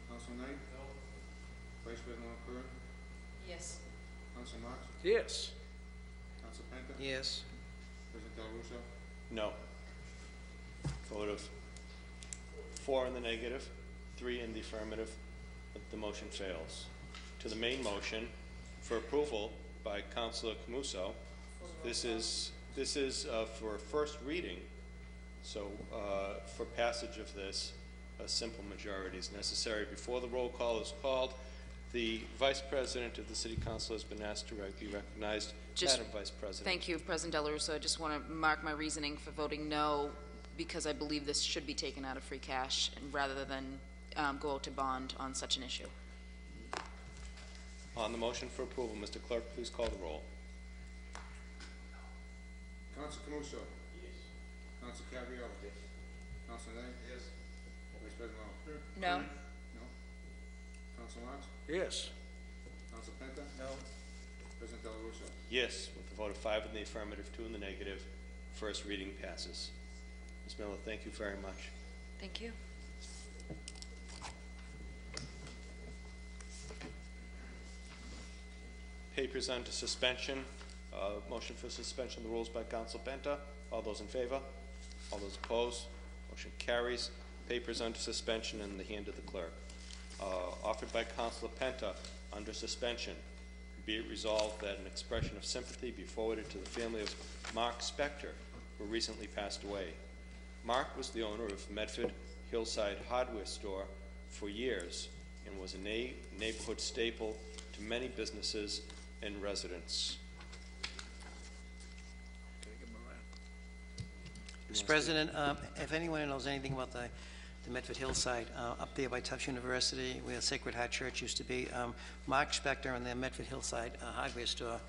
Council Knight? No. Vice President Longo-Kern? Yes. Council Marks? Yes. Council Penta? Yes. President Del Russo? No. Vote of 4 in the negative, 3 in the affirmative. The motion fails. To the main motion for approval by Councilor Camuso. This is for first reading. So for passage of this, a simple majority is necessary. Before the roll call is called, the Vice President of the City Council has been asked to be recognized. Madam Vice President. Thank you, President Del Russo. I just want to mark my reasoning for voting no, because I believe this should be taken out of free cash and rather than go out to bond on such an issue. On the motion for approval, Mr. Clerk, please call the roll. Council Camuso? Yes. Council Caviola? Yes. Council Knight? Yes. Vice President Longo? No. No. Council Marks? Yes. Council Penta? No. President Del Russo? Yes, with a vote of 5 in the affirmative, 2 in the negative, first reading passes. Ms. Miller, thank you very much. Thank you. Papers under suspension. Motion for suspension of the rules by Council Penta. All those in favor? All those opposed? Motion carries. Papers under suspension in the hand of the clerk. Offered by Councilor Penta under suspension. Be it resolved that an expression of sympathy be forwarded to the family of Mark Spector, who recently passed away. Mark was the owner of Medford Hillside Hardware Store for years and was a neighborhood staple to many businesses and residents. Mr. President, if anyone knows anything about the Medford Hillside, up there by Tufts University, where Sacred Heart Church used to be, Mark Spector and the Medford Hillside hardware store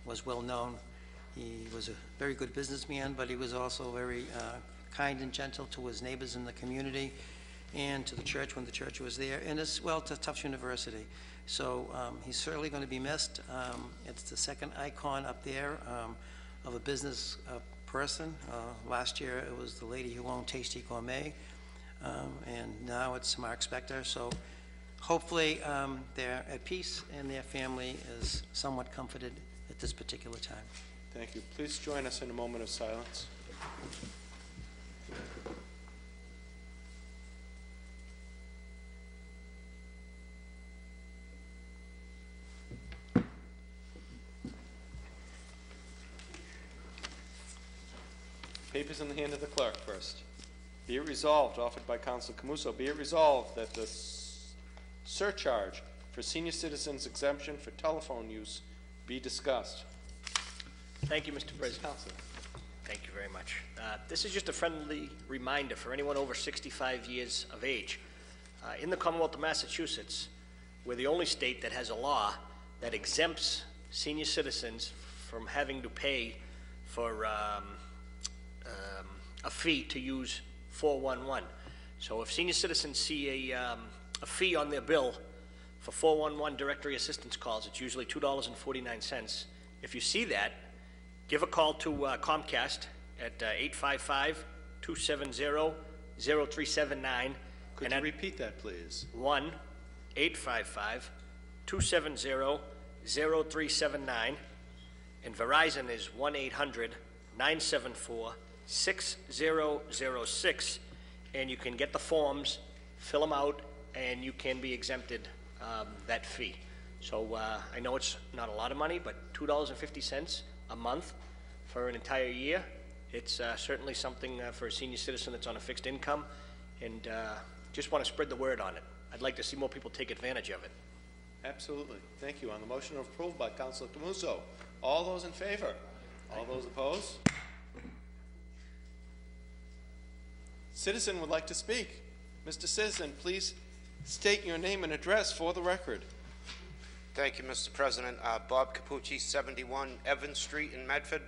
was well known. He was a very good businessman, but he was also very kind and gentle to his neighbors in the community and to the church when the church was there, and as well to Tufts University. So he's certainly going to be missed. It's the second icon up there of a business person. Last year it was the lady who owned Tasty Gourmet, and now it's Mark Spector. So hopefully they're at peace and their family is somewhat comforted at this particular time. Thank you. Please join us in a moment of silence. Papers in the hand of the clerk first. Be it resolved, offered by Council Camuso, be it resolved that the surcharge for senior citizens exemption for telephone use be discussed. Thank you, Mr. President. Thank you very much. This is just a friendly reminder for anyone over 65 years of age. In the Commonwealth of Massachusetts, we're the only state that has a law that exempts senior citizens from having to pay for a fee to use 411. So if senior citizens see a fee on their bill for 411 directory assistance calls, it's usually $2.49. If you see that, give a call to Comcast at 855-270-0379. Could you repeat that, please? 1-855-270-0379. And Verizon is 1-800-974-6006. And you can get the forms, fill them out, and you can be exempted that fee. So I know it's not a lot of money, but $2.50 a month for an entire year, it's certainly something for a senior citizen that's on a fixed income, and just want to spread the word on it. I'd like to see more people take advantage of it. Absolutely. Thank you. On the motion of approval by Councilor Camuso, all those in favor? All those opposed? Citizen would like to speak. Mr. Citizen, please state your name and address for the record. Thank you, Mr. President. Bob Capucci, 71 Evans Street in Medford.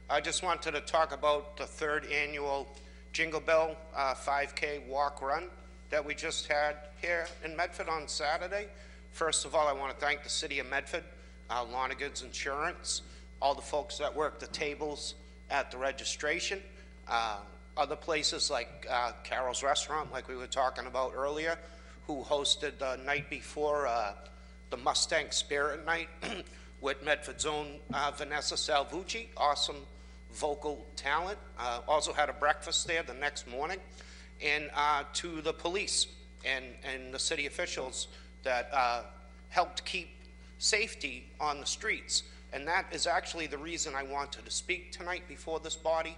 I just wanted to talk about the 3rd annual Jingle Bell 5K walk run that we just had here in Medford on Saturday. First of all, I want to thank the City of Medford, Lonigan's Insurance, all the folks that work the tables at the registration, other places like Carol's Restaurant, like we were talking about earlier, who hosted the night before the Mustang Spirit Night with Medford's own Vanessa Salvucci, awesome vocal talent. Also had a breakfast there the next morning. And to the police and the city officials that helped keep safety on the streets. And that is actually the reason I wanted to speak tonight before this body.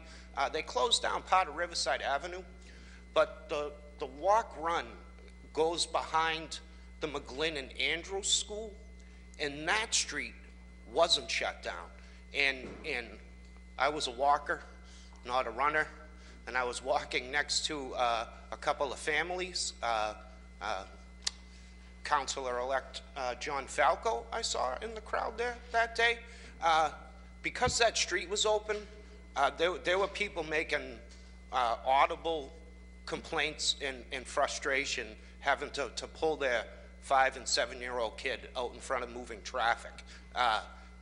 They closed down part of Riverside Avenue, but the walk run goes behind the McGlynn and Andrews School, and that street wasn't shut down. And I was a walker, not a runner, and I was walking next to a couple of families. Councilor-elect John Falco I saw in the crowd there that day. Because that street was open, there were people making audible complaints and frustration, having to pull their 5- and 7-year-old kid out in front of moving traffic.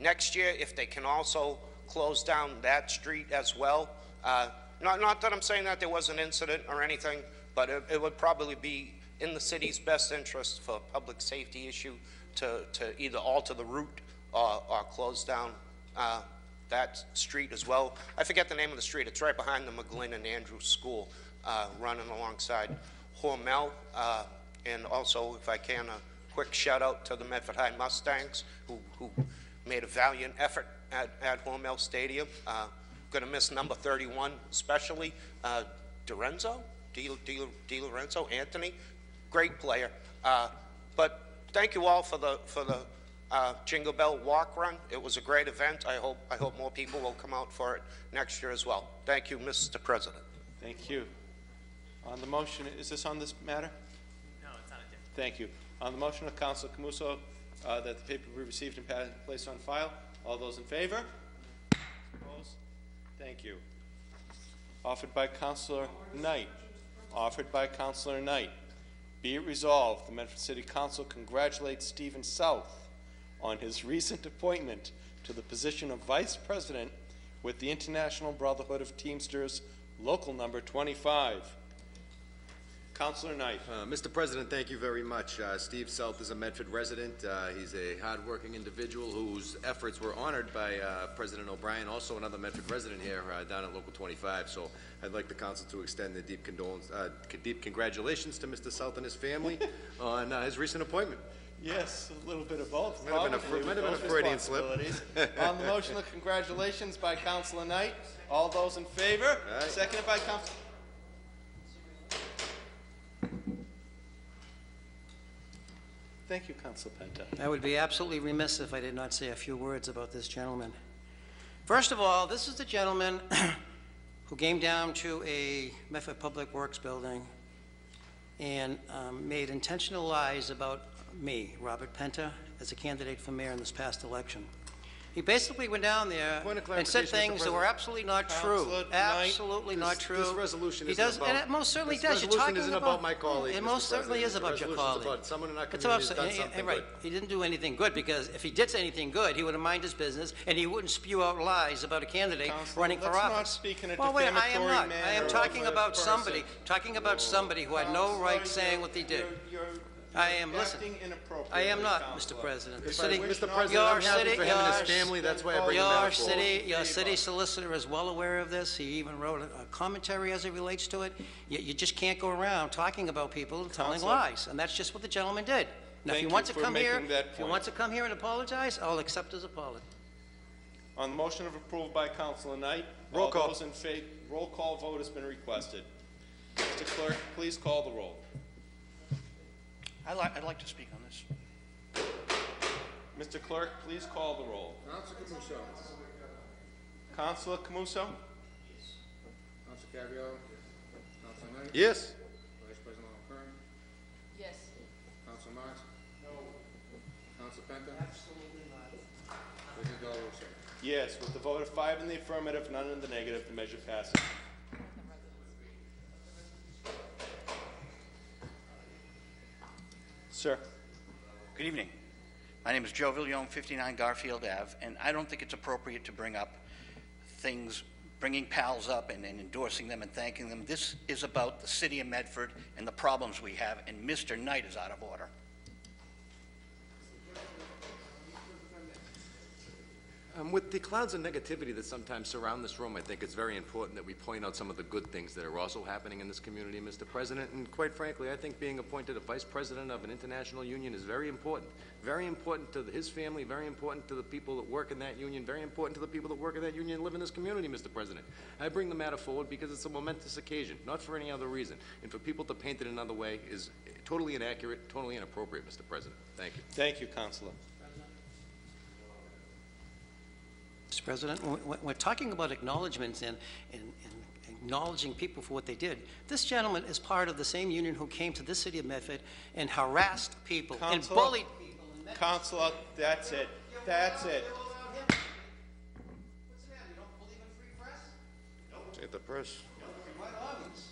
Next year, if they can also close down that street as well, not that I'm saying that there was an incident or anything, but it would probably be in the city's best interest for a public safety issue to either alter the route or close down that street as well. I forget the name of the street. It's right behind the McGlynn and Andrews School, running alongside Hormel. And also, if I can, a quick shout out to the Medford High Mustangs who made a valiant effort at Hormel Stadium. Gonna miss number 31 especially, Di Lorenzo, Anthony, great player. But thank you all for the Jingle Bell Walk Run. It was a great event. I hope more people will come out for it next year as well. Thank you, Mr. President. Thank you. On the motion, is this on this matter? No, it's not yet. Thank you. On the motion of Councilor Camuso that the paper be received and placed on file, all those in favor? Opposed? Thank you. Offered by Councilor Knight. Offered by Councilor Knight. Be it resolved, the Medford City Council congratulates Stephen South on his recent appointment to the position of Vice President with the International Brotherhood of Teamsters, Local Number 25. Councilor Knight. Mr. President, thank you very much. Steve South is a Medford resident. He's a hard-working individual whose efforts were honored by President O'Brien, also another Medford resident here down at Local 25. So I'd like the council to extend the deep congratulations to Mr. South and his family on his recent appointment. Yes, a little bit of both. Might have been a Freudian slip. On the motion of congratulations by Councilor Knight, all those in favor? Aye. Seconded by Councilor. Thank you, Councilor Penta. I would be absolutely remiss if I did not say a few words about this gentleman. First of all, this is the gentleman who came down to a Medford Public Works building and made intentional lies about me, Robert Penta, as a candidate for mayor in this past election. He basically went down there Point of and said clarification, Mr. things that were President. absolutely not Counselor true. Knight, Absolutely not true. This resolution He isn't does, about... and it most certainly this does. You're resolution talking isn't about my colleague, It Mr. most certainly is President. about your The resolution's colleague. about someone in our It's community about- who's done something right. good. He didn't do anything good, because if he did anything good, he would have minded his business, and he wouldn't spew out lies about a candidate Counselor, running for let's not office. speak in a Well, wait, I am defamatory not. I manner am talking of a about person. somebody who had no right saying what he did. I am, listen, acting inappropriately, I am not, Counselor. Mr. President. Mr. President, I'm happy for him and his family, that's why I bring him back forward. Your city solicitor is well aware of this. He even wrote a commentary as it relates to it. You just can't go around talking about people telling Counselor. lies, and that's just what the gentleman did. Now, if he Thank wants you to for come here, making that if he point. wants to come here and apologize, I'll accept his apology. On the motion of approval by Councilor Knight, Roll all call. those in favor, roll call vote has been requested. Mr. Clerk, please call the roll. I'd like to speak on this. Mr. Clerk, please call the roll. Council Camuso. Councilor Camuso? Council Carviallo. Council Knight. Yes. Vice President Kern. Yes. Council Marks. No. Council Penta. Absolutely not. President Del Russo. Yes, with the vote of 5 in the affirmative, none in the negative, the measure passes. Sir. Good evening. My name is Joe Villione, 59 Garfield Ave, and I don't think it's appropriate to bring up things, bringing pals up and endorsing them and thanking them. This is about the city of Medford and the problems we have, and Mr. Knight is out of order. With the clouds of negativity that sometimes surround this room, I think it's very important that we point out some of the good things that are also happening in this community, Mr. President. And quite frankly, I think being appointed a vice president of an international union is very important. Very important to his family, very important to the people that work in that union, very important to the people that work in that union and live in this community, Mr. President. I bring the matter forward because it's a momentous occasion, not for any other reason. And for people to paint it another way is totally inaccurate, totally inappropriate, Mr. President. Thank you. Thank you, Councilor. Mr. President, when we're talking about acknowledgements and acknowledging people for what they did, this gentleman is part of the same union who came to this city of Medford and harassed people and Counselor. bullied people. Councilor, that's it. That's it. What's the matter? You don't believe in free press? Take the press. Quite obvious.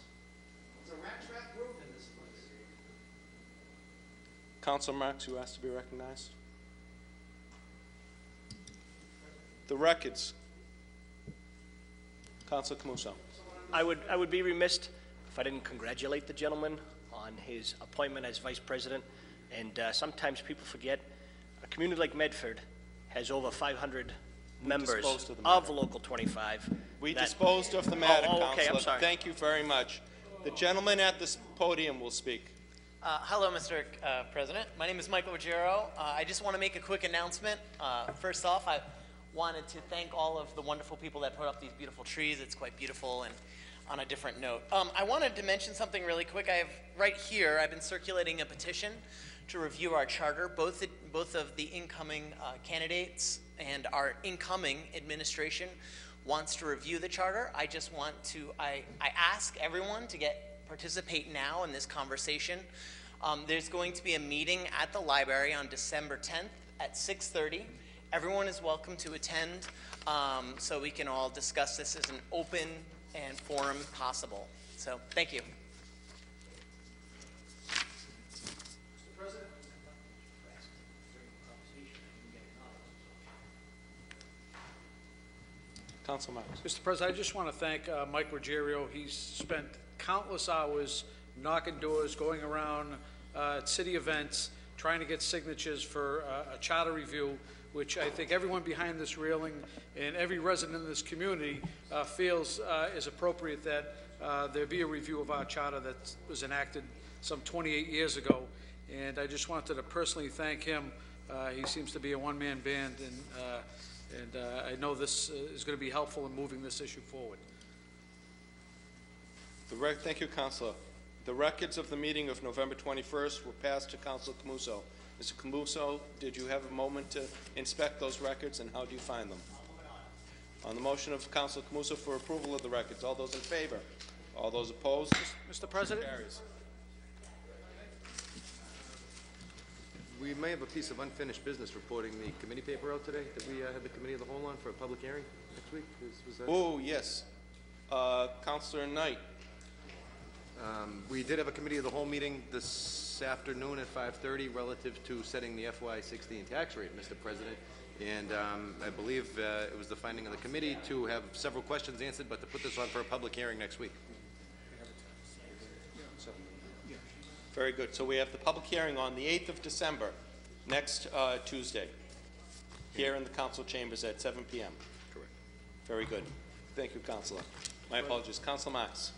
It's a rat trap group in this place. Councilor Marks, you asked to be recognized. The records. Councilor Camuso. I would be remiss if I didn't congratulate the gentleman on his appointment as vice president. And sometimes people forget, a community like Medford has over 500 members disposed of the of matter. Local 25. We that- disposed of the matter, Oh, okay, I'm Councilor. sorry. Thank you very much. The gentleman at this podium will speak. Hello, Mr. President. My name is Michael Ruggiero. I just want to make a quick announcement. First off, I wanted to thank all of the wonderful people that put up these beautiful trees. It's quite beautiful. And on a different note, I wanted to mention something really quick. I have right here, I've been circulating a petition to review our charter. Both of the incoming candidates and our incoming administration wants to review the charter. I just want to, I ask everyone to participate now in this conversation. There's going to be a meeting at the library on December 10th at 6:30. Everyone is welcome to attend, so we can all discuss this as an open and forum possible. So, thank you. Councilor Marks. Mr. President, I just want to thank Mike Ruggiero. He's spent countless hours knocking doors, going around city events, trying to get signatures for a charter review, which I think everyone behind this railing and every resident in this community feels is appropriate that there be a review of our charter that was enacted some 28 years ago. And I just wanted to personally thank him. He seems to be a one-man band, and I know this is going to be helpful in moving this issue forward. Thank you, Councilor. The records of the meeting of November 21st were passed to Councilor Camuso. Mr. Camuso, did you have a moment to inspect those records, and how do you find them? On the motion of Councilor Camuso for approval of the records, all those in favor? All those opposed? Mr. President? Carries. We may have a piece of unfinished business reporting the committee paper out today that we had the committee of the whole on for a public hearing next week. Was that? Oh, yes. Counselor Knight. We did have a committee of the whole meeting this afternoon at 5:30 relative to setting the FY16 tax rate, Mr. President. And I believe it was the finding of the committee to have several questions answered, but to put this on for a public hearing next week. Very good. So we have the public hearing on the 8th of December, next Tuesday, here in the council chambers at 7 p.m. Correct. Very good. Thank you, Councilor. My apologies. Councilor Marks.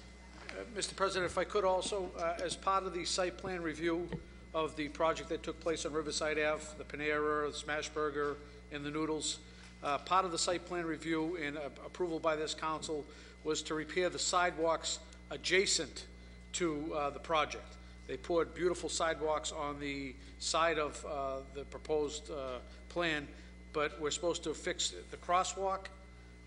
Mr. President, if I could also, as part of the site plan review of the project that took place on Riverside Ave, the Panera, the Smash Burger, and the Noodles, part of the site plan review and approval by this council was to repair the sidewalks adjacent to the project. They poured beautiful sidewalks on the side of the proposed plan, but we're supposed to fix the crosswalk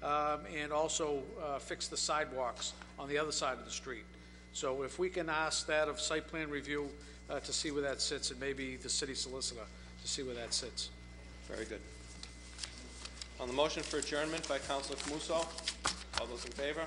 and also fix the sidewalks on the other side of the street. So if we can ask that of site plan review to see where that sits, and maybe the city solicitor to see where that sits. Very good. On the motion for adjournment by Councilor Camuso, all those in favor?